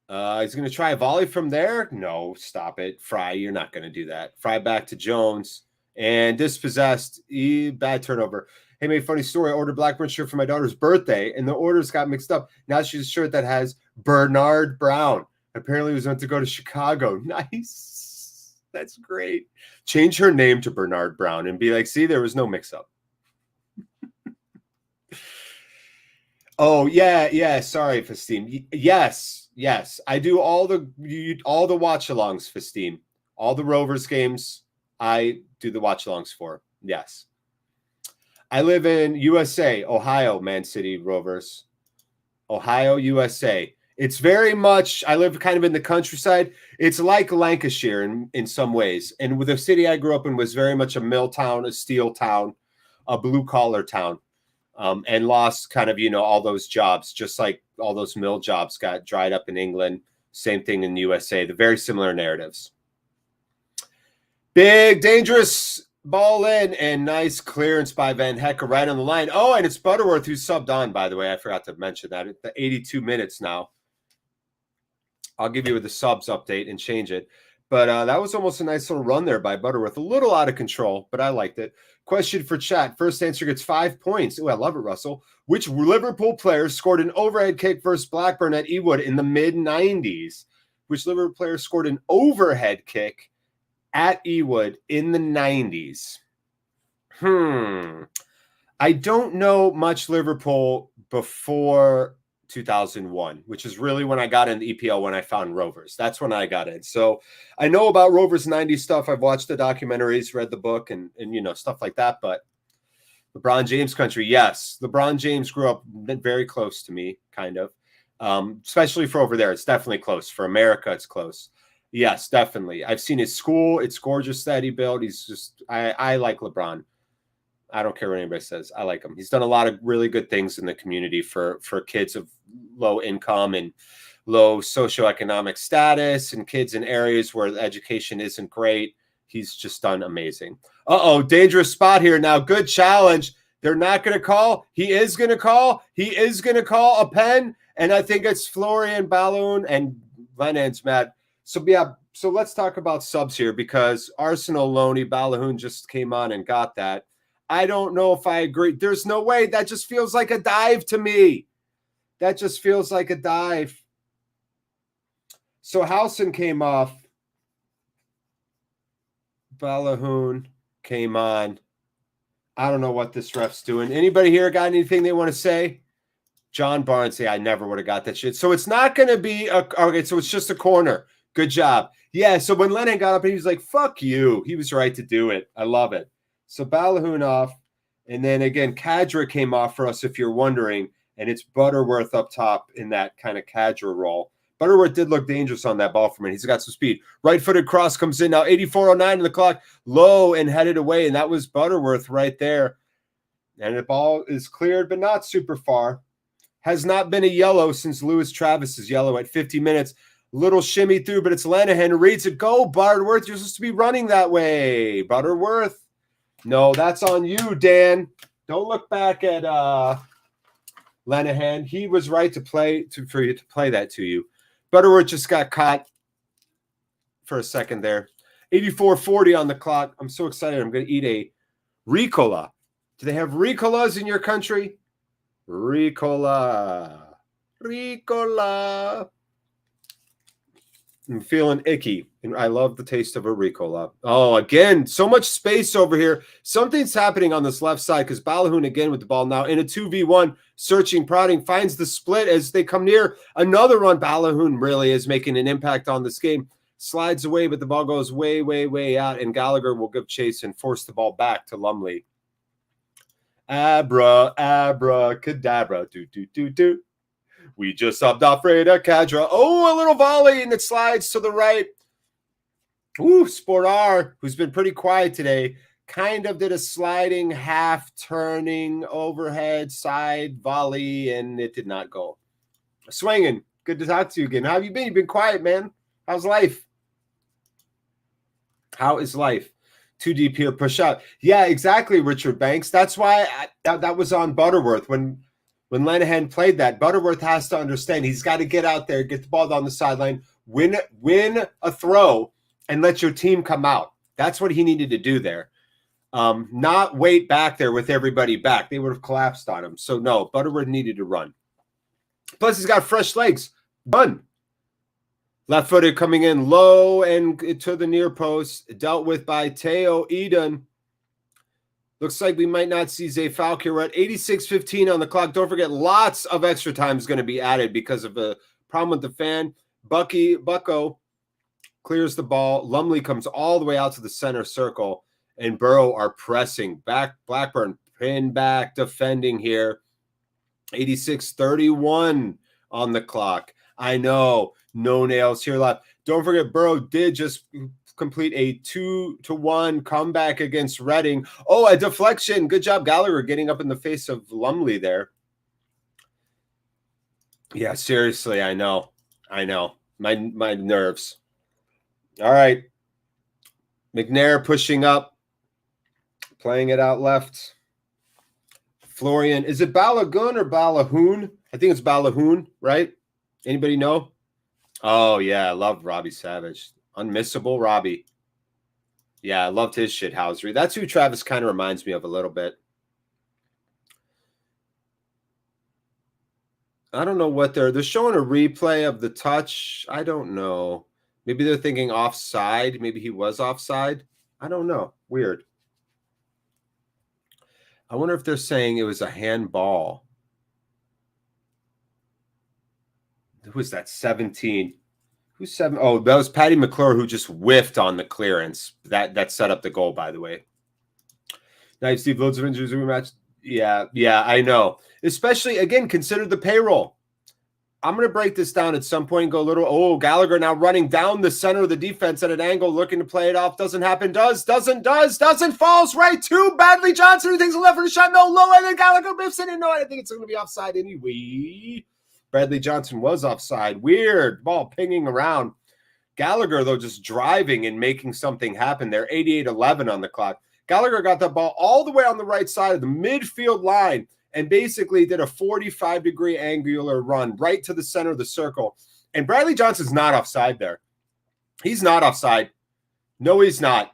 He's going to try a volley from there. No, stop it. Fry, you're not going to do that. Fry back to Jones. And dispossessed. Bad turnover. Hey, made funny story. I ordered Blackburn shirt for my daughter's birthday, and the orders got mixed up. Now she's a shirt that has Bernard Brown. Apparently he was meant to go to Chicago. Nice. That's great. Change her name to Bernard Brown and be like, see, there was no mix-up. Oh, yeah. Sorry, Festine. Yes. I do all the watch-alongs, Festine. All the Rovers games, I do the watch-alongs for. Yes. I live in USA, Ohio, Man City Rovers. Ohio, USA. It's very much, I live kind of in the countryside. It's like Lancashire in some ways. And with the city I grew up in was very much a mill town, a steel town, a blue-collar town. And lost kind of, all those jobs, just like all those mill jobs got dried up in England. Same thing in the USA. The very similar narratives. Big, dangerous ball in and nice clearance by Van Hecke right on the line. Oh, and it's Butterworth who subbed on, by the way. I forgot to mention that. At the 82 minutes now. I'll give you the subs update and change it. But that was almost a nice little run there by Butterworth. A little out of control, but I liked it. Question for chat. First answer gets 5 points. Oh, I love it, Russell. Which Liverpool player scored an overhead kick versus Blackburn at Ewood in the mid-90s? Which Liverpool player scored an overhead kick at Ewood in the 90s? I don't know much Liverpool before 2001, which is really when I got in the EPL when I found Rovers. That's when I got in. So I know about Rovers 90s stuff. I've watched the documentaries, read the book, and stuff like that. But LeBron James country, yes. LeBron James grew up very close to me, kind of. Especially for over there. It's definitely close. For America, it's close. Yes, definitely. I've seen his school. It's gorgeous that he built. He's just, I like LeBron. I don't care what anybody says. I like him. He's done a lot of really good things in the community for kids of low income and low socioeconomic status and kids in areas where the education isn't great. He's just done amazing. Dangerous spot here now. Good challenge. They're not going to call. He is going to call. He is going to call a pen. And I think it's Florian Balloon and Lennon's mad. So, yeah. So let's talk about subs here because Arsenal Loney Balloon just came on and got that. I don't know if I agree. There's no way. That just feels like a dive to me. That just feels like a dive. So Howson came off. Balloon came on. I don't know what this ref's doing. Anybody here got anything they want to say? John Barnes, I never would have got that shit. So it's not going to be okay. So it's just a corner. Good job. Yeah. So when Lennon got up, he was like, "Fuck you." He was right to do it. I love it. So Balloon off, and then again, Kadra came off for us if you're wondering, and it's Butterworth up top in that kind of Kadra role. Butterworth did look dangerous on that ball for me. He's got some speed. Right-footed cross comes in now, 84:09 in the clock, low and headed away, and that was Butterworth right there. And the ball is cleared, but not super far. Has not been a yellow since Lewis Travis's yellow at 50 minutes. Little shimmy through, but it's Lenihan who reads it. Go, Butterworth. You're supposed to be running that way. Butterworth. No, that's on you, Dan. Don't look back at Lenihan. He was right for you to play that to you. Butterworth just got caught for a second there. 84:40 on the clock. I'm so excited. I'm going to eat a Ricola. Do they have Ricolas in your country? Ricola. I'm feeling icky, and I love the taste of a Ricola. Oh, again, so much space over here. Something's happening on this left side because Balloon again with the ball now in a 2v1, searching, prodding, finds the split as they come near. Another run. Balloon really is making an impact on this game. Slides away, but the ball goes way, way, way out, and Gallagher will give chase and force the ball back to Lumley. Abracadabra, do. We just subbed off Reda Kadra. Oh, a little volley, and it slides to the right. Ooh, Sportar, who's been pretty quiet today, kind of did a sliding, half-turning, overhead, side volley, and it did not go. Swinging, good to talk to you again. How have you been? You've been quiet, man. How's life? How is life? Too deep here, push out. Yeah, exactly, Richard Banks. That's why that was on Butterworth. When Lenihan played that, Butterworth has to understand he's got to get out there, get the ball down the sideline, win a throw, and let your team come out. That's what he needed to do there. Not wait back there with everybody back. They would have collapsed on him. So, no, Butterworth needed to run. Plus, he's got fresh legs. Run. Left footed coming in low and to the near post. Dealt with by Teo Eden. Looks like we might not see Zay Falk here. We're at 86:15 on the clock. Don't forget, lots of extra time is going to be added because of a problem with the fan. Bucko clears the ball. Lumley comes all the way out to the center circle, and Burrow are pressing back. Blackburn pin back, defending here. 86:31 on the clock. I know, no nails here left. Don't forget, Burrow did just complete a 2-1 comeback against Reading. Oh, a deflection. Good job, Gallagher, getting up in the face of Lumley there. Yeah, seriously, I know. My nerves. All right. McNair pushing up, playing it out left. Florian, is it Balagoon or Balahoon? I think it's Balahoon, right? Anybody know? Oh, yeah, I love Robbie Savage. Unmissable Robbie. Yeah, I loved his shithousery. That's who Travis kind of reminds me of a little bit. I don't know what they're showing a replay of the touch. I don't know. Maybe they're thinking offside. Maybe he was offside. I don't know. Weird. I wonder if they're saying it was a handball. Who was that? 17. Who's 7? Oh, that was Patty McClure, who just whiffed on the clearance. That set up the goal, by the way. Nice, Steve. Loads of injuries rematch. Yeah, I know. Especially, again, consider the payroll. I'm going to break this down at some point and go a little, oh, Gallagher now running down the center of the defense at an angle, looking to play it off. Doesn't happen. Doesn't, falls right to Bradley Johnson, who thinks a left for the shot. No, low, and then Gallagher whiffs it in. No, I think it's going to be offside anyway. Bradley Johnson was offside. Weird. Ball pinging around. Gallagher, though, just driving and making something happen there. 88-11 on the clock. Gallagher got that ball all the way on the right side of the midfield line and basically did a 45-degree angular run right to the center of the circle. And Bradley Johnson's not offside there. He's not offside. No, he's not.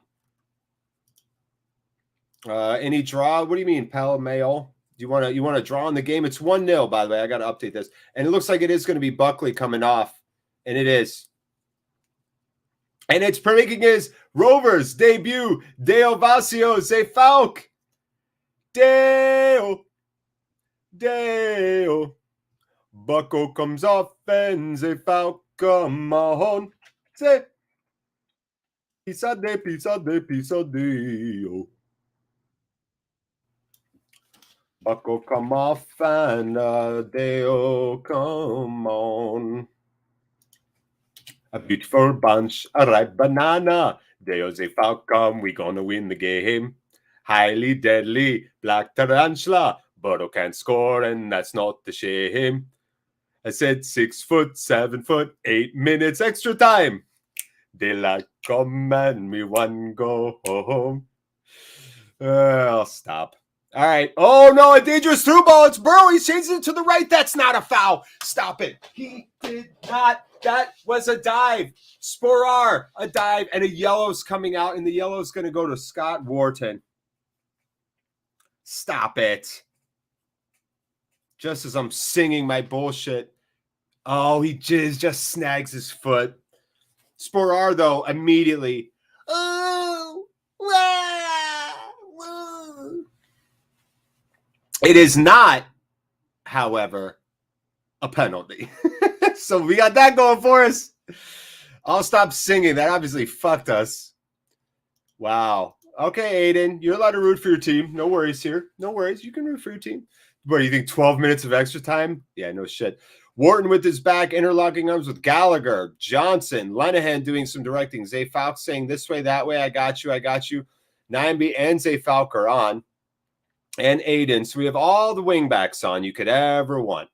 Any draw? What do you mean, Pal Mayo? You want to draw on the game? It's 1-0, by the way. I got to update this. And it looks like it is going to be Buckley coming off. And it is. And it's making his Rovers debut. Deo Vasio, Zay Falk. Deo. Bucko comes off and Zay Falk, come on. Say. Pisa de. Bucko come off and Deo come on. A beautiful bunch, a ripe banana. Deo Zay Falk come, we gonna win the game. Highly deadly, black tarantula. Burrow can't score, and that's not the shame. I said 6 foot, 7 foot, 8 minutes extra time. Daylight come and me one go home. I'll stop. All right. Oh, no, a dangerous through ball. It's Burrow. He's changing it to the right. That's not a foul. Stop it. He did not. That was a dive. Sporar, a dive, and a yellow's coming out, and the yellow's going to go to Scott Wharton. Stop it. Just as I'm singing my bullshit. Oh, he just snags his foot. Sporar, though, immediately. Oh, it is not, however, a penalty. So we got that going for us. I'll stop singing. That obviously fucked us. Wow. Okay, Aiden, you're allowed to root for your team. No worries here. No worries. You can root for your team. What do you think, 12 minutes of extra time? Yeah, no shit. Wharton with his back, interlocking arms with Gallagher, Johnson, Lenahan doing some directing. Zay Falk saying this way, that way. I got you. Nyambi and Zay Falk are on. And Aiden. So we have all the wingbacks on you could ever want.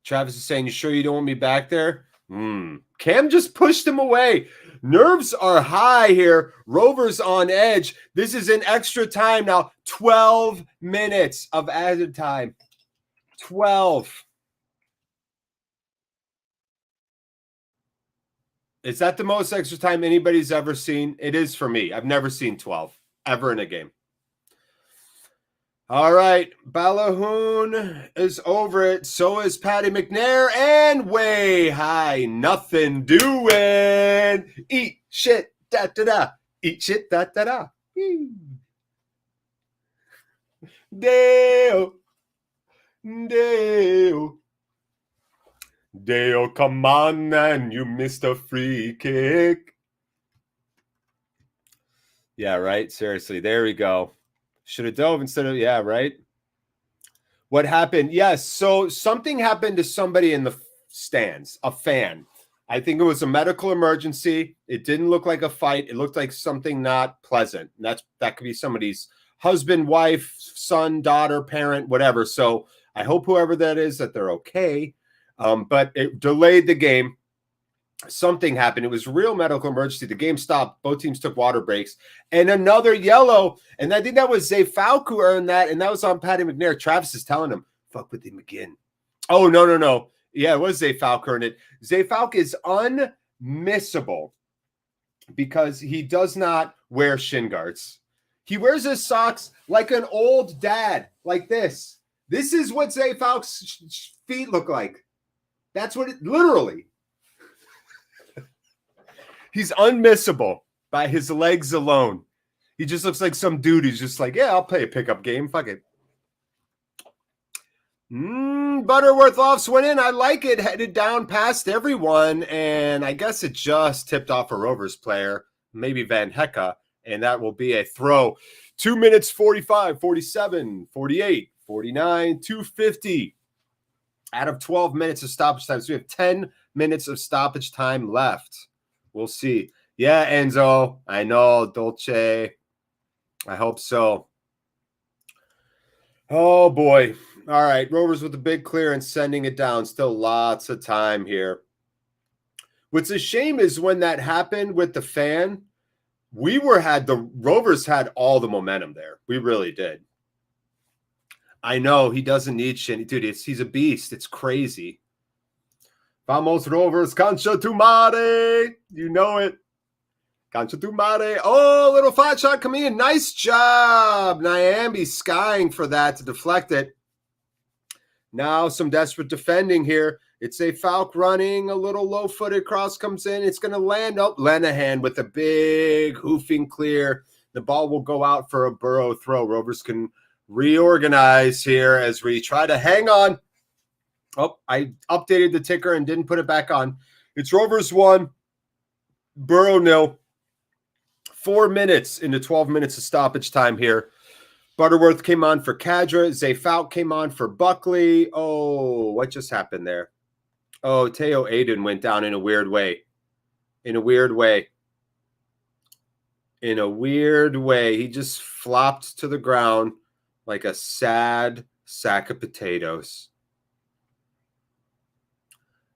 Travis is saying, you sure you don't want me back there? Cam just pushed him away. Nerves are high here. Rovers on edge. This is in extra time now. 12 minutes of added time. 12. Is that the most extra time anybody's ever seen? It is for me. I've never seen 12 ever in a game. All right, Balahoon is over it. So is Patty McNair, and way high, nothing doing. Eat shit, da da da. Eat shit, da da da. Deo, Deo, Deo, come on, and you missed a free kick. Yeah, right. Seriously, there we go. Should have dove instead of, yeah, right. What happened? Yes. So something happened to somebody in the stands, a fan. I think it was a medical emergency. It didn't look like a fight. It looked like something not pleasant. And that could be somebody's husband, wife, son, daughter, parent, whatever. So I hope whoever that is, that they're okay. But it delayed the game. Something happened. It was real medical emergency. The game stopped. Both teams took water breaks. And another yellow. And I think that was Zay Falk who earned that. And that was on Patty McNair. Travis is telling him, fuck with him again. Oh, no. Yeah, it was Zay Falk earned it. Zay Falk is unmissable because he does not wear shin guards. He wears his socks like an old dad, like this. This is what Zay Falk's feet look like. That's what it literally. He's unmissable by his legs alone. He just looks like some dude who's just like, yeah, I'll play a pickup game. Fuck it. Butterworth Lofts went in. I like it. Headed down past everyone. And I guess it just tipped off a Rovers player, maybe Van Hecke. And that will be a throw. 2 minutes, 45, 47, 48, 49, 250. Out of 12 minutes of stoppage time. So we have 10 minutes of stoppage time left. We'll see. Yeah, Enzo. I know. Dolce. I hope so. Oh, boy. All right. Rovers with a big clear and sending it down. Still lots of time here. What's a shame is when that happened with the fan, the Rovers had all the momentum there. We really did. I know he doesn't need shit. Dude, he's a beast. It's crazy. Vamos Rovers, cancha tu mare. You know it. Cancha tu mare. Oh, little flat shot coming in. Nice job. Nyambi skying for that to deflect it. Now some desperate defending here. It's a Falk running. A little low-footed cross comes in. It's going to land up. Lenahan with a big hoofing clear. The ball will go out for a Burrow throw. Rovers can reorganize here as we try to hang on. Oh, I updated the ticker and didn't put it back on. It's Rovers 1, Burrow 0. 4 minutes into 12 minutes of stoppage time here. Butterworth came on for Kadra. Zay Falk came on for Buckley. Oh, what just happened there? Oh, Teo Aiden went down in a weird way. He just flopped to the ground like a sad sack of potatoes.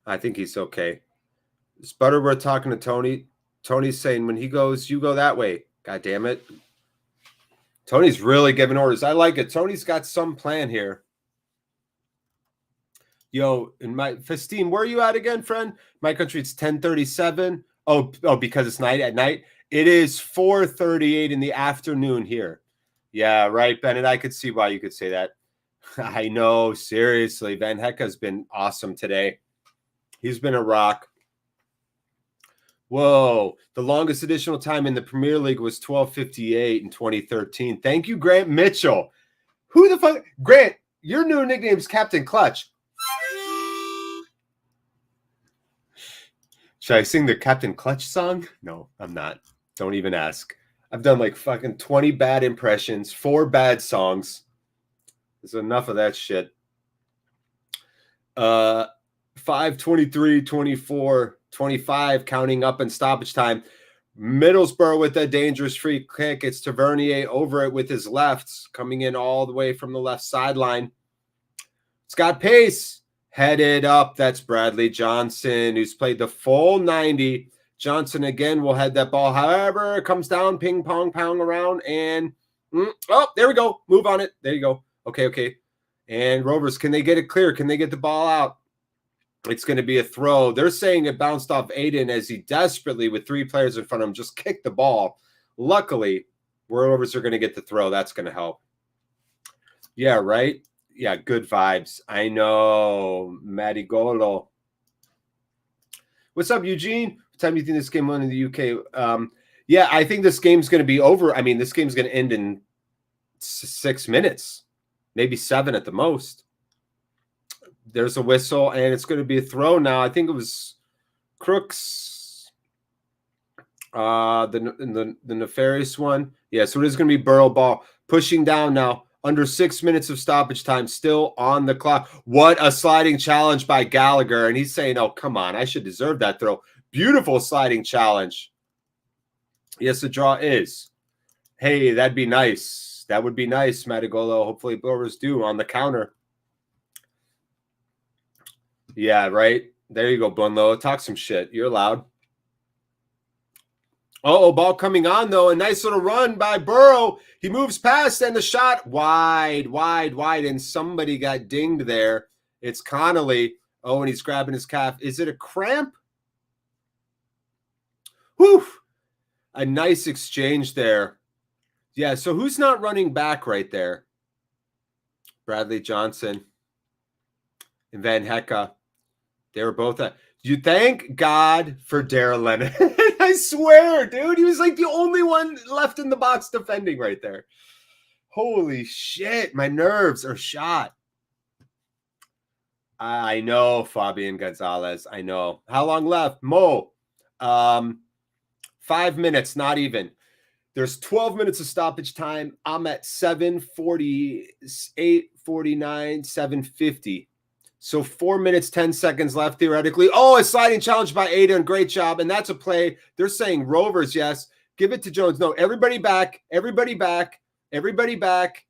I think he's okay. Is Butterworth talking to Tony? Tony's saying when he goes, you go that way. God damn it. Tony's really giving orders. I like it. Tony's got some plan here. Yo, in my Festine, where are you at again, friend? My country, it's 10:37. Oh, because it's at night. It is 4:38 in the afternoon here. Yeah, right, Bennett. I could see why you could say that. I know, seriously. Van Hecke has been awesome today. He's been a rock. Whoa. The longest additional time in the Premier League was 12:58 in 2013. Thank you, Grant Mitchell. Who the fuck? Grant, your new nickname is Captain Clutch. Should I sing the Captain Clutch song? No, I'm not. Don't even ask. I've done like fucking 20 bad impressions, 4 bad songs. There's enough of that shit. 5, 23, 24, 25, counting up in stoppage time. Middlesbrough with a dangerous free kick. It's Tavernier over it with his left, coming in all the way from the left sideline. It's got pace. Headed up. That's Bradley Johnson, who's played the full 90. Johnson again will head that ball. However, it comes down, ping pong, pound around, and oh, there we go. Move on it. There you go. Okay. And Rovers, can they get it clear? Can they get the ball out? It's going to be a throw. They're saying it bounced off Aiden as he desperately, with 3 players in front of him, just kicked the ball. Luckily, Rovers are going to get the throw. That's going to help. Yeah, right? Yeah, good vibes. I know. Marigolo. What's up, Eugene? What time do you think this game won in the UK? Yeah, I think this game's going to be over. I mean, this game's going to end in 6 minutes, maybe 7 at the most. There's a whistle, and it's going to be a throw now. I think it was Crooks, the nefarious one. Yeah, so it is going to be Burrow ball. Pushing down now. Under 6 minutes of stoppage time, still on the clock. What a sliding challenge by Gallagher. And he's saying, oh, come on, I should deserve that throw. Beautiful sliding challenge. Yes, the draw is. Hey, that'd be nice. That would be nice, Matigolo. Hopefully Rovers do on the counter. Yeah, right? There you go, Bunlo. Talk some shit. You're allowed. Oh, ball coming on, though. A nice little run by Burrow. He moves past, and the shot wide, and somebody got dinged there. It's Connolly. Oh, and he's grabbing his calf. Is it a cramp? Whew. A nice exchange there. Yeah, so who's not running back right there? Bradley Johnson and Van Hecke. They were both at. You thank God for Darrell Lennon. I swear, dude. He was like the only one left in the box defending right there. Holy shit. My nerves are shot. I know, Fabian Gonzalez. I know. How long left? Mo. 5 minutes, not even. There's 12 minutes of stoppage time. I'm at 7:48, 49, 7:50. So 4 minutes, 10 seconds left, theoretically. Oh, a sliding challenge by Aiden. Great job. And that's a play. They're saying Rovers, yes. Give it to Jones. No, everybody back. Everybody back. Everybody back.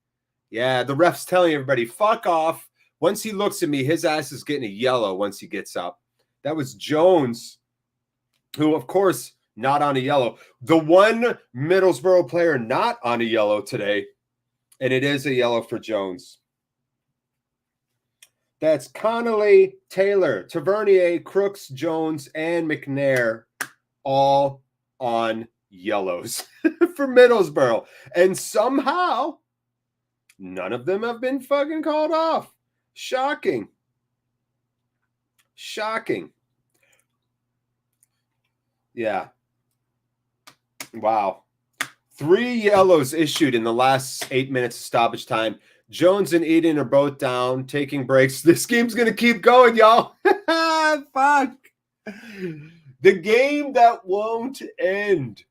Yeah, the ref's telling everybody, fuck off. Once he looks at me, his ass is getting a yellow once he gets up. That was Jones, who, of course, not on a yellow. The one Middlesbrough player not on a yellow today, and it is a yellow for Jones. That's Connolly, Taylor, Tavernier, Crooks, Jones, and McNair all on yellows for Middlesbrough. And somehow, none of them have been fucking called off. Shocking. Shocking. Yeah. Wow. 3 yellows issued in the last 8 minutes of stoppage time. Jones and Eden are both down, taking breaks. This game's going to keep going, y'all. Fuck. The game that won't end.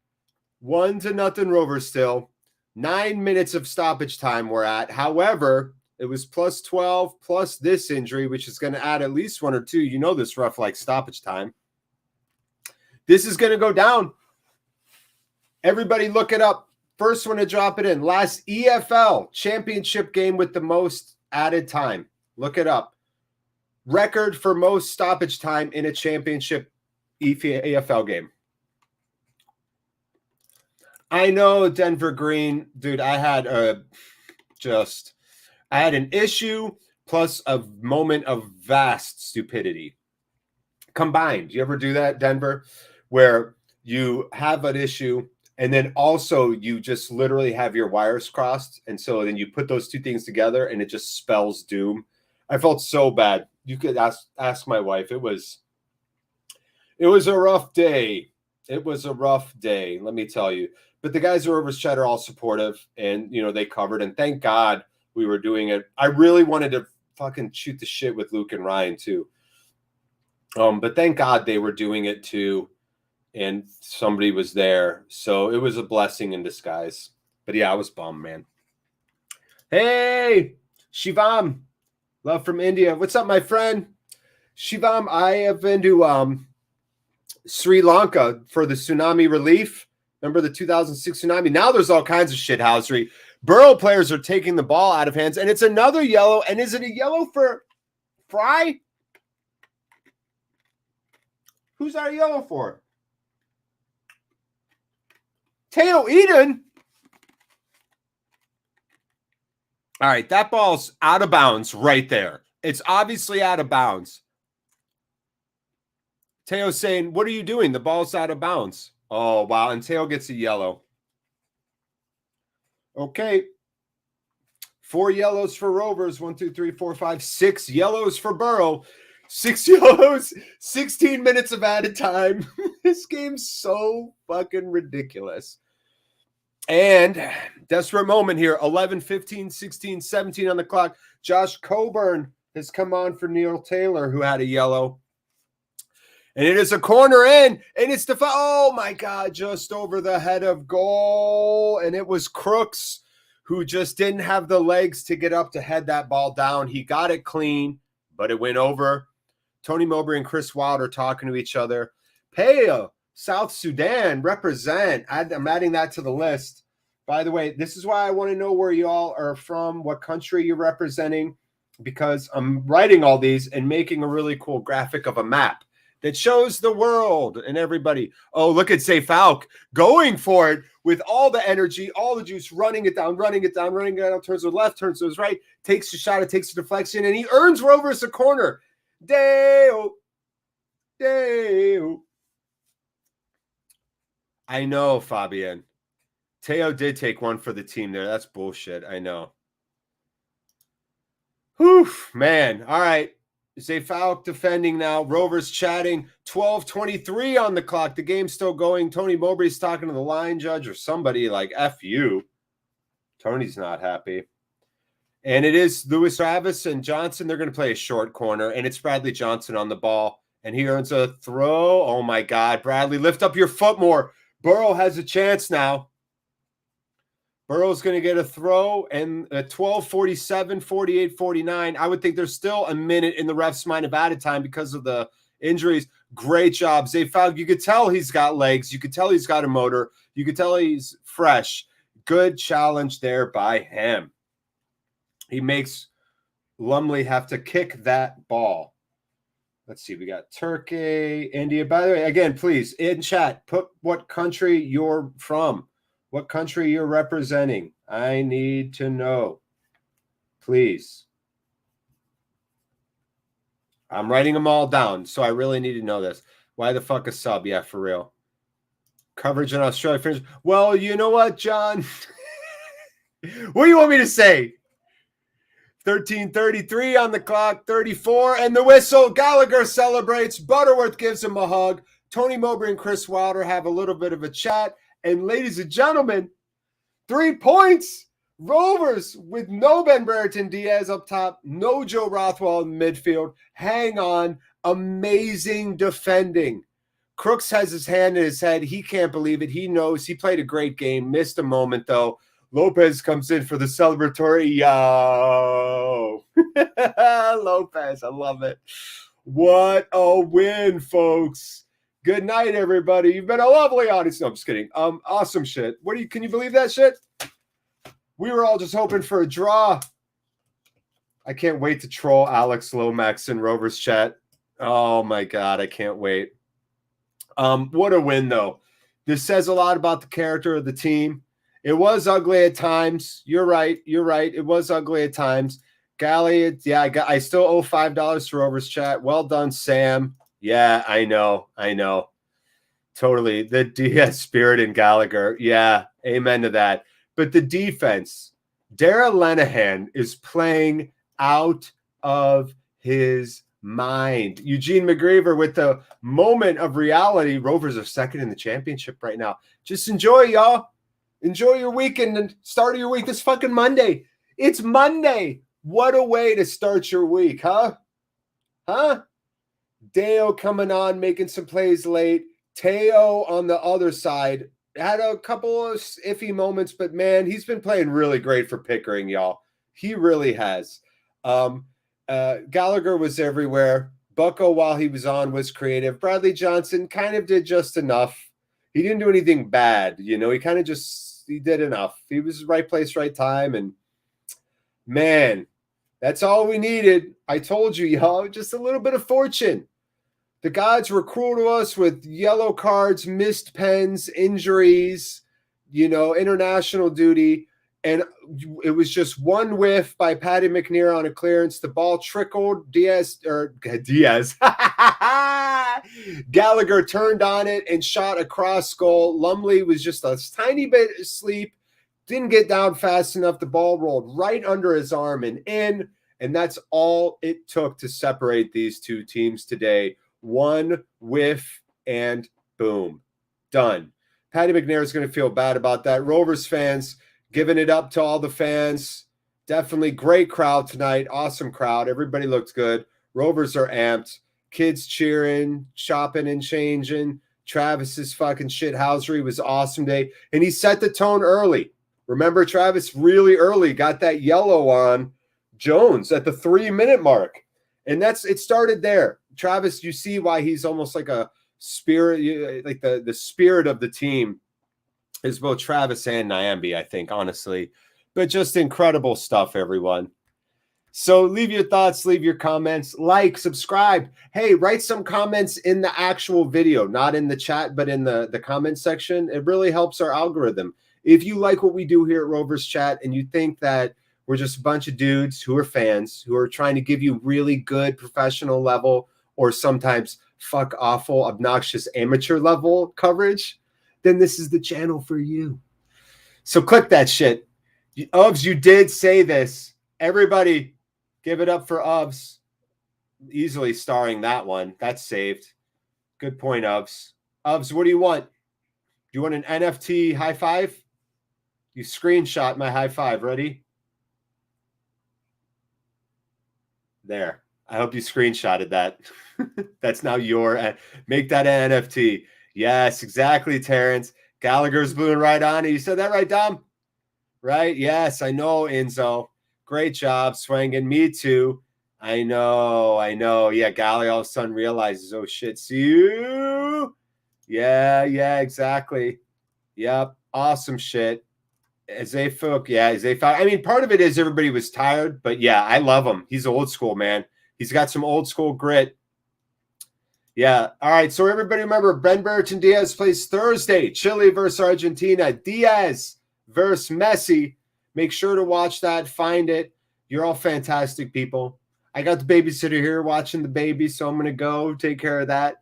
1-0 Rovers still. 9 minutes of stoppage time we're at. However, it was plus 12 plus this injury, which is going to add at least 1 or 2. You know this rough like stoppage time. This is going to go down. Everybody look it up. First one to drop it in. Last EFL championship game with the most added time. Look it up. Record for most stoppage time in a championship EFL game. I know, Denver Green. Dude, I had an issue plus a moment of vast stupidity combined. You ever do that, Denver? Where you have an issue and then also you just literally have your wires crossed. And so then you put those two things together and it just spells doom. I felt so bad. You could ask my wife. It was a rough day. It was a rough day, let me tell you. But the guys at Rovers Chat are all supportive and, you know, they covered. And thank God we were doing it. I really wanted to fucking shoot the shit with Luke and Ryan too. But thank God they were doing it too. And somebody was there. So it was a blessing in disguise. But yeah, I was bummed, man. Hey, Shivam. Love from India. What's up, my friend? Shivam, I have been to Sri Lanka for the tsunami relief. Remember the 2006 tsunami? Now there's all kinds of shithousery. Borough players are taking the ball out of hands. And it's another yellow. And is it a yellow for Fry? Who's our yellow for? Teo Eden. All right, that ball's out of bounds right there. It's obviously out of bounds. Teo's saying, what are you doing? The ball's out of bounds. Oh, wow. And Teo gets a yellow. Okay. 4 yellows for Rovers. 1, 2, 3, 4, 5, 6 yellows for Borough. 6 yellows, 16 minutes of added time. This game's so fucking ridiculous. And desperate moment here. 11, 15, 16, 17 on the clock. Josh Coburn has come on for Neil Taylor, who had a yellow. And it is a corner in, and it's the oh my God, just over the head of goal. And it was Crooks who just didn't have the legs to get up to head that ball down. He got it clean, but it went over. Tony Mowbray and Chris Wilder talking to each other. Paya, South Sudan, represent. I'm adding that to the list. By the way, this is why I want to know where you all are from, what country you're representing, because I'm writing all these and making a really cool graphic of a map that shows the world and everybody. Oh, look at Say Falk going for it with all the energy, all the juice, running it down, turns to the left, turns to his right, takes a shot, it takes a deflection, and he earns Rovers a corner. Deo. I know, Fabian. Teo did take one for the team there. That's bullshit. I know. Whew, man. All right. Zay Falk defending now. Rovers chatting. 12:23 on the clock. The game's still going. Tony Mowbray's talking to the line judge or somebody like F you. Tony's not happy. And it is Lewis Travis and Johnson. They're going to play a short corner, and it's Bradley Johnson on the ball. And he earns a throw. Oh, my God. Bradley, lift up your foot more. Borough has a chance now. Burrow's going to get a throw, and 12:47, 48-49. I would think there's still a minute in the ref's mind of added time because of the injuries. Great job, Zay Falk. You could tell he's got legs. You could tell he's got a motor. You could tell he's fresh. Good challenge there by him. He makes Lumley have to kick that ball. Let's see. We got Turkey, India. By the way, again, please, in chat, put what country you're from. What country you're representing. I need to know. Please. I'm writing them all down, so I really need to know this. Why the fuck a sub? Yeah, for real. Coverage in Australia. Well, you know what, John? What do you want me to say? 13:33 on the clock, 34, and the whistle. Gallagher celebrates. Butterworth gives him a hug. Tony Mowbray and Chris Wilder have a little bit of a chat. And ladies and gentlemen, 3 points. Rovers with no Ben Brereton Diaz up top, no Joe Rothwell in midfield. Hang on. Amazing defending. Crooks has his hand in his head. He can't believe it. He knows. He played a great game. Missed a moment, though. Lopez comes in for the celebratory. Yo. Lopez. I love it. What a win, folks. Good night, everybody. You've been a lovely audience. No, I'm just kidding. Awesome shit. Can you believe that shit? We were all just hoping for a draw. I can't wait to troll Alex Lomax in Rovers chat. Oh my God, I can't wait. What a win, though. This says a lot about the character of the team. It was ugly at times. You're right. It was ugly at times. Gally, yeah, I still owe $5 to Rovers chat. Well done, Sam. Yeah, I know. Totally. The DS spirit in Gallagher. Yeah, amen to that. But the defense, Darragh Lenihan is playing out of his mind. Eugene McGreever with the moment of reality. Rovers are second in the championship right now. Just enjoy, y'all. Enjoy your weekend and start of your week this fucking Monday. It's Monday. What a way to start your week, huh? Deo coming on, making some plays late. Teo on the other side had a couple of iffy moments, but man, he's been playing really great for Pickering, y'all. He really has. Gallagher was everywhere. Bucko, while he was on, was creative. Bradley Johnson kind of did just enough. He didn't do anything bad, you know. He did enough. He was right place, right time, and man, that's all we needed. I told you, y'all, just a little bit of fortune. The gods were cruel to us with yellow cards, missed pens, injuries, international duty. And it was just one whiff by Patty McNear on a clearance. The ball trickled. Diaz. Gallagher turned on it and shot a cross goal. Lumley was just a tiny bit asleep. Didn't get down fast enough. The ball rolled right under his arm and in. And that's all it took to separate these two teams today. One whiff and boom, done. Patty McNair is going to feel bad about that. Rovers fans, giving it up to all the fans. Definitely great crowd tonight. Awesome crowd. Everybody looked good. Rovers are amped. Kids cheering, shopping and changing. Travis's fucking shithousery was awesome day. And he set the tone early. Remember, Travis really early got that yellow on Jones at the 3-minute mark. And it started there. Travis, you see why he's almost like a spirit, like the spirit of the team is both Travis and Nyambi, I think, honestly. But just incredible stuff, everyone. So leave your thoughts, leave your comments, like, subscribe. Hey, write some comments in the actual video, not in the chat, but in the comment section. It really helps our algorithm. If you like what we do here at Rovers Chat and you think that we're just a bunch of dudes who are fans, who are trying to give you really good professional level or sometimes fuck awful, obnoxious amateur level coverage, then this is the channel for you. So click that shit. Uvs, you did say this. Everybody, give it up for Uvs. Easily starring that one. That's saved. Good point, Uvs. Uvs, what do you want? Do you want an NFT high five? You screenshot my high five. Ready? There. I hope you screenshotted that. That's now your. Make that an NFT. Yes, exactly, Terrence. Gallagher's moving right on it. You said that right, Dom? Right? Yes, I know, Enzo. Great job, swinging. Me too. I know. Yeah, Gallagher all of a sudden realizes, oh, shit, see you? Yeah, exactly. Yep, awesome shit. I mean, part of it is everybody was tired, but yeah, I love him. He's old school, man. He's got some old school grit. Yeah. All right. So everybody remember, Ben Bertrand Diaz plays Thursday. Chile versus Argentina. Diaz versus Messi. Make sure to watch that. Find it. You're all fantastic people. I got the babysitter here watching the baby, so I'm going to go take care of that.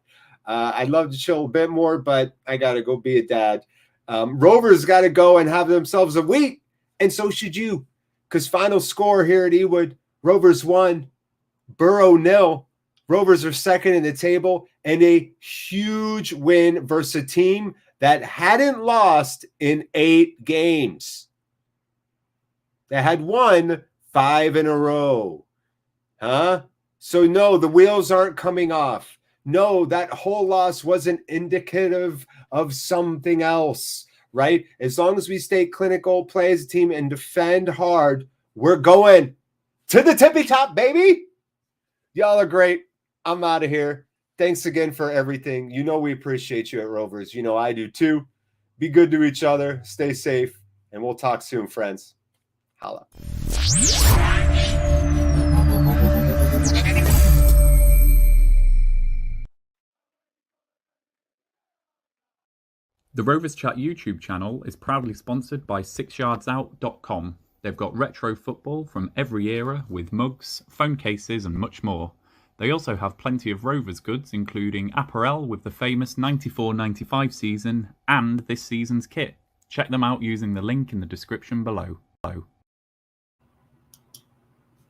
I'd love to chill a bit more, but I got to go be a dad. Rovers got to go and have themselves a week, and so should you, because final score here at Ewood, Rovers 1, Borough 0. Rovers are second in the table, and a huge win versus a team that hadn't lost in 8 games. They had won 5 in a row. Huh? So no, the wheels aren't coming off. No, that whole loss wasn't indicative of something else, right? As long as we stay clinical, play as a team, and defend hard, we're going to the tippy top, baby. Y'all are great. I'm out of here. Thanks again for everything. You know we appreciate you at Rovers. You know I do too. Be good to each other. Stay safe. And we'll talk soon, friends. Holla. The Rovers Chat YouTube channel is proudly sponsored by 6yardsout.com. They've got retro football from every era with mugs, phone cases and much more. They also have plenty of Rovers goods, including apparel with the famous 94-95 season and this season's kit. Check them out using the link in the description below.